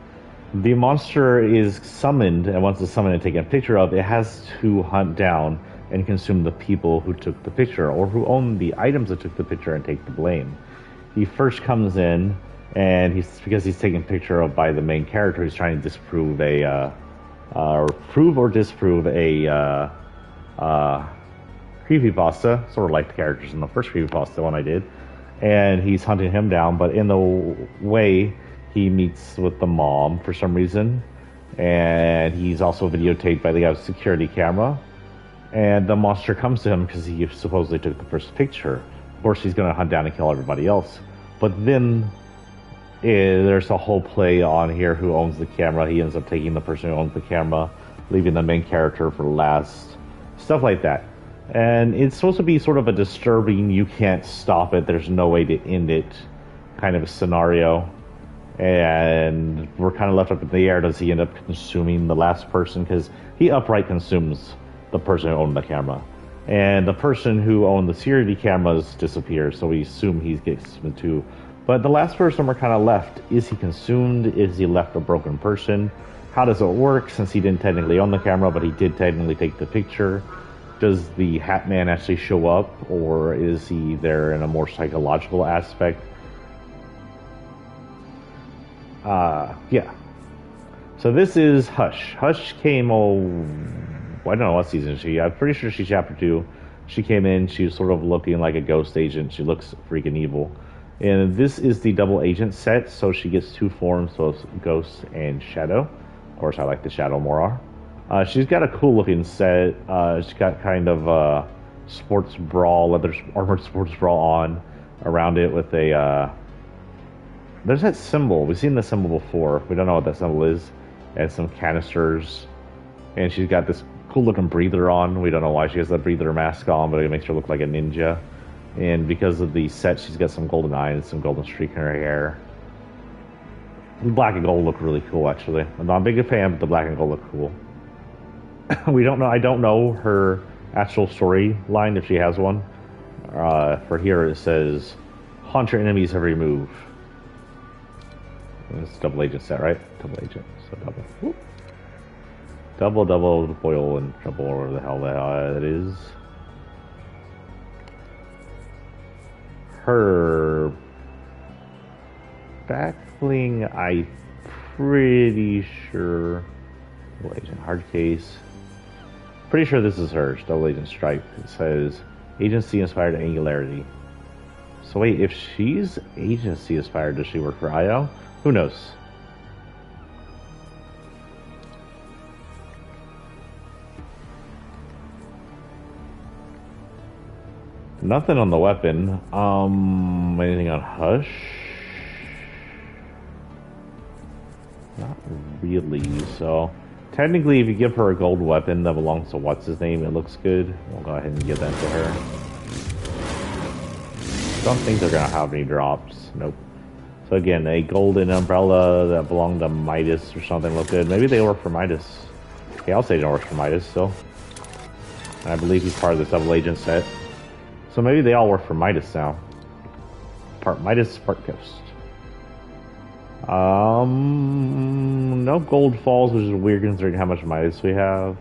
the monster is summoned, and once it's summoned and taken a picture of, it has to hunt down and consume the people who took the picture, or who own the items that took the picture, and take the blame. He first comes in, and because he's taken picture of by the main character, he's trying to disprove prove or disprove a creepypasta, sort of like the characters in the first creepypasta one I did, and he's hunting him down, but in the way, he meets with the mom for some reason, and he's also videotaped by the security camera, and the monster comes to him because he supposedly took the first picture. Of course, he's going to hunt down and kill everybody else, but then there's a whole play on here who owns the camera. He ends up taking the person who owns the camera, leaving the main character for last, stuff like that. And it's supposed to be sort of a disturbing, you can't stop it, there's no way to end it kind of a scenario. And we're kind of left up in the air. Does he end up consuming the last person? Because he upright consumes the person who owned the camera. And the person who owned the security cameras disappears, so we assume he gets consumed too. But the last person we're kind of left, is he consumed? Is he left a broken person? How does it work, since he didn't technically own the camera, but he did technically take the picture? Does the Hat Man actually show up, or is he there in a more psychological aspect? Yeah. So this is Hush. Hush came, I don't know what season is she. I'm pretty sure she's chapter 2. She came in, she was sort of looking like a ghost agent. She looks freaking evil. And this is the double agent set, so she gets 2 forms, so it's Ghost and Shadow. Of course, I like the Shadow more. She's got a cool looking set. She's got kind of a sports bra, leather armored sports bra on around it with a, there's that symbol. We've seen the symbol before. We don't know what that symbol is. And some canisters. And she's got this cool looking breather on. We don't know why she has that breather mask on, but it makes her look like a ninja. And because of the set, she's got some golden eyes, some golden streak in her hair. The black and gold look really cool, actually. I'm not a big fan, but the black and gold look cool. We don't know. I don't know her actual storyline, if she has one. For here, it says, haunt your enemies every move. It's double agent set, right? Double agent. So double. Whoop. Double, foil, and trouble, or whatever the hell that is. Her back bling, I'm pretty sure. Double agent hard case. Pretty sure this is hers. Double agent stripe. It says agency inspired angularity. So wait, if she's agency inspired, does she work for IO? Who knows? Nothing on the weapon. Anything on Hush? Not really. So technically, if you give her a gold weapon that belongs to what's his name, it looks good. We'll go ahead and give that to her. Don't think they're gonna have any drops. Nope. So again, a golden umbrella that belonged to Midas or something looked good. Maybe they work for Midas. Okay, I'll say they work for Midas still. And I believe he's part of this double agent set. So maybe they all work for Midas now. Part Midas, part Ghost. No gold falls, which is weird considering how much Midas we have.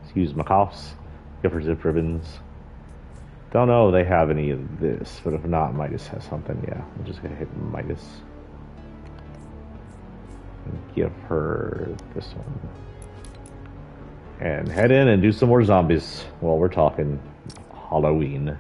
Excuse my coughs. Go for zip ribbons. Don't know if they have any of this, but if not, Midas has something. Yeah, I'm just gonna hit Midas. And give her this one. And head in and do some more zombies while we're talking Halloween.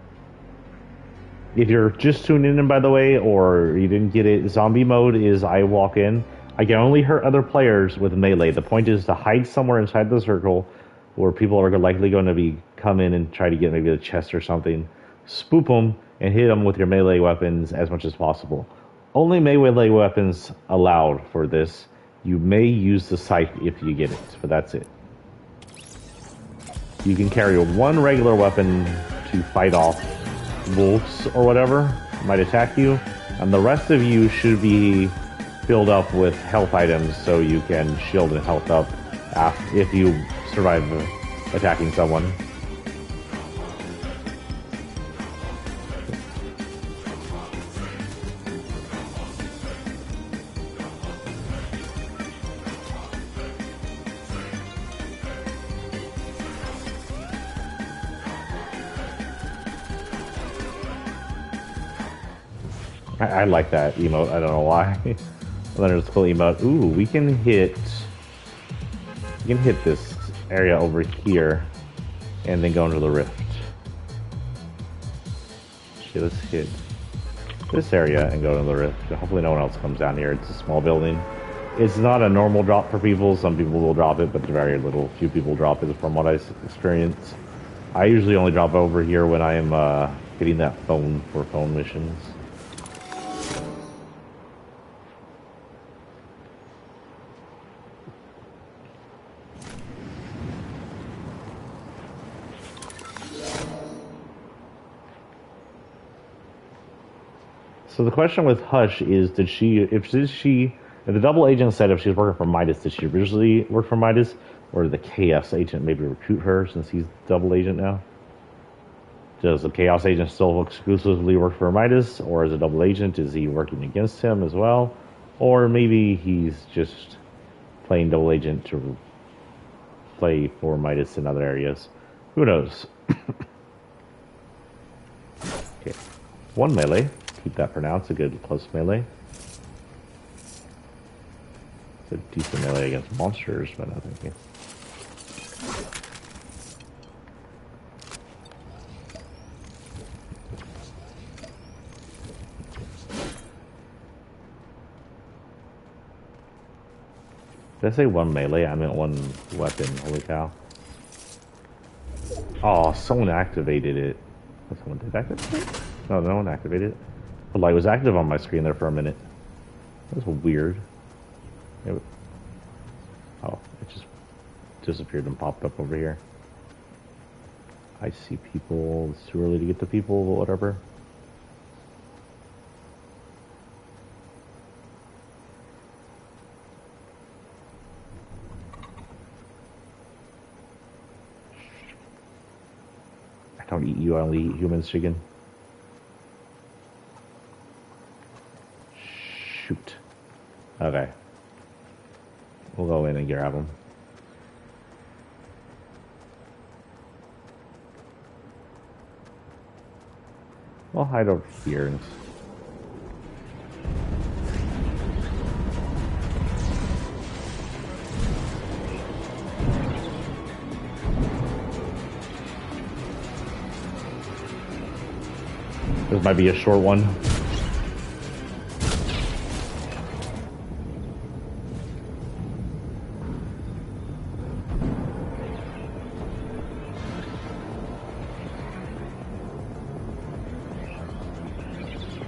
If you're just tuning in, by the way, or you didn't get it, zombie mode is I walk in. I can only hurt other players with melee. The point is to hide somewhere inside the circle where people are likely going to come in and try to get maybe the chest or something. Spook them and hit them with your melee weapons as much as possible. Only melee weapons allowed for this. You may use the scythe if you get it, but that's it. You can carry one regular weapon to fight off wolves or whatever might attack you, and the rest of you should be filled up with health items so you can shield and health up if you survive attacking someone. I like that emote. I don't know why. And then there's a cool emote. Ooh, we can hit this area over here, and then go into the rift. Okay, let's hit this area and go into the rift. Hopefully, no one else comes down here. It's a small building. It's not a normal drop for people. Some people will drop it, but very little. Few people drop it, from what I experience. I usually only drop over here when I am getting that phone for phone missions. So the question with Hush is, if the double agent said if she's working for Midas, did she originally work for Midas, or did the Chaos agent maybe recruit her since he's double agent now? Does the Chaos agent still exclusively work for Midas, or as a double agent, is he working against him as well? Or maybe he's just playing double agent to play for Midas in other areas. Who knows? Okay, one melee. Keep that for now. It's a good close melee. It's a decent melee against monsters, but no thank you. Did I say one melee? I meant one weapon. Holy cow. Oh, someone activated it. Someone did activate it? No, no one activated it. The light was active on my screen there for a minute. That was weird. Oh, it just disappeared and popped up over here. I see people. It's too early to get to people, but whatever. I don't eat you, I only eat humans, chicken. Shoot. Okay. We'll go in and grab them. We'll hide over here. This might be a short one.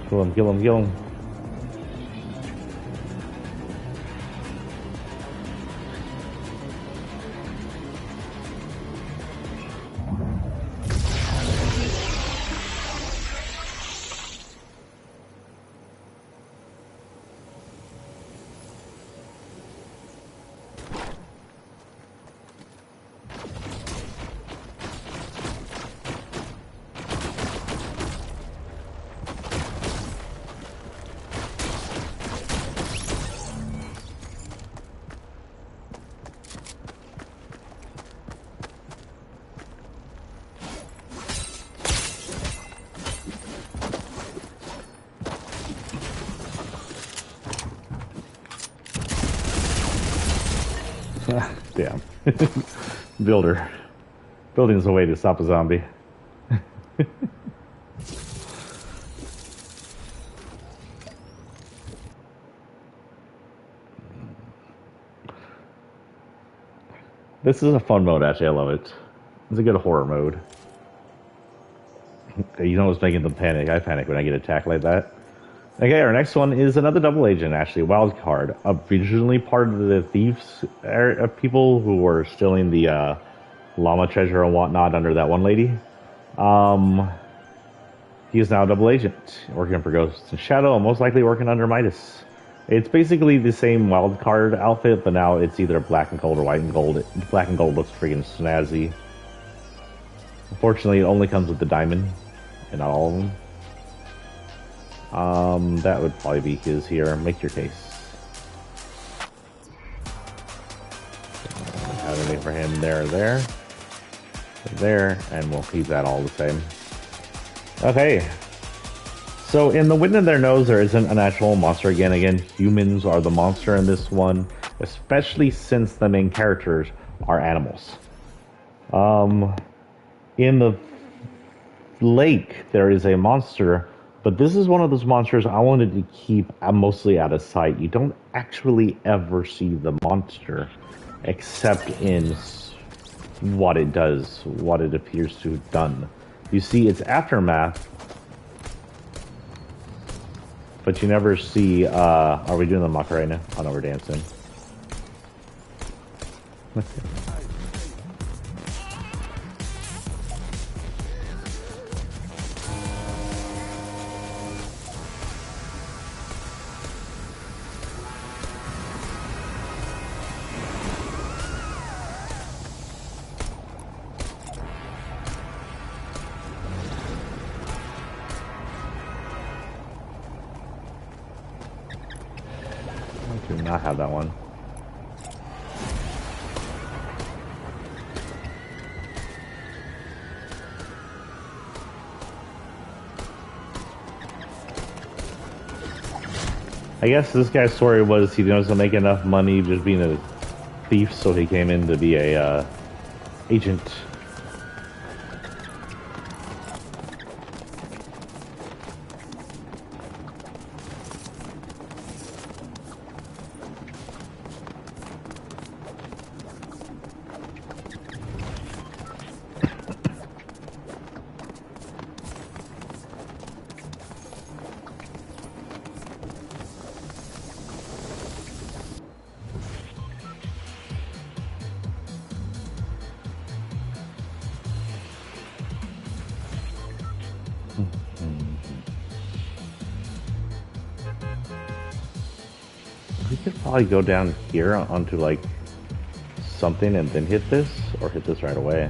Kill him, kill him, kill him. Damn. Builder. Building's a way to stop a zombie. This is a fun mode, actually. I love it. It's a good horror mode. You know what's making them panic? I panic when I get attacked like that. Okay, our next one is another double agent, actually. Wild card. Originally part of the thieves, people who were stealing the llama treasure and whatnot under that one lady. He is now a double agent, working for Ghost and Shadow, and most likely working under Midas. It's basically the same wild card outfit, but now it's either black and gold or white and gold. Black and gold looks freaking snazzy. Unfortunately, it only comes with the diamond, and not all of them. That would probably be his here. Make your case. Have anything for him there, and we'll keep that all the same. Okay. So in the wind in their nose, there isn't an actual monster again. Again, humans are the monster in this one, especially since the main characters are animals. In the lake, there is a monster, but this is one of those monsters I wanted to keep mostly out of sight. You don't actually ever see the monster, except in what it does, what it appears to have done. You see its aftermath, but you never see, are we doing the muck right now? Oh no, we're dancing. I do not have that one. I guess this guy's story was he doesn't make enough money just being a thief, so he came in to be a agent. We could probably go down here onto like something and then hit this, or hit this right away.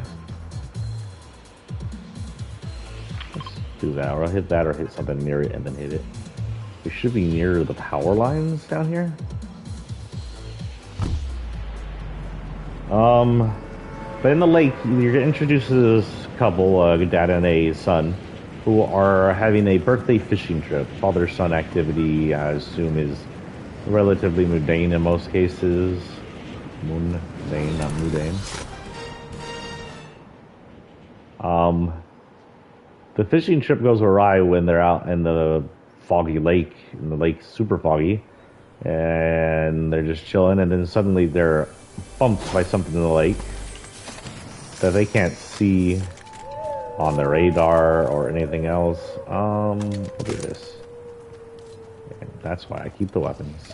Let's do that, or I'll hit that, or hit something near it and then hit it. We should be near the power lines down here. But in the lake, you're introduced to this couple, a dad and a son, who are having a birthday fishing trip. Father-son activity, I assume, is relatively mundane in most cases. Mundane, not mundane. The fishing trip goes awry when they're out in the foggy lake, and the lake's super foggy, and they're just chilling, and then suddenly they're bumped by something in the lake that they can't see on their radar or anything else. We'll do this. And that's why I keep the weapons.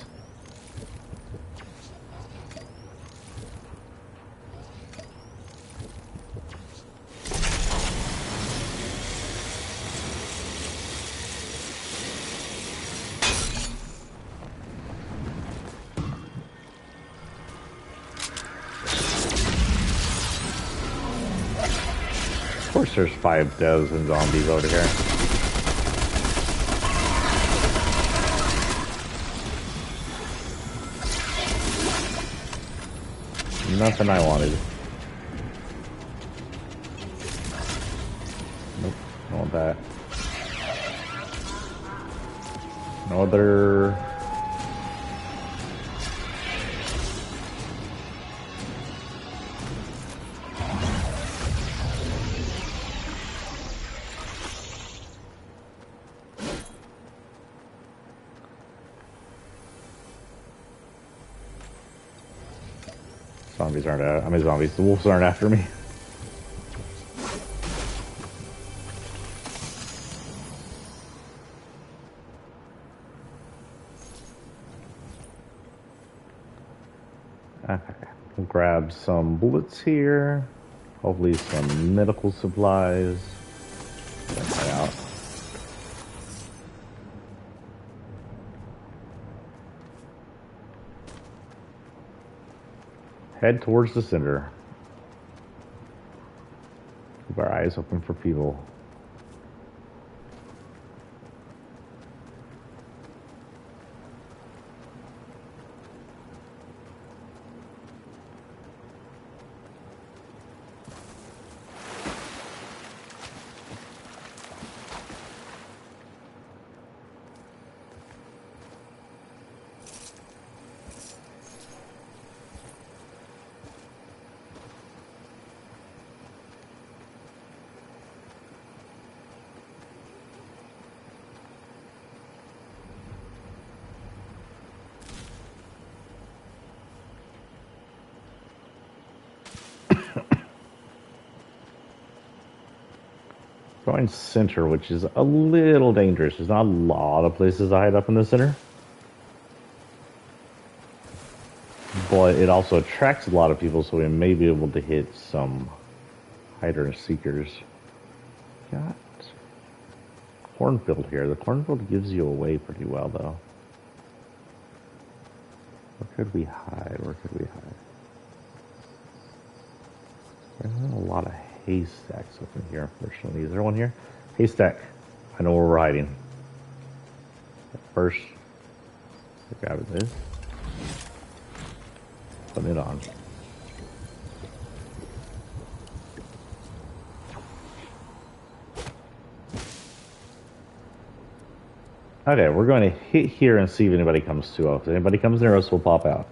Of course there's 5,000 zombies over here. Nothing I wanted. Nope, I want that. No other... Zombies aren't, I mean zombies, the wolves aren't after me. Okay, we'll grab some bullets here. Hopefully some medical supplies. Check that out. Head towards the center. Keep our eyes open for people. Going center, which is a little dangerous. There's not a lot of places to hide up in the center. But it also attracts a lot of people, so we may be able to hit some hider seekers. Got cornfield here. The cornfield gives you away pretty well, though. Where could we hide? Where could we hide? There's not a lot of haystacks up in here, unfortunately. Is there one here? Haystack. I know where we're hiding. First, grab this. Put it on. Okay, we're going to hit here and see if anybody comes to us. If anybody comes near us, we'll pop out.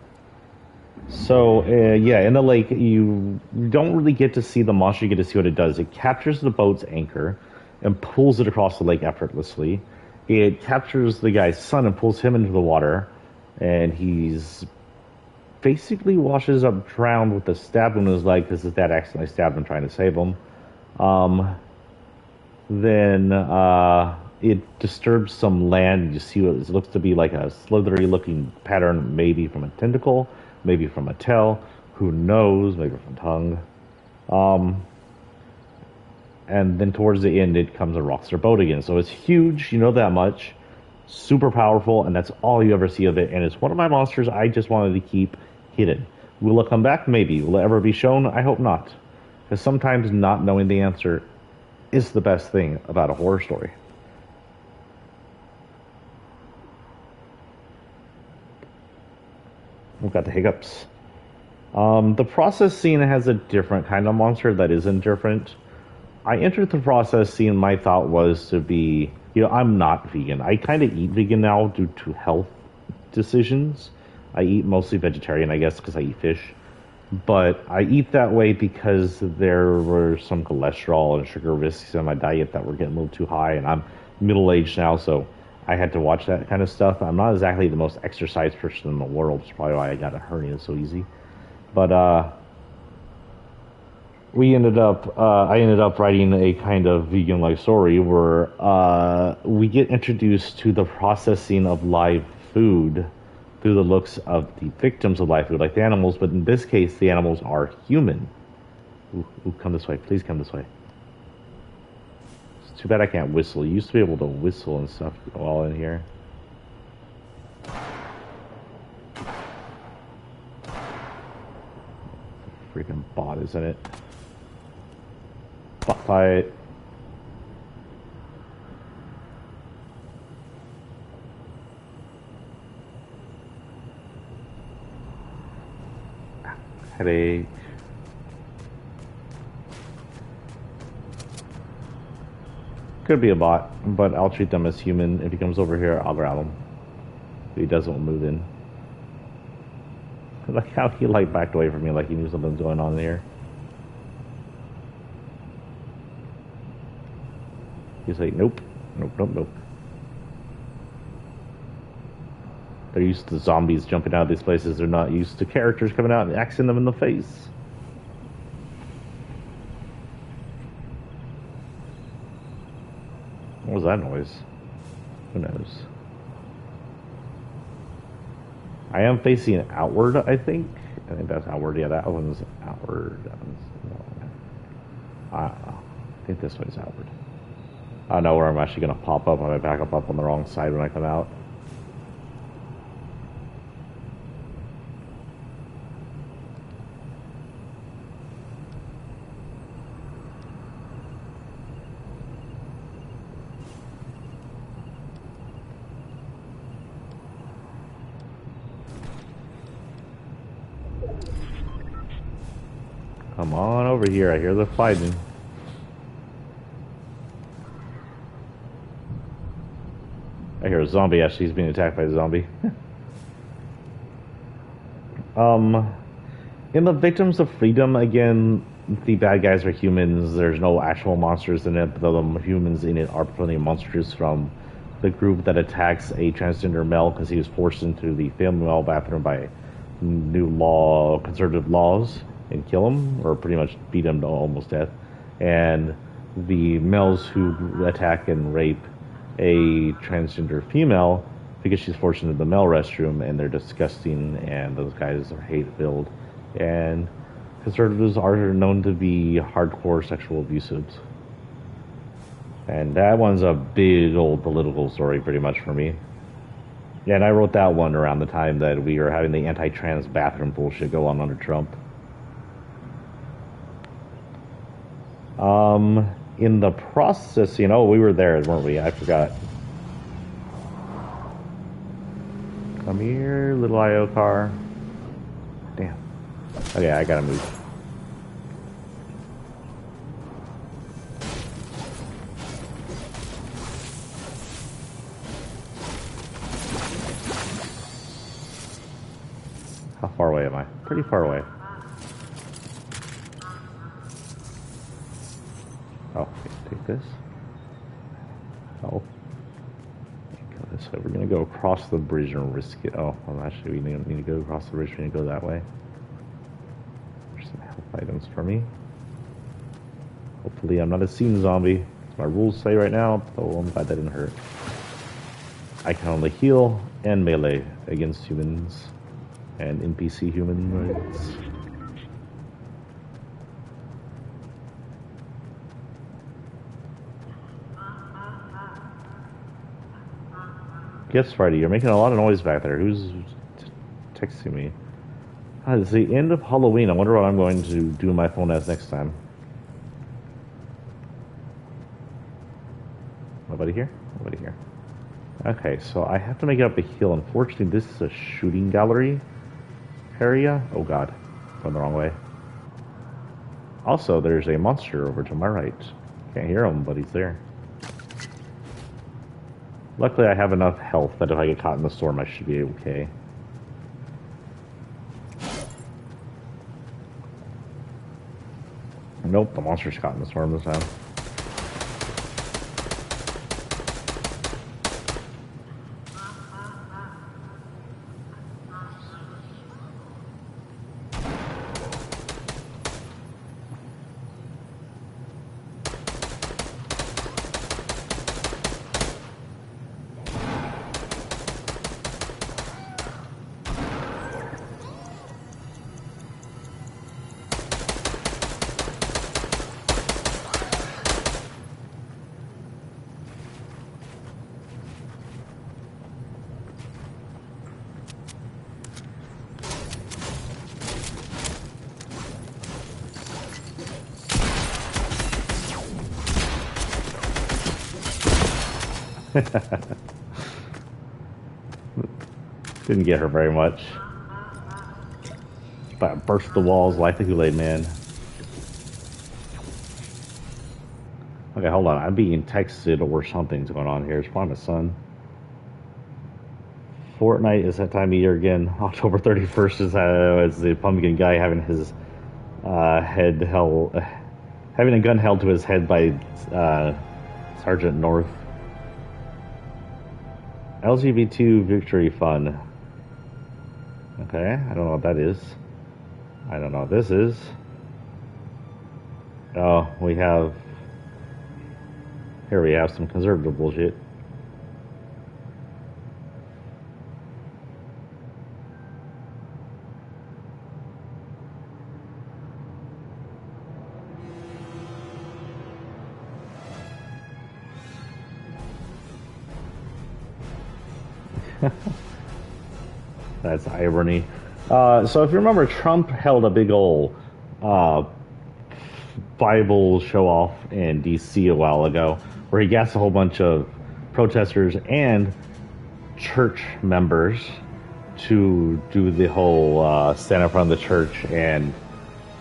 So, yeah, in the lake, you don't really get to see the monster. You get to see what it does. It captures the boat's anchor and pulls it across the lake effortlessly. It captures the guy's son and pulls him into the water. And he's basically washes up drowned with a stab wound in his leg because his dad accidentally stabbed him trying to save him. Then it disturbs some land. You see what it looks to be like a slithery looking pattern, maybe from a tentacle, maybe from a tail, who knows, maybe from tongue. And then towards the end it comes and rocks their boat again. So it's huge, you know that much. Super powerful, and that's all you ever see of it. And it's one of my monsters I just wanted to keep hidden. Will it come back? Maybe. Will it ever be shown? I hope not. Because sometimes not knowing the answer is the best thing about a horror story. We've got the hiccups. The process scene has a different kind of monster that isn't different. I entered the process scene, my thought was to be, you know, I'm not vegan. I kind of eat vegan now due to health decisions. I eat mostly vegetarian, I guess, because I eat fish. But I eat that way because there were some cholesterol and sugar risks in my diet that were getting a little too high, and I'm middle-aged now, so I had to watch that kind of stuff. I'm not exactly the most exercise person in the world. It's probably why I got a hernia so easy. But I ended up writing a kind of vegan-like story where we get introduced to the processing of live food through the looks of the victims of live food, like the animals, but in this case, the animals are human. Ooh, come this way. Please come this way. It's too bad I can't whistle. You used to be able to whistle and stuff while in here. Freaking bot, isn't it? Bot fight. Headache. Could be a bot, but I'll treat them as human. If he comes over here, I'll grab him. If he doesn't move in. Like how he backed away from me like he knew something was going on here. He's like, nope, nope, nope, nope. They're used to zombies jumping out of these places. They're not used to characters coming out and axing them in the face. What was that noise? Who knows? I am facing outward, I think. I think that's outward. Yeah, that one's outward. That one's, no. I think this one's outward. I know where I'm actually going to pop up. I'm going to back up on the wrong side when I come out. Come on over here. I hear the fighting. I hear a zombie. Actually, he's being attacked by a zombie. In the Victims of Freedom, again, the bad guys are humans. There's no actual monsters in it, but the humans in it are plenty monsters from the group that attacks a transgender male because he was forced into the female bathroom by conservative laws, and kill him, or pretty much beat him to almost death. And the males who attack and rape a transgender female because she's forced into the male restroom, and they're disgusting, and those guys are hate-filled. And conservatives are known to be hardcore sexual abusives. And that one's a big old political story pretty much for me. Yeah, and I wrote that one around the time that we were having the anti-trans bathroom bullshit go on under Trump. In the process, we were there, weren't we? I forgot. Come here, little IO car. Damn. Okay, I gotta move. How far away am I? Pretty far away. Oh, take this. Oh. Go this way. We're gonna go across the bridge and risk it. Oh, well, actually, we need to go across the bridge. We need to go that way. There's some health items for me. Hopefully, I'm not a scene zombie. As my rules say right now. Oh, I'm glad that didn't hurt. I can only heal and melee against humans and NPC humanoids. Yes, Friday, you're making a lot of noise back there. Who's texting me? It's the end of Halloween. I wonder what I'm going to do my phone as next time. Nobody here? Nobody here. Okay, so I have to make it up a hill. Unfortunately, this is a shooting gallery area. Oh god, going the wrong way. Also, there's a monster over to my right. Can't hear him, but he's there. Luckily, I have enough health that if I get caught in the storm, I should be okay. Nope, the monster's caught in the storm this time. Didn't get her very much. But burst the walls like the Kool-Aid man. Okay, hold on. I'm being texted or something's going on here. It's probably my son. Fortnite is that time of year again. October 31st is the pumpkin guy having his head held, having a gun held to his head by Sergeant North. LGBT victory fun. Okay, I don't know what that is. I don't know what this is. Oh, we have... Here we have some conservative bullshit. That's irony. So if you remember, Trump held a big old uh, Bible show off in D.C. a while ago, where he gassed a whole bunch of protesters and church members to do the whole stand in front of the church and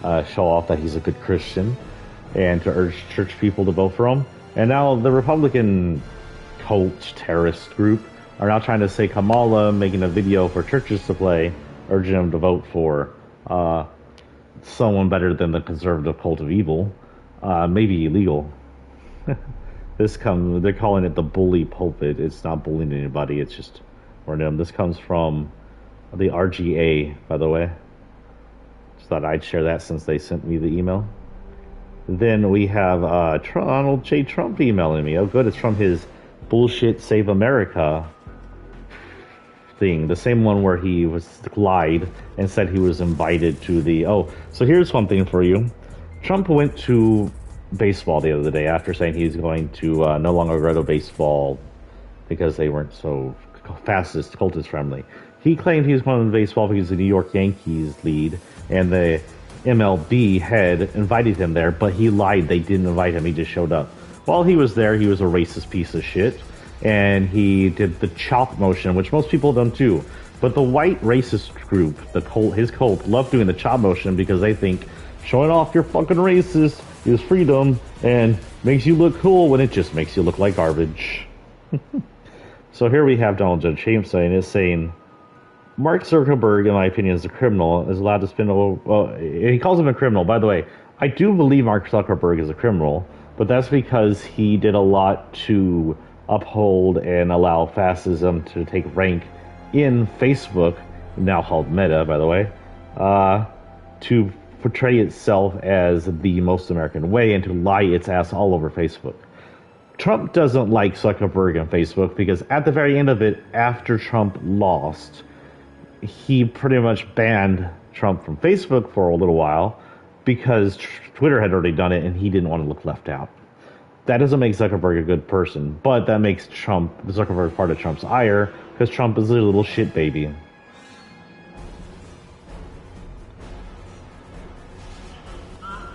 show off that he's a good Christian and to urge church people to vote for him. And now the Republican cult terrorist group are now trying to say Kamala making a video for churches to play, urging them to vote for someone better than the conservative cult of evil, maybe illegal. They're calling it the bully pulpit. It's not bullying anybody. It's just random. This comes from the RGA, by the way. Just thought I'd share that since they sent me the email. Then we have Donald J. Trump emailing me. Oh, good. It's from his bullshit Save America thing. The same one where he was lied and said he was invited to the... Oh, so here's something for you. Trump went to baseball the other day after saying he's going to no longer go to baseball because they weren't so fastest, cultist friendly. He claimed he was going to baseball because the New York Yankees lead and the MLB head invited him there, but he lied. They didn't invite him. He just showed up. While he was there, he was a racist piece of shit, and he did the chop motion, which most people have done too. But the white racist group, his cult, love doing the chop motion because they think showing off you're fucking racist is freedom and makes you look cool when it just makes you look like garbage. So here we have Donald J. Trump saying Mark Zuckerberg, in my opinion, is a criminal, is allowed to spend well, he calls him a criminal. By the way, I do believe Mark Zuckerberg is a criminal, but that's because he did a lot to uphold and allow fascism to take rank in Facebook, now called Meta, by the way, to portray itself as the most American way and to lie its ass all over Facebook. Trump doesn't like Zuckerberg and Facebook because at the very end of it, after Trump lost, he pretty much banned Trump from Facebook for a little while because Twitter had already done it and he didn't want to look left out. That doesn't make Zuckerberg a good person, but that makes Zuckerberg part of Trump's ire because Trump is a little shit baby.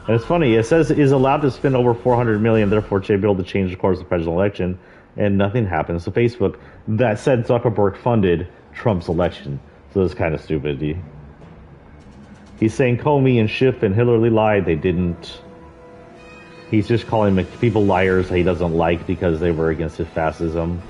And it's funny, it says is allowed to spend over $400 million, therefore should be able to change the course of the presidential election, and nothing happens. So Facebook, that said Zuckerberg funded Trump's election. So it's kind of stupid. He's saying Comey and Schiff and Hillary lied. They didn't. He's just calling people liars he doesn't like because they were against his fascism.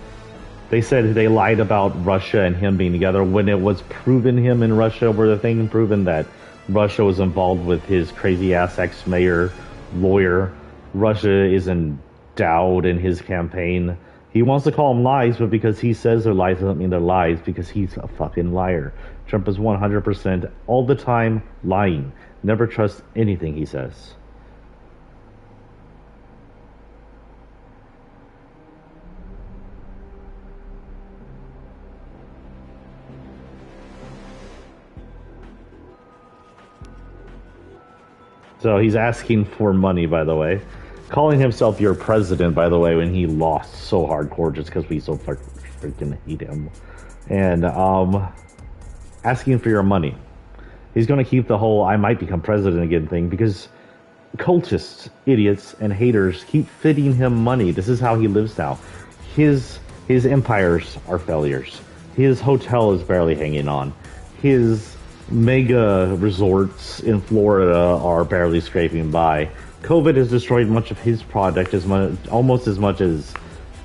They said they lied about Russia and him being together when it was proven him and Russia were the thing, proven that Russia was involved with his crazy-ass ex-mayor lawyer. Russia is endowed in his campaign. He wants to call them lies, but because he says they're lies doesn't mean they're lies because he's a fucking liar. Trump is 100% all the time lying. Never trust anything he says. So he's asking for money, by the way. Calling himself your president, by the way, when he lost so hardcore just because we so freaking hate him. And asking for your money. He's going to keep the whole I might become president again thing because cultists, idiots, and haters keep feeding him money. This is how he lives now. His empires are failures. His hotel is barely hanging on. His mega resorts in Florida are barely scraping by. COVID has destroyed much of his product almost as much as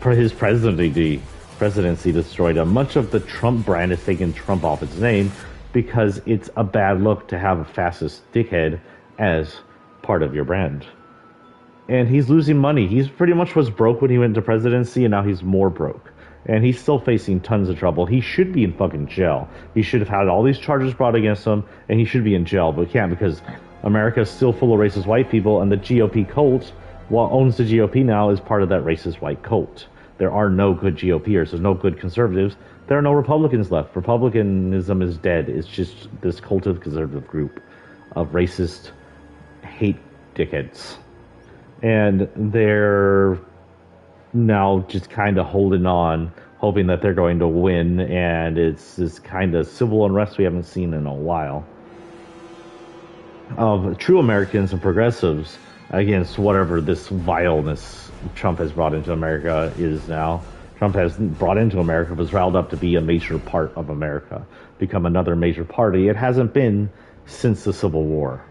his presidency destroyed him. Much of the Trump brand has taken Trump off its name because it's a bad look to have a fascist dickhead as part of your brand. And he's losing money. He's pretty much was broke when he went into presidency, and now he's more broke. and he's still facing tons of trouble. He should be in fucking jail. He should have had all these charges brought against him, and he should be in jail, but he can't because America is still full of racist white people, and the GOP cult, what owns the GOP now, is part of that racist white cult. There are no good GOPers. There's no good conservatives. There are no Republicans left. Republicanism is dead. It's just this cult of conservative group of racist hate dickheads. And they're now just kind of holding on, hoping that they're going to win, and it's this kind of civil unrest we haven't seen in a while of true Americans and progressives against whatever this vileness Trump has brought into America is now. Trump has brought into America, was riled up to be a major part of America, become another major party. It hasn't been since the Civil War.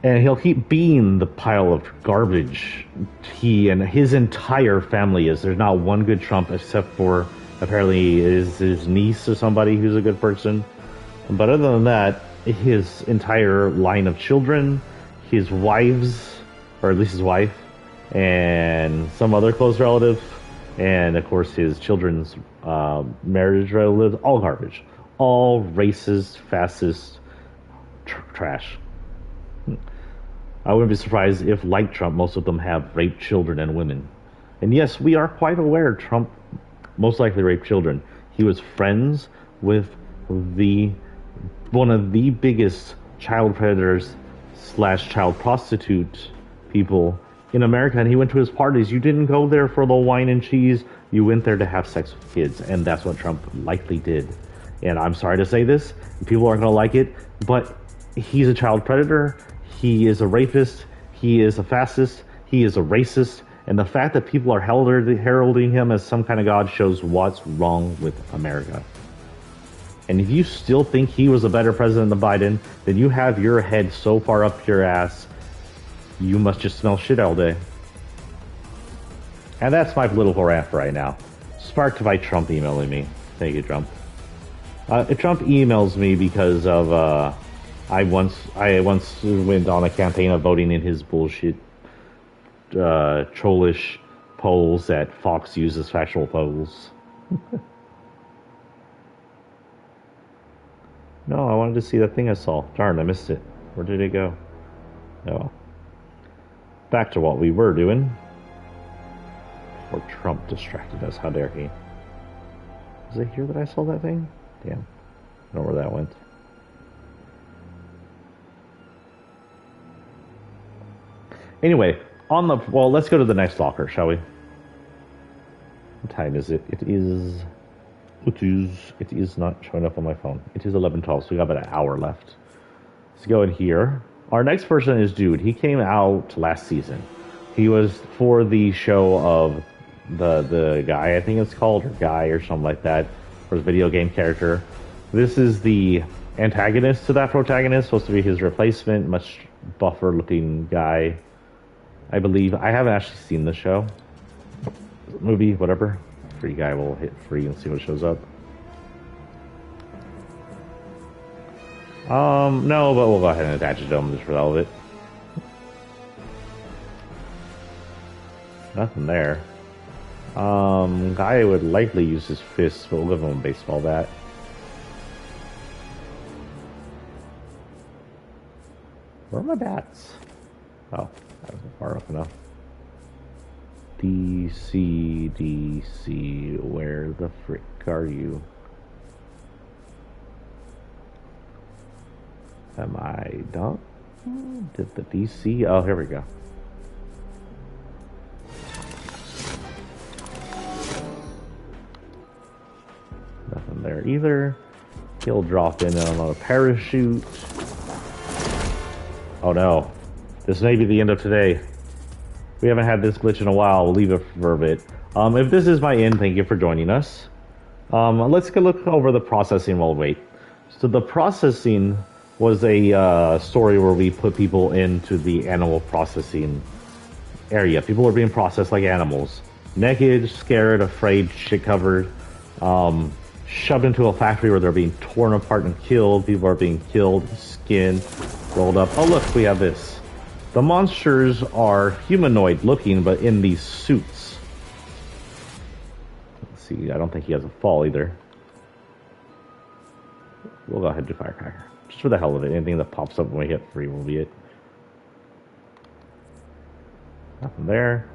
And he'll keep being the pile of garbage he and his entire family is. There's not one good Trump except for apparently his niece or somebody who's a good person. But other than that, his entire line of children, his wives, or at least his wife, and some other close relative, and of course his children's marriage relatives, all garbage. All racist, fascist trash. I wouldn't be surprised if, like Trump, most of them have raped children and women. And yes, we are quite aware Trump most likely raped children. He was friends with one of the biggest child predators / child prostitute people in America, and he went to his parties. You didn't go there for the wine and cheese. You went there to have sex with kids, and that's what Trump likely did. And I'm sorry to say this, people aren't going to like it, but he's a child predator. He is a rapist, he is a fascist, he is a racist, and the fact that people are heralding him as some kind of god shows what's wrong with America. And if you still think he was a better president than Biden, then you have your head so far up your ass, you must just smell shit all day. And that's my political rant for right now. Sparked by Trump emailing me. Thank you, Trump. If Trump emails me because of, I once went on a campaign of voting in his bullshit, trollish polls that Fox uses factual polls. No, I wanted to see that thing I saw. Darn, I missed it. Where did it go? Oh. Back to what we were doing. Before Trump distracted us. How dare he? Was it here that I saw that thing? Damn. I don't know where that went. Anyway, well, let's go to the next locker, shall we? What time is it? It is not showing up on my phone. It is 11:12, so we got about an hour left. Let's go in here. Our next person is Dude. He came out last season. He was for the show of the guy, I think it's called, or Guy or something like that, for his video game character. This is the antagonist to that protagonist, supposed to be his replacement, much buffer looking guy, I believe. I haven't actually seen the show. Movie, whatever. Free guy, will hit free and see what shows up. No, but we'll go ahead and attach it to him just for the hell of it. Nothing there. Guy would likely use his fists, but we'll give him a baseball bat. Where are my bats? Oh, that wasn't far up enough. DC, where the frick are you? Am I done? Did the DC? Oh, here we go. Nothing there either. He'll drop in on a parachute. Oh no. This may be the end of today. We haven't had this glitch in a while. We'll leave it for a bit. If this is my end, thank you for joining us. Let's go look over the processing while we wait. So the processing was a story where we put people into the animal processing area. People were being processed like animals. Naked, scared, afraid, shit covered. Shoved into a factory where they're being torn apart and killed. People are being killed, skinned, rolled up. Oh look, we have this. The monsters are humanoid looking, but in these suits. see. I don't think he has a fall either. We'll go ahead and do firecracker. Just for the hell of it. Anything that pops up when we hit free will be it. Nothing there.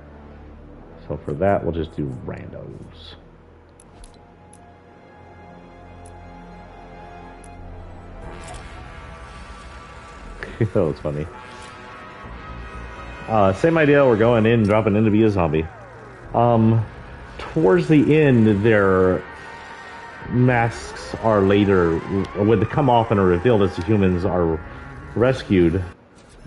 So for that, we'll just do randos. That was funny. Same idea. We're going in, dropping in to be a zombie. Towards the end, their masks are later, when they come off and are revealed as the humans are rescued,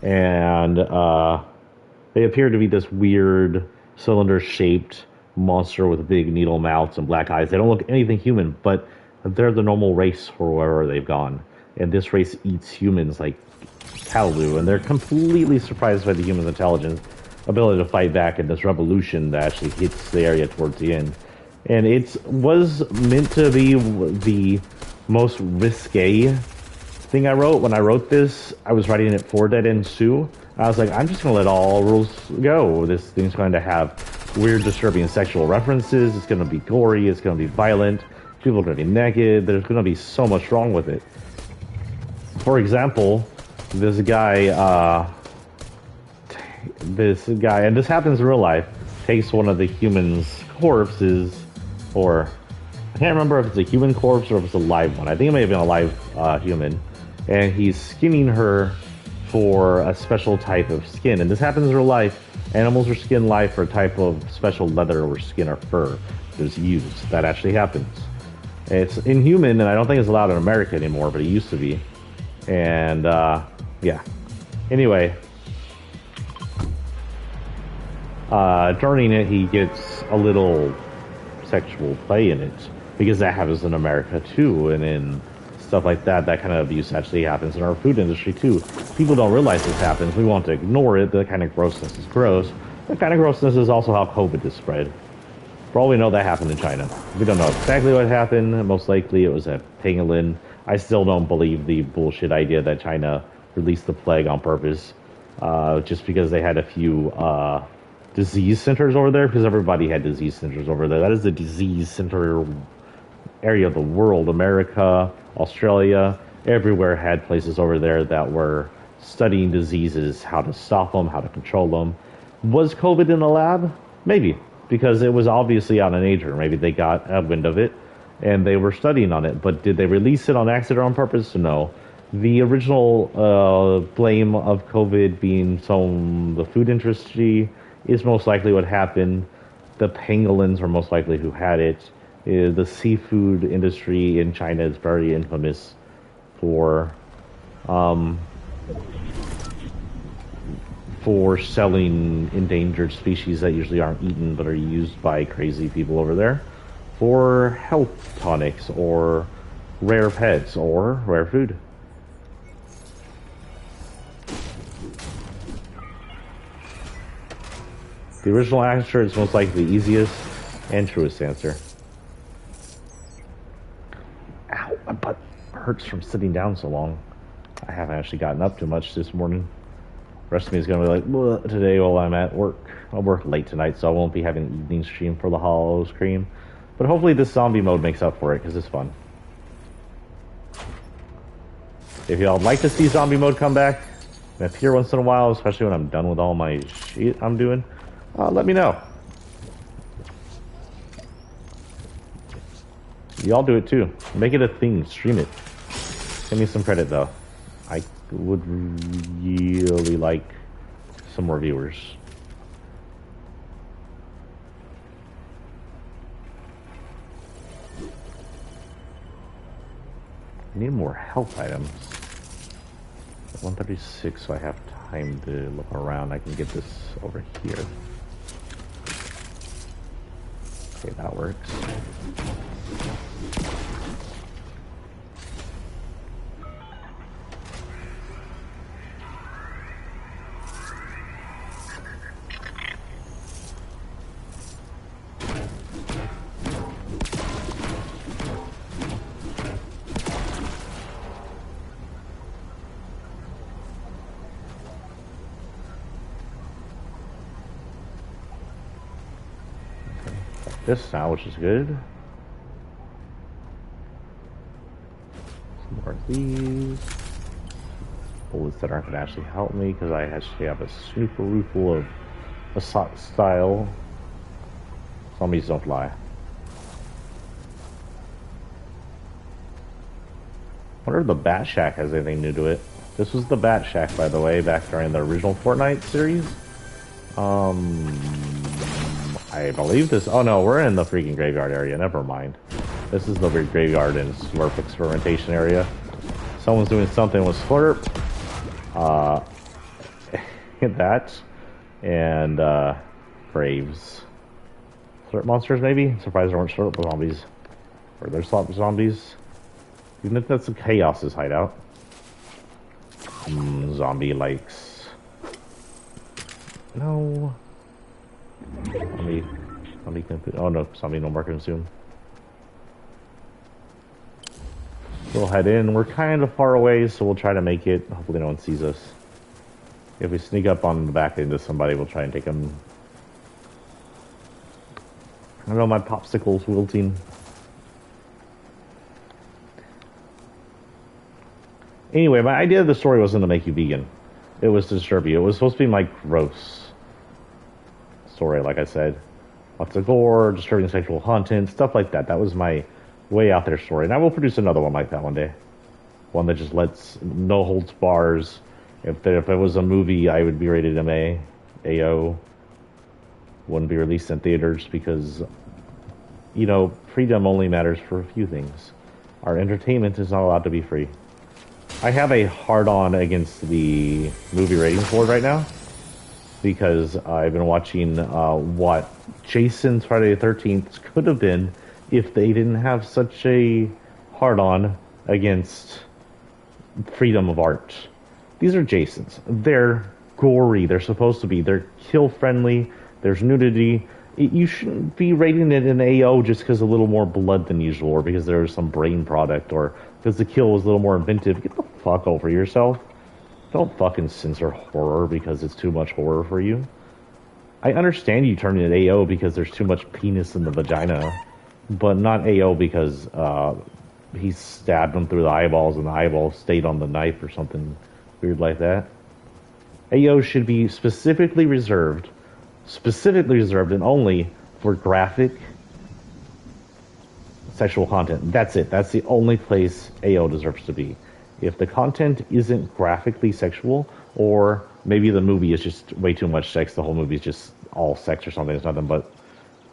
and they appear to be this weird cylinder-shaped monster with big needle mouths and black eyes. They don't look anything human, but they're the normal race for wherever they've gone. And this race eats humans like cattle, and they're completely surprised by the human's intelligence, ability to fight back in this revolution that actually hits the area towards the end. And it was meant to be the most risque thing I wrote. When I wrote this, I was writing it for Dead End Sue. I was like, I'm just going to let all rules go. This thing's going to have weird, disturbing sexual references. It's going to be gory. It's going to be violent. People are going to be naked. There's going to be so much wrong with it. For example, this guy, and this happens in real life, takes one of the human's corpses, or I can't remember if it's a human corpse or if it's a live one. I think it may have been a live human, and he's skinning her for a special type of skin. And this happens in real life. Animals are skinned live for a type of special leather or skin or fur that's used. That actually happens. It's inhuman, and I don't think it's allowed in America anymore, but it used to be. And yeah. Anyway, during it, he gets a little sexual play in it, because that happens in America too, and in stuff like that, that kind of abuse actually happens in our food industry too. People don't realize this happens. We want to ignore it. The kind of grossness is gross. The kind of grossness is also how COVID is spread. For all we know, that happened in China. We don't know exactly what happened. Most likely it was a pangolin. I still don't believe the bullshit idea that China released the plague on purpose, just because they had a few disease centers over there, because everybody had disease centers over there. That is the disease center area of the world. America, Australia, everywhere had places over there that were studying diseases, how to stop them, how to control them. Was COVID in a lab? Maybe, because it was obviously out in nature. Maybe they got a wind of it and they were studying on it. But did they release it on accident or on purpose? No. The original blame of COVID being from the food industry is most likely what happened. The pangolins are most likely who had it. The seafood industry in China is very infamous for selling endangered species that usually aren't eaten but are used by crazy people over there for health tonics or rare pets or rare food. The original answer is most likely the easiest and truest answer. Ow, my butt hurts from sitting down so long. I haven't actually gotten up too much this morning. The rest of me is going to be like, bleh, today while I'm at work. I'll work late tonight, so I won't be having an evening stream for the Hollow stream. But hopefully this zombie mode makes up for it, because it's fun. If y'all would like to see zombie mode come back and appear once in a while, especially when I'm done with all my shit I'm doing, let me know. Y'all do it too. Make it a thing. Stream it. Give me some credit though. I would really like some more viewers. I need more health items. 136, so I have time to look around. I can get this over here. Okay, that works. This now, which is good. Please. Bullets that aren't going to actually help me because I actually have a snooperoo full of assault style. Zombies don't lie. Wonder if the Bat Shack has anything new to it. This was the Bat Shack, by the way, back during the original Fortnite series. I believe this. Oh no, we're in the freaking graveyard area. Never mind. This is the big graveyard and slurp experimentation area. Someone's doing something with slurp. That and graves. Slurp monsters, maybe. Surprised there weren't slurp zombies. Or there's slurp zombies. Even if that's the Chaos's hideout. Zombie likes. No. Zombie can. Oh no, zombie no more consume. We'll head in. We're kind of far away, so we'll try to make it. Hopefully, no one sees us. If we sneak up on the back into somebody, we'll try and take them. I don't know, my popsicle's wilting. Anyway, my idea of the story wasn't to make you vegan. It was to disturb you. It was supposed to be my gross story, like I said. Lots of gore, disturbing sexual content, stuff like that. That was my way out there story. And I will produce another one like that one day. One that just lets no holds bars. If it was a movie, I would be rated MA, AO. Wouldn't be released in theaters because, you know, freedom only matters for a few things. Our entertainment is not allowed to be free. I have a hard-on against the movie ratings board right now because I've been watching what Jason's Friday the 13th could have been if they didn't have such a hard-on against freedom of art. These are Jasons. They're gory. They're supposed to be. They're kill-friendly. There's nudity. You shouldn't be rating it an AO just because a little more blood than usual, or because there was some brain product, or because the kill was a little more inventive. Get the fuck over yourself. Don't fucking censor horror because it's too much horror for you. I understand you turning it AO because there's too much penis in the vagina, but not AO because he stabbed him through the eyeballs and the eyeball stayed on the knife or something weird like that. AO should be specifically reserved and only for graphic sexual content. That's it. That's the only place AO deserves to be. If the content isn't graphically sexual, or maybe the movie is just way too much sex, the whole movie is just all sex or something, it's nothing but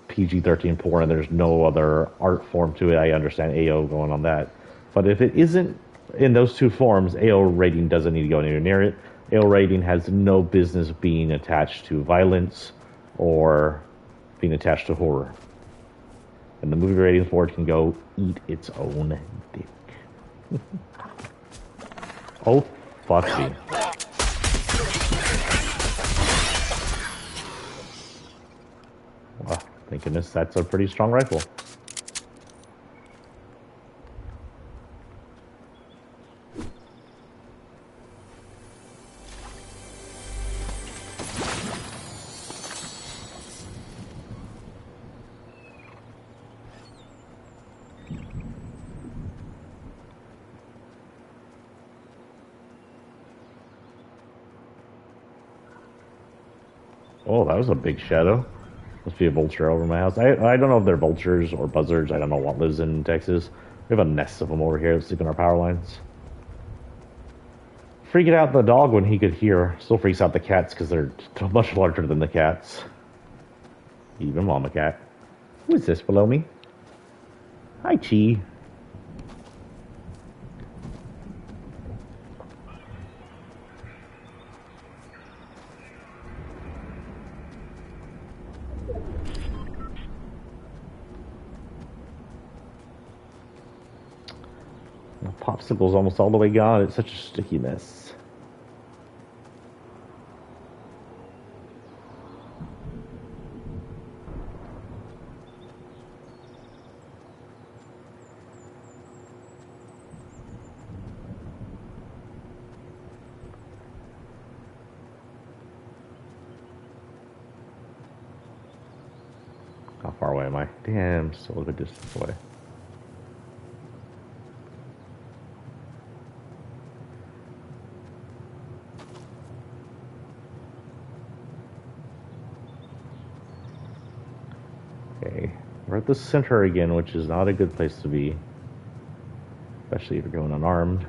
PG-13 porn and there's no other art form to it, I understand AO going on that. But if it isn't in those two forms, AO rating doesn't need to go anywhere near it. AO rating has no business being attached to violence or being attached to horror. And the movie ratings board can go eat its own dick. Oh, fuck me. Well, thank goodness that's a pretty strong rifle. Oh, that was a big shadow. Must be a vulture over my house. I don't know if they're vultures or buzzards. I don't know what lives in Texas. We have a nest of them over here that sleep in our power lines. Freaking out the dog when he could hear. Still freaks out the cats because they're much larger than the cats. Even mama cat. Who is this below me? Hi, Chi. Popsicle's almost all the way gone. It's such a sticky mess. How far away am I? Damn, still a good distance away. Okay, we're at the center again, which is not a good place to be, especially if you're going unarmed.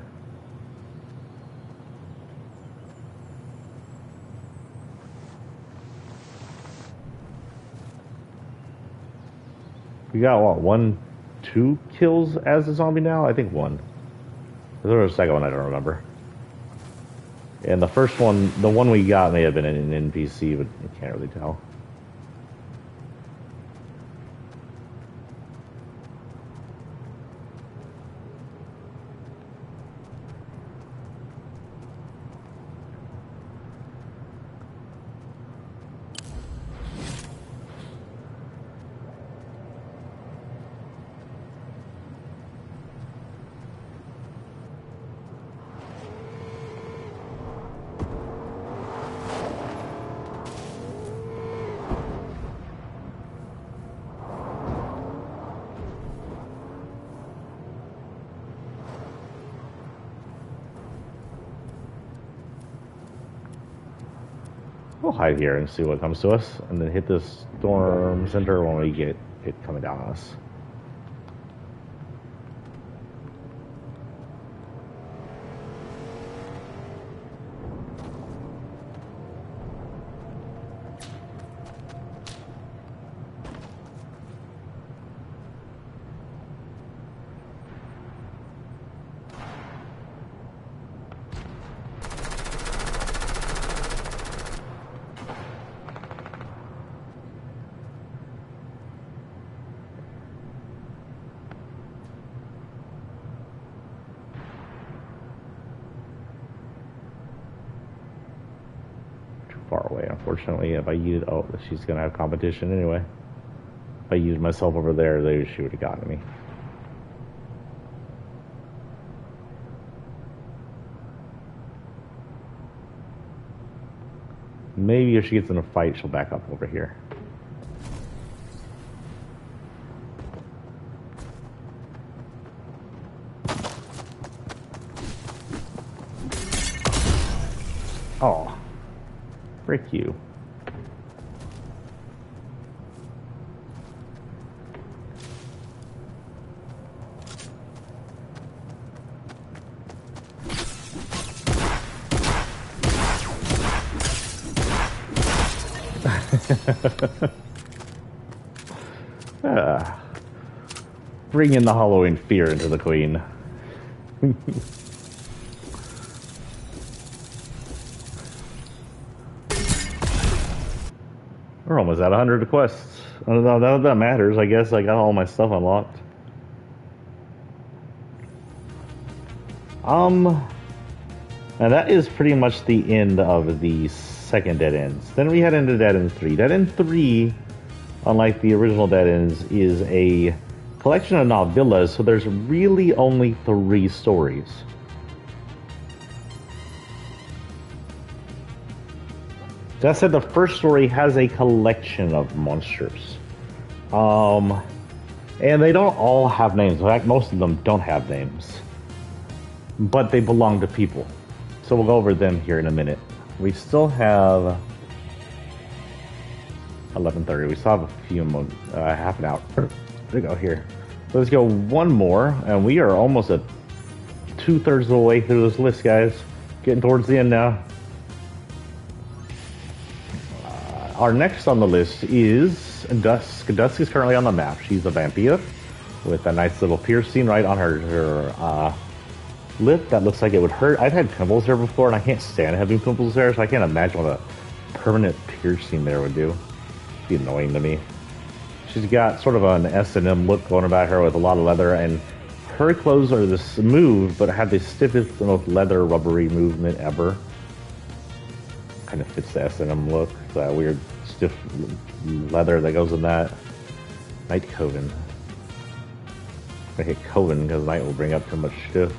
We got what, 2 kills as a zombie now? I think 1. There was a second one I don't remember. And the first one, the one we got may have been an NPC, but I can't really tell. We'll hide here and see what comes to us, and then hit this storm center when we get it coming down on us. Far away, unfortunately. If I use, oh, she's gonna have competition anyway. If I used myself over there, she would have gotten me. Maybe if she gets in a fight, she'll back up over here. Oh. Frick you. Bring in the Halloween fear into the queen. We're almost at 100 quests. I don't know, none of that matters. I guess I got all my stuff unlocked. And that is pretty much the end of the second Dead Ends. Then we head into Dead End 3. Dead End 3, unlike the original Dead Ends, is a collection of novellas, so there's really only 3 stories. That said, the first story has a collection of monsters. And they don't all have names. In fact, most of them don't have names. But they belong to people. So we'll go over them here in a minute. We still have 11:30. We still have a few more, half an hour to go here. So let's go one more, and we are almost at 2/3 of the way through this list, guys. Getting towards the end now. Our next on the list is Dusk. Dusk is currently on the map. She's a vampire with a nice little piercing right on her lip that looks like it would hurt. I've had pimples there before, and I can't stand having pimples there, so I can't imagine what a permanent piercing there would do. It'd be annoying to me. She's got sort of an S&M look going about her with a lot of leather, and her clothes are the smooth, but have the stiffest, most leather rubbery movement ever. Kind of fits the S&M look. That weird stiff leather that goes in that. Night Coven. I hate Coven because night will bring up too much stuff.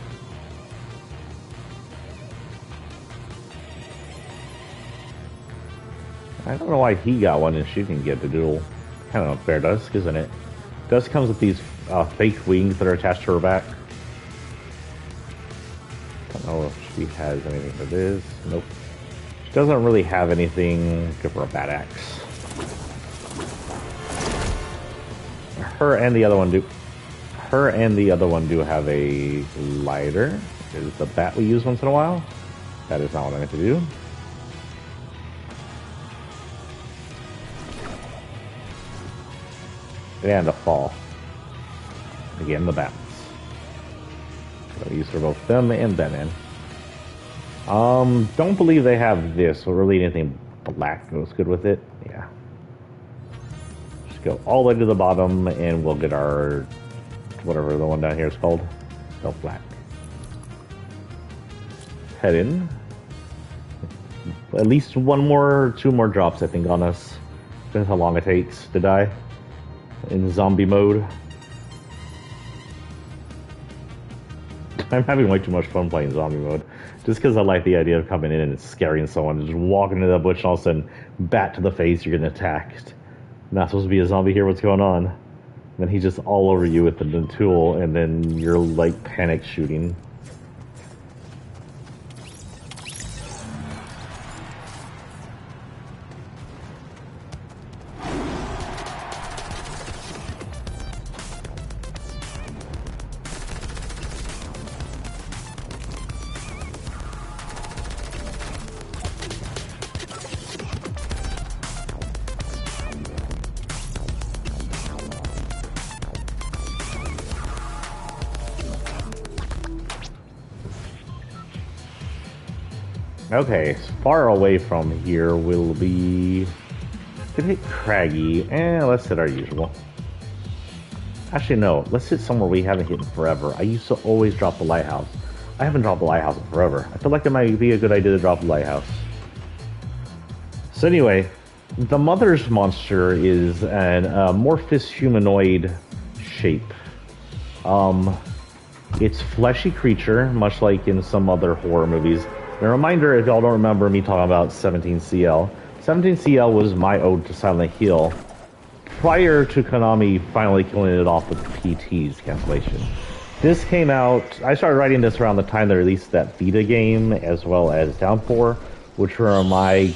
I don't know why he got one and she didn't get the duel. Kind of unfair, Dusk, isn't it? Dusk comes with these fake wings that are attached to her back. Don't know if she has anything for this. Nope. She doesn't really have anything good for a bad axe. her and the other one do. Her and the other one do have a lighter. Is the bat we use once in a while. That is not what I meant to do. And a fall. Again, the bats. So I use for both them and Batman. Don't believe they have this, so really anything black goes good with it. Yeah. Just go all the way to the bottom and we'll get our, whatever the one down here is called. Go black. Head in. At least two more drops, I think, on us. Depends how long it takes to die in zombie mode. I'm having way too much fun playing zombie mode. Just because I like the idea of coming in and scaring someone, just walking into the bush and all of a sudden, bat to the face, you're getting attacked. Not supposed to be a zombie here, what's going on? And then he's just all over you with the tool, and then you're like panic shooting. Okay, far away from here will be... Could hit Craggy, and let's hit our usual. Actually, no, let's hit somewhere we haven't hit in forever. I used to always drop the lighthouse. I haven't dropped the lighthouse in forever. I feel like it might be a good idea to drop the lighthouse. So anyway, the mother's monster is an amorphous humanoid shape. It's fleshy creature, much like in some other horror movies. A reminder, if y'all don't remember me talking about 17CL, 17CL was my ode to Silent Hill prior to Konami finally killing it off with PT's cancellation. This came out, I started writing this around the time they released that Vita game as well as Downpour, which were my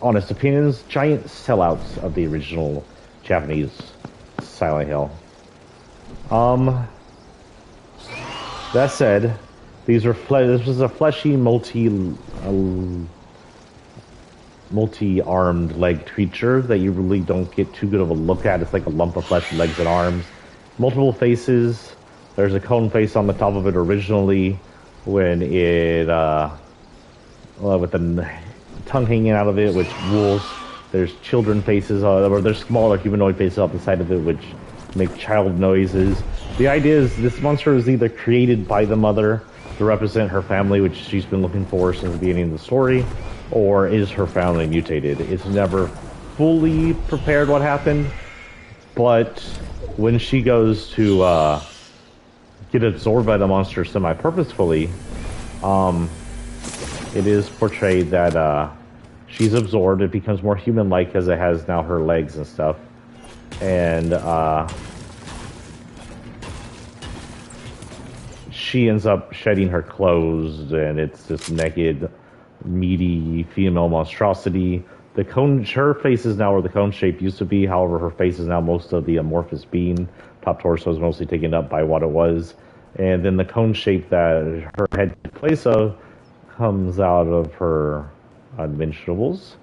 honest opinions, giant sellouts of the original Japanese Silent Hill. That said, this was a fleshy, multi-armed legged creature that you really don't get too good of a look at. It's like a lump of flesh, legs and arms. Multiple faces. There's a cone face on the top of it originally when it, with the tongue hanging out of it, which rules. There's children faces, or there's smaller humanoid faces up the side of it, which make child noises. The idea is this monster is either created by the mother to represent her family, which she's been looking for since the beginning of the story, or is her family mutated? It's never fully prepared what happened, but when she goes to get absorbed by the monster semi-purposefully, it is portrayed that she's absorbed. It becomes more human-like because it has now her legs and stuff, and she ends up shedding her clothes, and it's this naked, meaty female monstrosity. Her face is now where the cone shape used to be. However, her face is now most of the amorphous being. Top torso is mostly taken up by what it was. And then the cone shape that her head in place of comes out of her vegetables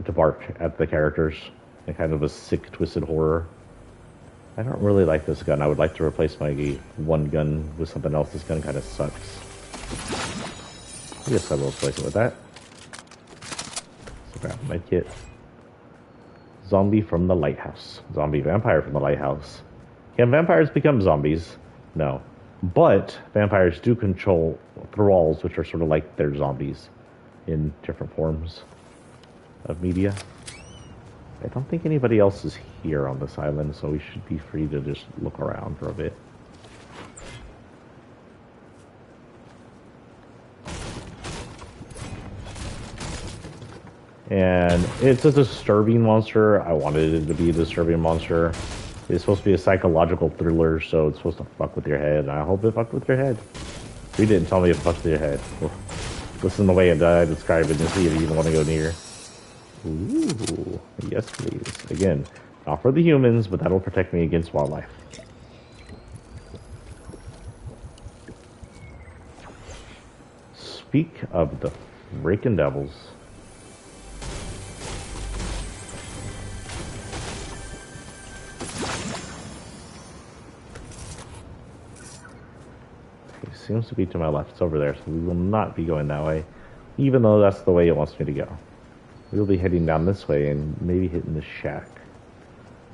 to bark at the characters in kind of a sick, twisted horror. I don't really like this gun. I would like to replace my one gun with something else. This gun kind of sucks. I guess I will replace it with that. So grab my kit. Zombie from the lighthouse. Zombie vampire from the lighthouse. Can vampires become zombies? No. But vampires do control thralls, which are sort of like their zombies in different forms of media. I don't think anybody else is here on this island, so we should be free to just look around for a bit. And it's a disturbing monster. I wanted it to be a disturbing monster. It's supposed to be a psychological thriller, so it's supposed to fuck with your head, and I hope it fucked with your head. You didn't tell me it fucked with your head. Well, listen to the way I describe it and see if you even want to go near. Ooh, yes please. Again, Not for the humans, but that'll protect me against wildlife. Speak of the freaking devils. It seems to be to my left. It's over there, so we will not be going that way, even though that's the way it wants me to go. We'll be heading down this way and maybe hitting the shack.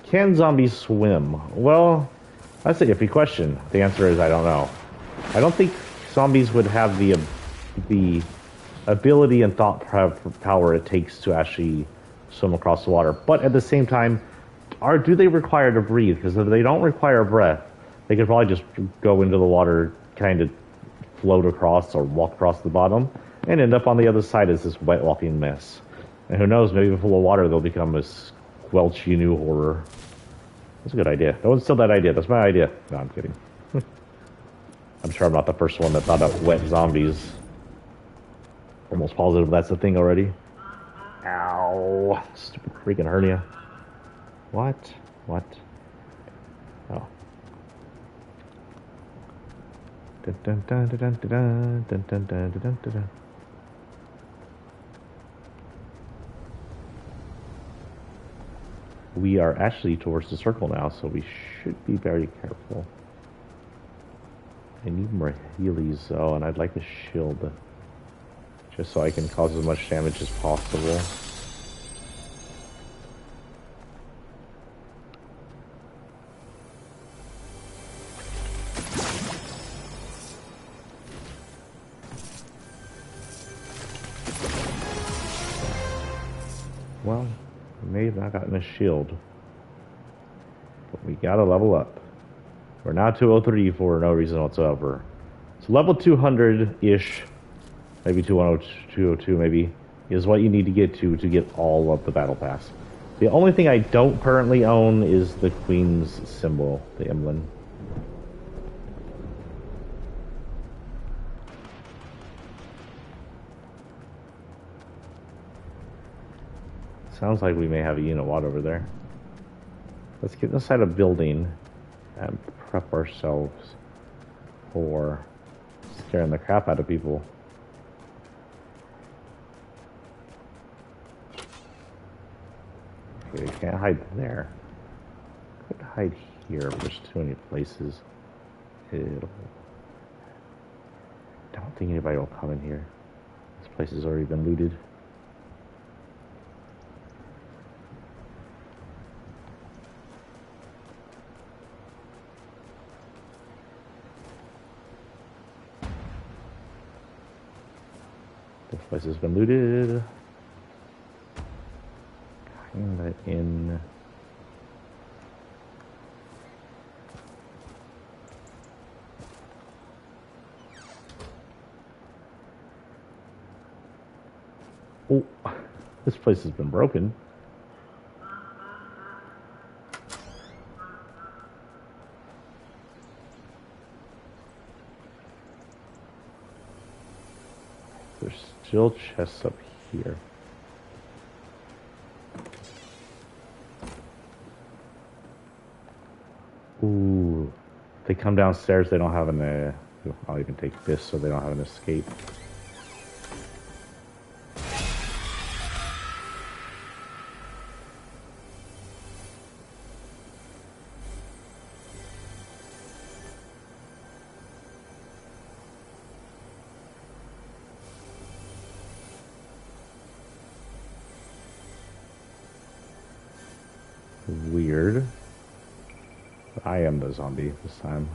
Can zombies swim? Well, that's a iffy question. The answer is I don't know. I don't think zombies would have the ability and thought power it takes to actually swim across the water. But at the same time, do they require to breathe? Because if they don't require breath, they could probably just go into the water, kind of float across or walk across the bottom, and end up on the other side as this wet walking mess. And who knows, maybe full of water they'll become a squelch you knew horror. That's a good idea. No one steal that idea. That's my idea. No, I'm kidding. I'm sure I'm not the first one that thought of wet zombies. Almost positive that's the thing already. Ow. Stupid freaking hernia. What? What? Oh. Dun dun dun dun dun dun dun dun dun dun dun. We are actually towards the circle now, so we should be very careful. I need more healies though, and I'd like a shield. Just so I can cause as much damage as possible. Well, we may have not gotten a shield. But we gotta level up. We're now 203 for no reason whatsoever. So level 200-ish, maybe 210, 202 maybe, is what you need to get all of the battle pass. The only thing I don't currently own is the Queen's symbol, the emblem. Sounds like we may have a Unawad over there. Let's get inside a building and prep ourselves for scaring the crap out of people. Okay, we can't hide there. Could hide here, but there's too many places. I don't think anybody will come in here. This place has already been looted. This place has been looted. Kinda in. Oh, this place has been broken. There's still chests up here. Ooh, they come downstairs. They don't have an. I'll even take this so they don't have an escape. Weird. I am the zombie this time.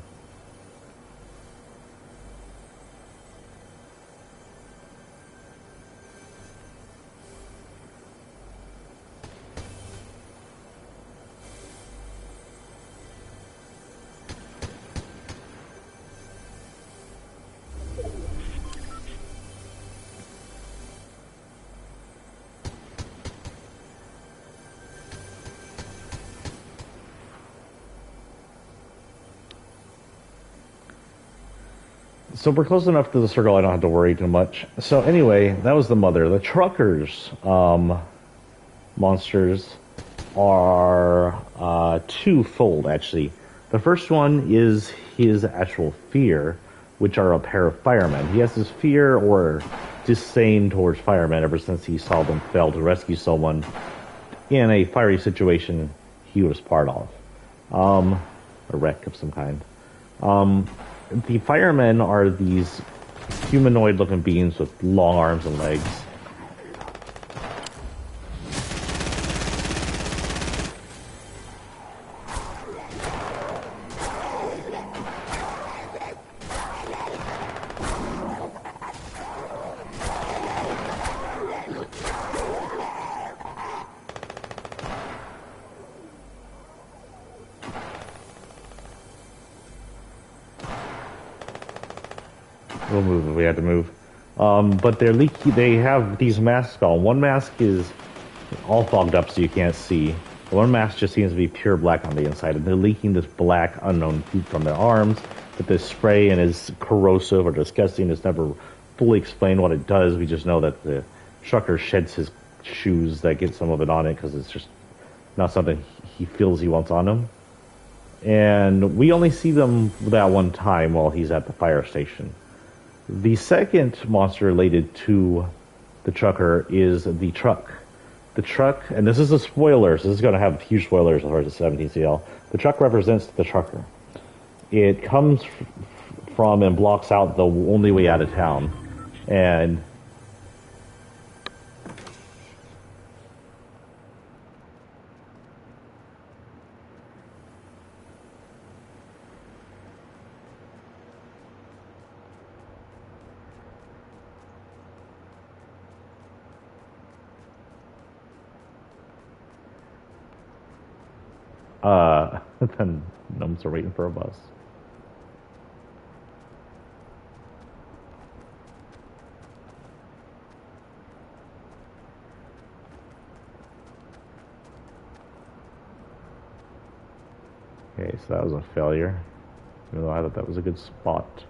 So we're close enough to the circle I don't have to worry too much. So anyway, that was the mother. The truckers, monsters, are twofold, actually. The first one is his actual fear, which are a pair of firemen. He has this fear or disdain towards firemen ever since he saw them fail to rescue someone in a fiery situation he was part of. A wreck of some kind. The firemen are these humanoid-looking beings with long arms and legs. We'll move if we had to move. But they're leaky. They have these masks on. One mask is all fogged up so you can't see. One mask just seems to be pure black on the inside, and they're leaking this black unknown heat from their arms. But this spray and is corrosive or disgusting. It's never fully explained what it does. We just know that the trucker sheds his shoes that get some of it on it because it's just not something he feels he wants on him. And we only see them that one time while he's at the fire station. The second monster related to the trucker is the truck. The truck, and this is a spoiler, so this is going to have huge spoilers as far as the 17CL. The truck represents the trucker. It comes from and blocks out the only way out of town. And then gnomes are waiting for a bus. Okay, so that was a failure. Even though I thought that was a good spot.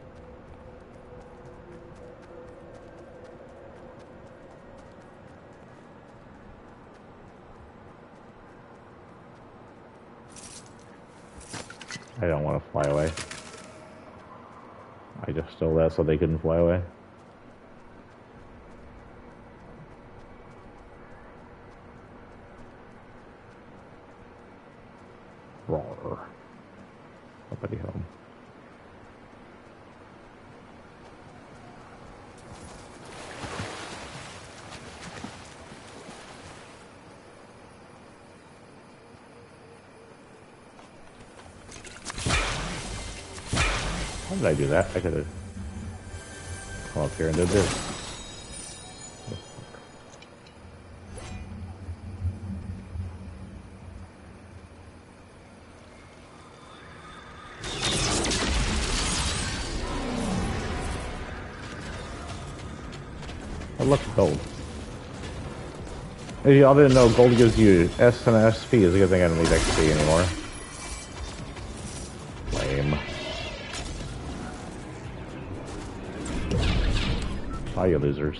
I don't want to fly away. I just stole that so they couldn't fly away. Roar. Nobody home. How did I do that? I could have come up here and did this. I love gold. If y'all didn't know, gold gives you S and SP. Is a good thing I don't need XP anymore. Lame. Bye, you losers.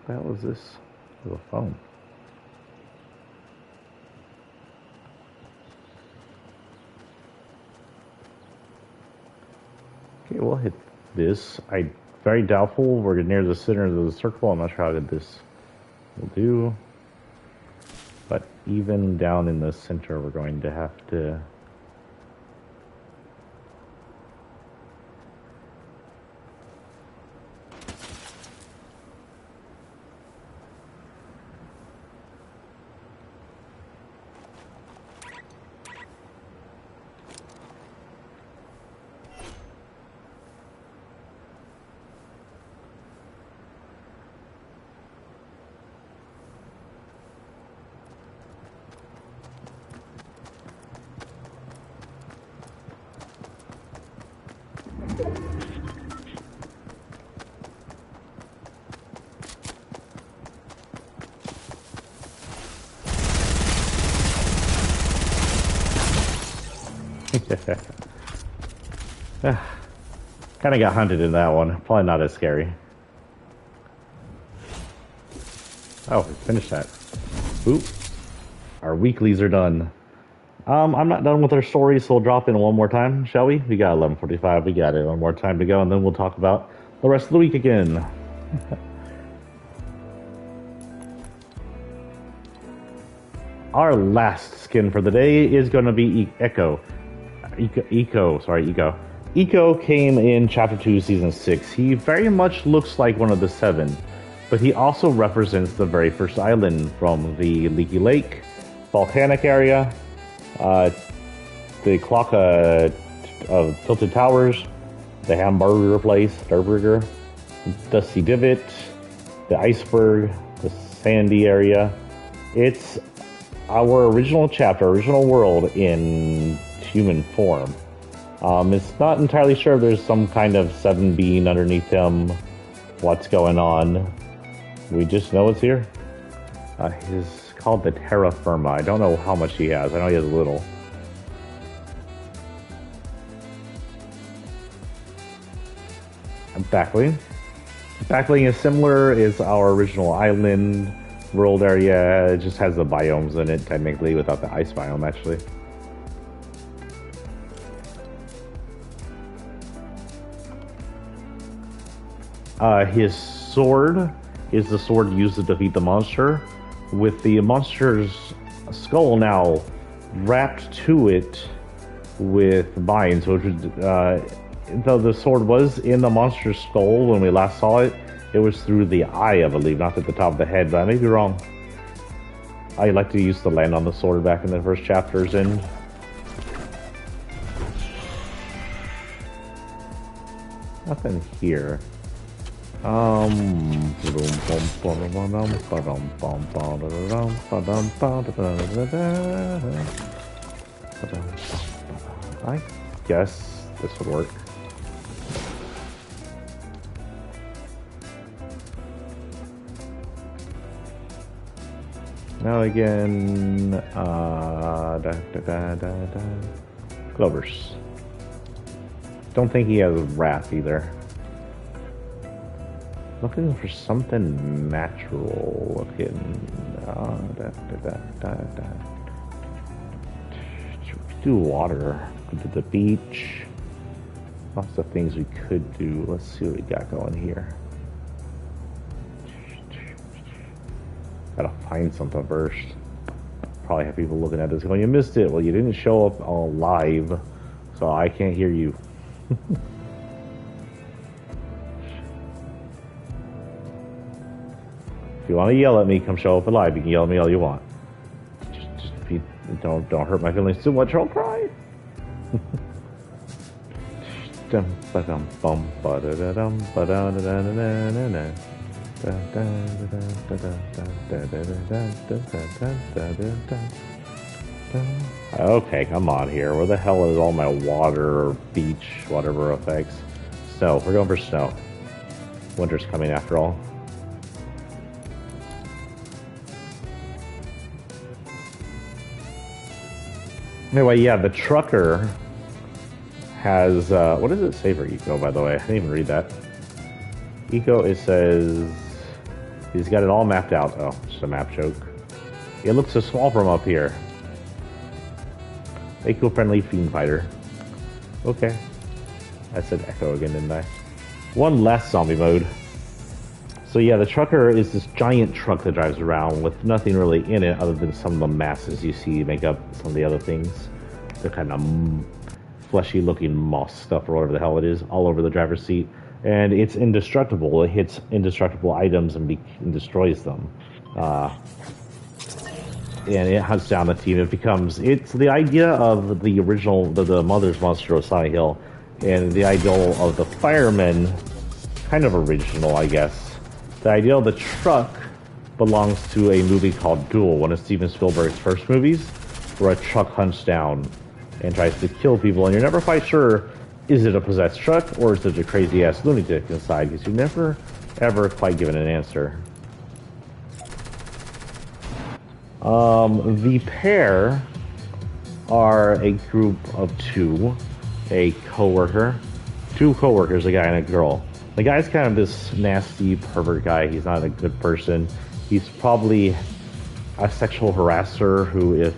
What the hell is this? There's a phone. Okay, we'll hit this. I'm very doubtful. We're near the center of the circle. I'm not sure how good this will do. But even down in the center, we're going to have to... Kind of got hunted in that one. Probably not as scary. Oh, we finished that. Oop. Our weeklies are done. I'm not done with our story, so we'll drop in one more time, shall we? We got 11:45. We got it. One more time to go, and then we'll talk about the rest of the week again. Our last skin for the day is going to be Echo. Eco came in Chapter 2, Season 6. He very much looks like one of the 7, but he also represents the very first island from the Leaky Lake, volcanic area, the clock of Tilted Towers, the hamburger place, Durburger, Dusty Divot, the iceberg, the sandy area. It's our original chapter, original world in human form. It's not entirely sure if there's some kind of 7 being underneath him, what's going on. We just know it's here. He's called the Terra Firma. I don't know how much he has. I know he has a little. Backling. Backling is similar. It's our original island world area. It just has the biomes in it, technically, without the ice biome, actually. His sword is the sword used to defeat the monster, with the monster's skull now wrapped to it with vines, which though the sword was in the monster's skull when we last saw it, it was through the eye, I believe, not at the top of the head, but I may be wrong. I like to use the land on the sword back in the first chapters, and nothing here. I guess this would work. Now again, Clovers. Don't think he has wrath either. Looking for something natural looking. Do water. Go to the beach. Lots of things we could do. Let's see what we got going here. Gotta find something first. Probably have people looking at this going, you missed it. Well, you didn't show up all live, so I can't hear you. If you want to yell at me, come show up live. You can yell at me all you want. Don't hurt my feelings too much, or I'll cry. Okay, come on here. Where the hell is all my water or beach, whatever effects? Snow. We're going for snow. Winter's coming after all. Anyway, yeah, the trucker has, what does it say for Eco, by the way? I didn't even read that. Eco, it says, he's got it all mapped out. Oh, just a map joke. It looks so small from up here. Eco-friendly fiend fighter. Okay. I said Echo again, didn't I? One less zombie mode. So yeah, the trucker is this giant truck that drives around with nothing really in it other than some of the masses you see make up some of the other things. The kind of fleshy looking moss stuff or whatever the hell it is all over the driver's seat. And it's indestructible. It hits indestructible items and destroys them. And it hunts down the team. It's the idea of the original, the Mother's Monster of Silent Hill, and the ideal of the firemen, kind of original, I guess. The idea of the truck belongs to a movie called Duel, one of Steven Spielberg's first movies, where a truck hunts down and tries to kill people, and you're never quite sure, is it a possessed truck or is it a crazy-ass lunatic inside, because you're never, ever quite given an answer. The pair are a group of two, a coworker, two coworkers, a guy and a girl. The guy's kind of this nasty pervert guy. He's not a good person. He's probably a sexual harasser who, if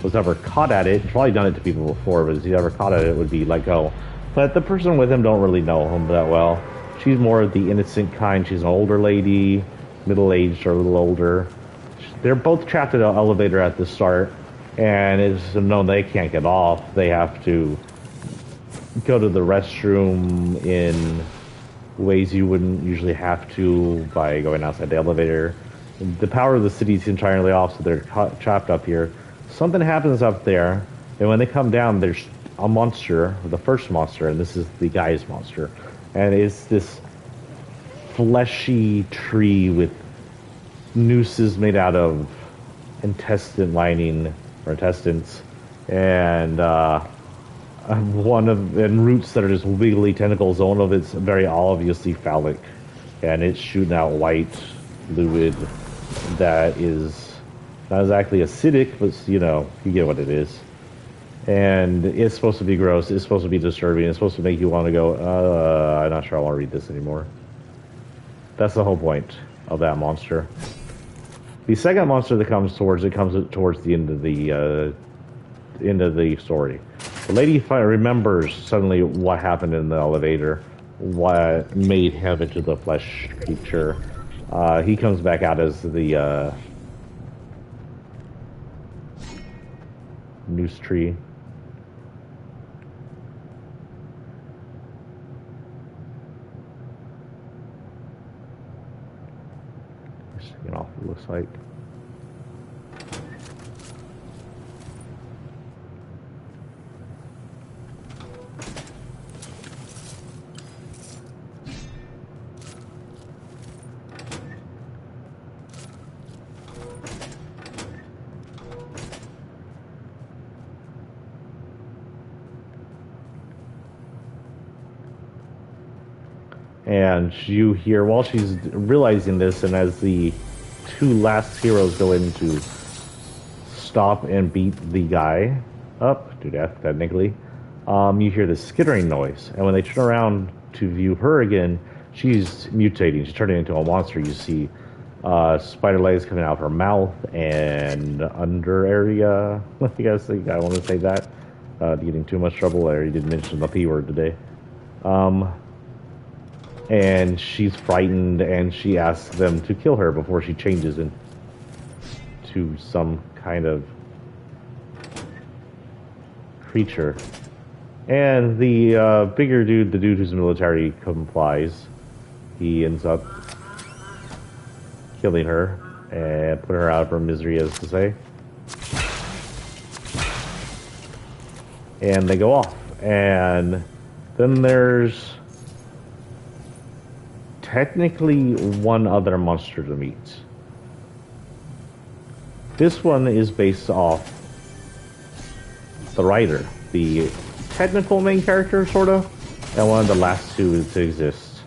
was ever caught at it, probably done it to people before, but if he's ever caught at it, would be let go. But the person with him don't really know him that well. She's more of the innocent kind. She's an older lady, middle-aged or a little older. They're both trapped in an elevator at the start, and it's known they can't get off. They have to go to the restroom in ways you wouldn't usually have to by going outside the elevator. The power of the city is entirely off, so they're trapped up here. Something happens up there, and when they come down, there's a monster, the first monster, and this is the guy's monster. And it's this fleshy tree with nooses made out of intestine lining, or intestines, and roots that are just wiggly tentacles. One of it's very obviously phallic, and it's shooting out white fluid that is not exactly acidic, but you know, you get what it is. And it's supposed to be gross. It's supposed to be disturbing. It's supposed to make you want to go, I'm not sure I want to read this anymore. That's the whole point of that monster. The second monster that comes towards the end of the story. The lady remembers suddenly what happened in the elevator, what made him into the flesh creature. He comes back out as the noose tree. Just off, it looks like. And you hear, while she's realizing this, and as the two last heroes go in to stop and beat the guy up to death, technically, you hear this skittering noise. And when they turn around to view her again, she's mutating. She's turning into a monster. You see spider legs coming out of her mouth and under area. I guess I want to say that. Getting too much trouble there. You didn't mention the P word today. And she's frightened, and she asks them to kill her before she changes into some kind of creature. And the bigger dude, the dude who's military, complies. He ends up killing her and putting her out of her misery, as to say. And they go off. And then there's technically one other monster to meet. This one is based off the writer, the technical main character, sort of, and one of the last two to exist.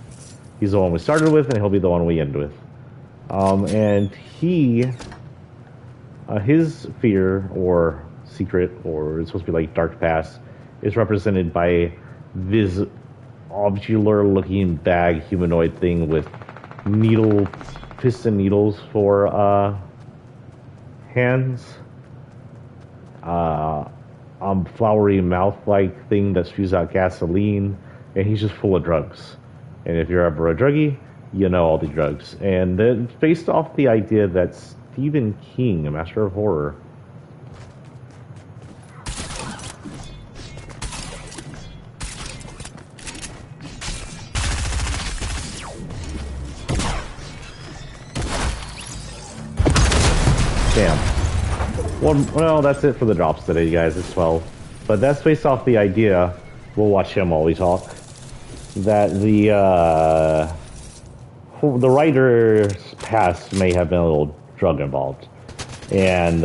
He's the one we started with, and he'll be the one we end with. And his fear, or secret, or it's supposed to be like dark past, is represented by this ovular looking bag humanoid thing with piston needles for hands, flowery mouth like thing that spews out gasoline, and he's just full of drugs. And if you're ever a druggie, you know all the drugs. And it's based off the idea that Stephen King, a master of horror, well, that's it for the drops today, guys. It's 12. But that's based off the idea, we'll watch him while we talk, that the writer's past may have been a little drug involved. And,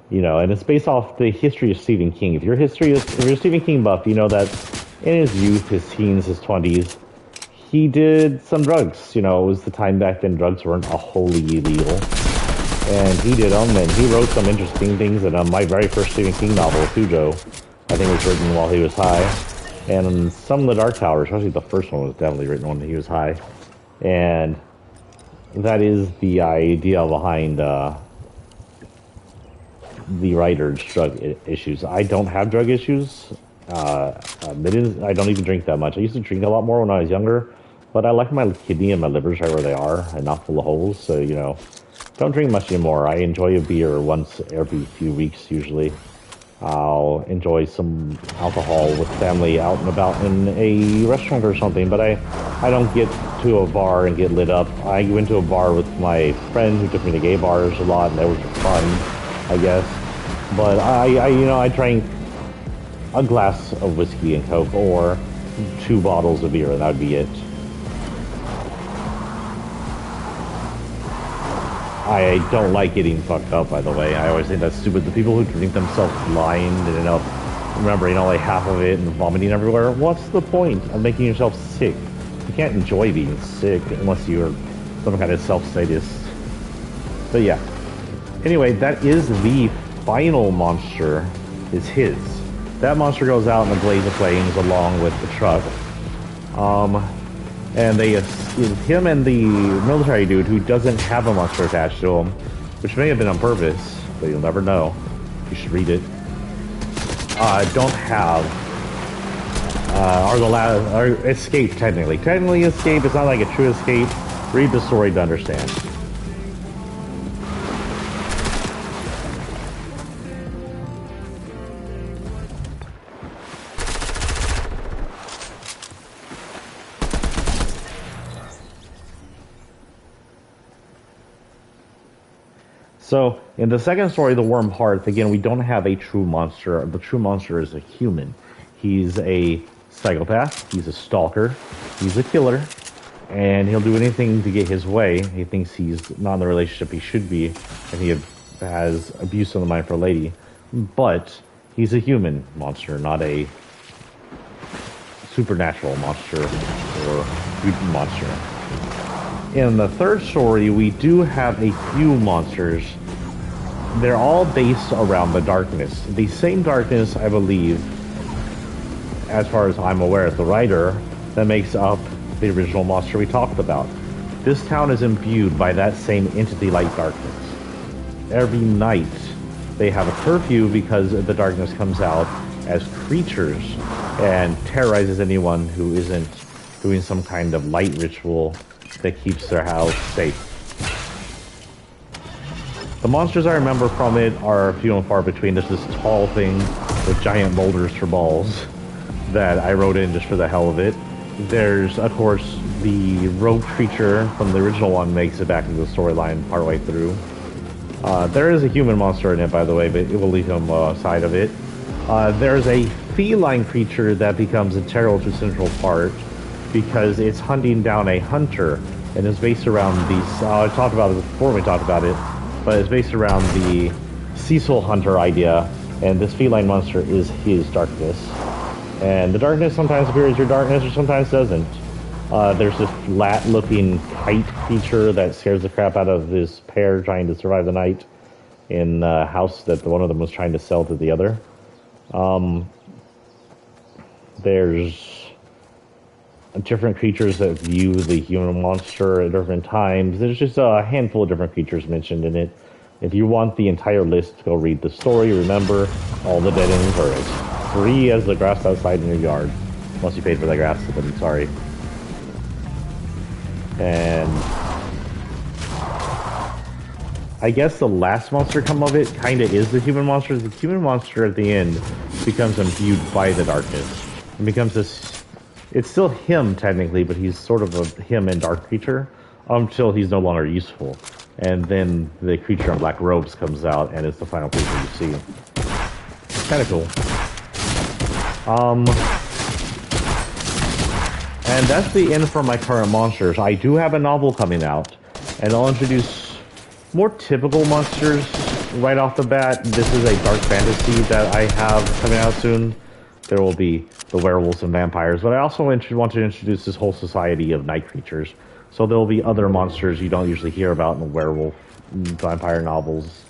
you know, and it's based off the history of Stephen King. If you're a Stephen King buff, you know that in his youth, his teens, his 20s, he did some drugs. You know, it was the time back then drugs weren't a wholly illegal. And he did them, and he wrote some interesting things. And my very first Stephen King novel, Cujo, I think was written while he was high. And some of the Dark Tower, especially the first one, was definitely written when he was high. And that is the idea behind the writer's drug issues. I don't have drug issues. I don't even drink that much. I used to drink a lot more when I was younger, but I like my kidney and my livers right where they are and not full of holes. So, you know, don't drink much anymore. I enjoy a beer once every few weeks usually. I'll enjoy some alcohol with family out and about in a restaurant or something, but I don't get to a bar and get lit up. I went to a bar with my friend who took me to gay bars a lot, and that was fun, I guess. But I drank a glass of whiskey and Coke or 2 bottles of beer, and that would be it. I don't like getting fucked up, by the way. I always think that's stupid. The people who drink themselves blind and end up remembering only half of it and vomiting everywhere, what's the point of making yourself sick? You can't enjoy being sick unless you're some kind of self-sadist. But yeah. Anyway, that is the final monster, is his. That monster goes out in a blaze of flames along with the truck. And him and the military dude who doesn't have a monster attached to him, which may have been on purpose, but you'll never know. You should read it. Don't have, are escape technically. Technically escape, it's not like a true escape. Read the story to understand. So, in the second story, The Worm Hearth, again, we don't have a true monster. The true monster is a human. He's a psychopath, he's a stalker, he's a killer, and he'll do anything to get his way. He thinks he's not in the relationship he should be, and he has abuse on the mind for a lady. But he's a human monster, not a supernatural monster or mutant monster. In the third story, we do have a few monsters. They're all based around the darkness. The same darkness, I believe, as far as I'm aware as the writer, that makes up the original monster we talked about. This town is imbued by that same entity-like darkness. Every night, they have a curfew because the darkness comes out as creatures and terrorizes anyone who isn't doing some kind of light ritual that keeps their house safe. The monsters I remember from it are few and far between. There's this tall thing with giant boulders for balls that I wrote in just for the hell of it. There's, of course, the rogue creature from the original one makes it back into the storyline partway through. There is a human monster in it, by the way, but it will leave him aside of it. There's a feline creature that becomes integral to central part because it's hunting down a hunter, and is based around these. I talked about it before we talked about it, but it's based around the Cecil Hunter idea, and this feline monster is his darkness. And the darkness sometimes appears as your darkness, or sometimes doesn't. There's this flat-looking kite creature that scares the crap out of this pair trying to survive the night in a house that one of them was trying to sell to the other. There's different creatures that view the human monster at different times. There's just a handful of different creatures mentioned in it. If you want the entire list, go read the story. Remember, all the dead ends are as free as the grass outside in your yard. Unless you paid for that grass, then sorry. And I guess the last monster come of it kind of is the human monster. The human monster at the end becomes imbued by the darkness. It becomes this. It's still him, technically, but he's sort of a him and dark creature until he's no longer useful. And then the creature in black robes comes out, and it's the final creature you see. It's kind of cool. And that's the end for my current monsters. I do have a novel coming out, and I'll introduce more typical monsters right off the bat. This is a dark fantasy that I have coming out soon. There will be the werewolves and vampires, but I also want to introduce this whole society of night creatures. So there will be other monsters you don't usually hear about in the werewolf vampire novels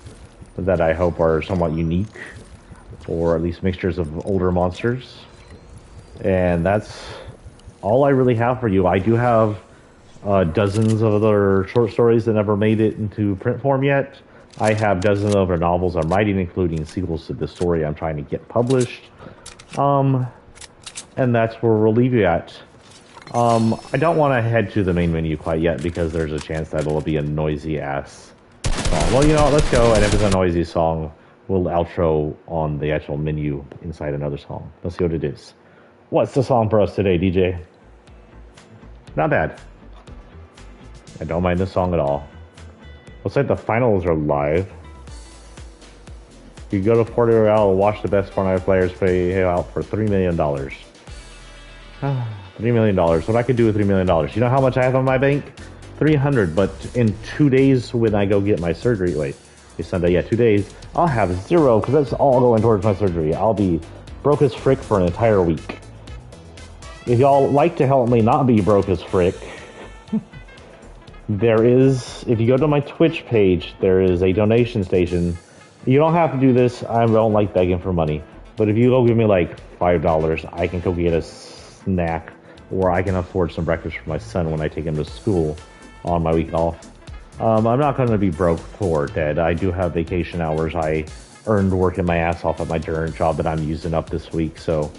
that I hope are somewhat unique, or at least mixtures of older monsters. And that's all I really have for you. I do have dozens of other short stories that never made it into print form yet. I have dozens of other novels I'm writing, including sequels to the story I'm trying to get published. And that's where we'll leave you at. I don't want to head to the main menu quite yet because there's a chance that it'll be a noisy ass song. Well, you know what, let's go, and if it's a noisy song, we'll outro on the actual menu inside another song. Let's see what it is. What's the song for us today, DJ? Not bad. I don't mind this song at all. Looks like the finals are live. You go to Fortnite Royale and watch the best Fortnite players pay out for $3 million. $3 million. What I could do with $3 million. You know how much I have in my bank? 300, but in 2 days when I go get my surgery, wait, it's Sunday, yeah, 2 days, I'll have zero, because that's all going towards my surgery. I'll be broke as frick for an entire week. If y'all like to help me not be broke as frick, there is, if you go to my Twitch page, there is a donation station. You don't have to do this, I don't like begging for money, but if you go give me like $5, I can go get a snack, or I can afford some breakfast for my son when I take him to school on my week off. I'm not going to be broke or dead. I do have vacation hours. I earned working my ass off at my current job that I'm using up this week, so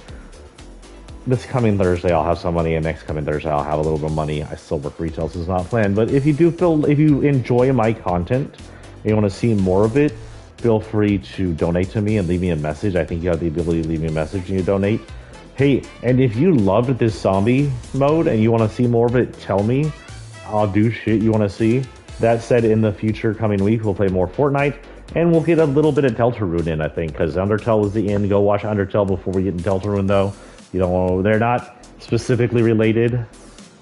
this coming Thursday I'll have some money, and next coming Thursday I'll have a little bit of money. I still work retail, so it's not planned, but if you enjoy my content and you want to see more of it, feel free to donate to me and leave me a message. I think you have the ability to leave me a message and you donate. Hey, and if you loved this zombie mode and you want to see more of it, tell me. I'll do shit you want to see. That said, in the future coming week, we'll play more Fortnite, and we'll get a little bit of Deltarune in, I think, because Undertale is the end. Go watch Undertale before we get in Deltarune, though. You know, they're not specifically related,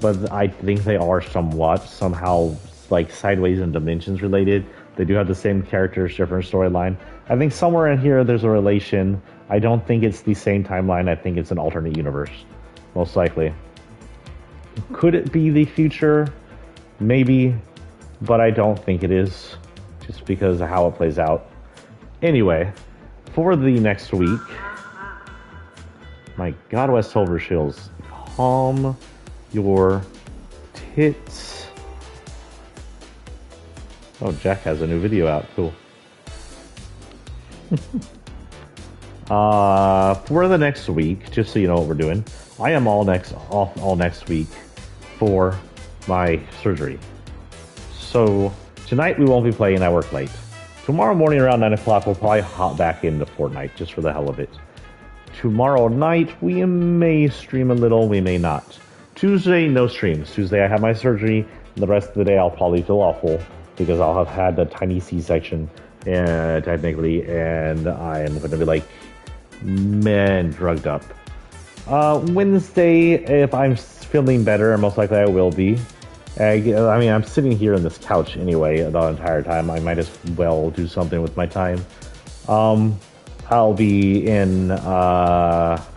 but I think they are somewhat, somehow, like, sideways in dimensions related. They do have the same characters, different storyline. I think somewhere in here there's a relation. I don't think it's the same timeline. I think it's an alternate universe, most likely. Could it be the future? Maybe, but I don't think it is, just because of how it plays out. Anyway, for the next week, my God, West Silvershills, calm your tits. Oh, Jack has a new video out. Cool. For the next week, just so you know what we're doing, I am off all next week for my surgery. So tonight we won't be playing. I work late. Tomorrow morning around 9 o'clock, we'll probably hop back into Fortnite just for the hell of it. Tomorrow night, we may stream a little, we may not. Tuesday, no streams. Tuesday, I have my surgery, and the rest of the day, I'll probably feel awful because I'll have had a tiny C-section, technically, and I'm going to be like, man, drugged up. Wednesday, if I'm feeling better, most likely I will be. I mean, I'm sitting here on this couch anyway the entire time. I might as well do something with my time. I'll be in, 9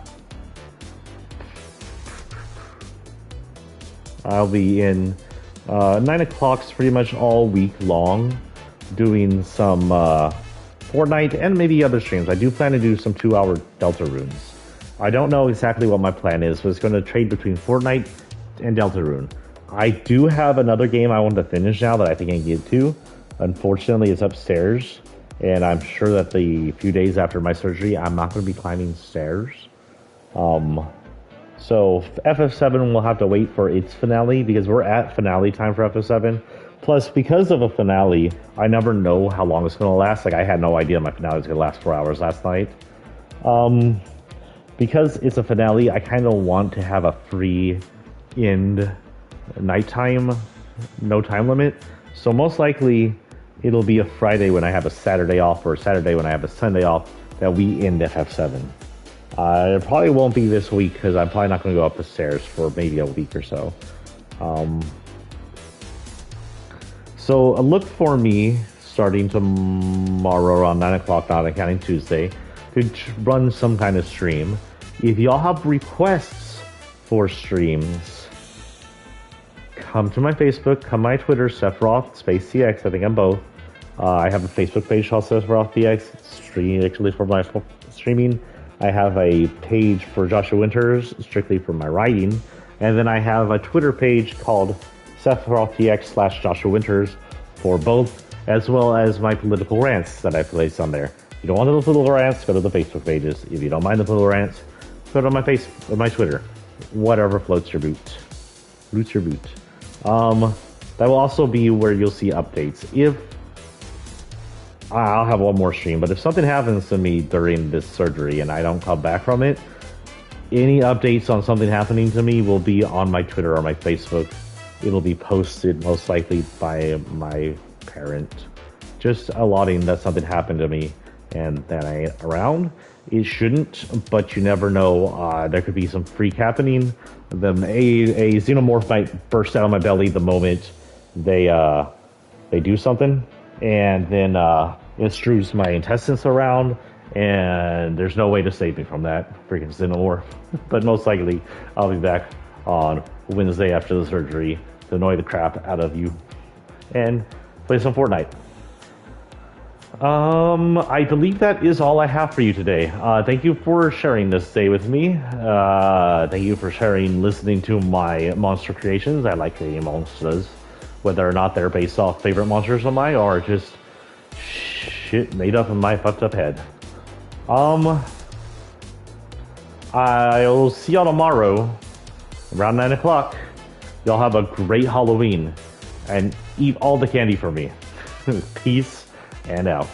o'clock's pretty much all week long, doing some Fortnite and maybe other streams. I do plan to do some 2-hour Deltarunes. I don't know exactly what my plan is, but it's going to trade between Fortnite and Deltarune. I do have another game I want to finish now that I think I can get to. Unfortunately, it's upstairs, and I'm sure that the few days after my surgery, I'm not going to be climbing stairs. So FF7 will have to wait for its finale, because we're at finale time for FF7. Plus, because of a finale, I never know how long it's going to last. Like, I had no idea my finale was going to last 4 hours last night. Because it's a finale, I kind of want to have a free end nighttime, no time limit. So most likely, it'll be a Friday when I have a Saturday off, or a Saturday when I have a Sunday off, that we end FF7. It probably won't be this week, because I'm probably not going to go up the stairs for maybe a week or so. So look for me starting tomorrow around 9 o'clock, not counting Tuesday, to run some kind of stream. If y'all have requests for streams, come to my Facebook, come to my Twitter, Sephiroth, Space CX, I think I'm both. I have a Facebook page called Sephiroth DX, actually for my streaming. I have a page for Joshua Winters, strictly for my writing. And then I have a Twitter page called SephirothDX/Joshua Winters for both, as well as my political rants that I place on there. If you don't want the political rants, go to the Facebook pages. If you don't mind the political rants, go to my Twitter. Whatever floats your boot. Roots your boot. That will also be where you'll see updates. If I'll have one more stream, but if something happens to me during this surgery and I don't come back from it, any updates on something happening to me will be on my Twitter or my Facebook. It'll be posted most likely by my parent, just allotting that something happened to me and that I ain't around. It shouldn't, but you never know. There could be some freak happening. A xenomorph might burst out of my belly the moment they do something, and then it strews my intestines around, and there's no way to save me from that freaking xenomorph. But most likely, I'll be back on Wednesday after the surgery to annoy the crap out of you and play some Fortnite. I believe that is all I have for you today. Thank you for sharing this day with me. Thank you for listening to my monster creations. I like creating monsters, whether or not they're based off favorite monsters of mine or just shit made up in my fucked up head. I'll see y'all tomorrow around 9 o'clock. Y'all have a great Halloween and eat all the candy for me. Peace and out.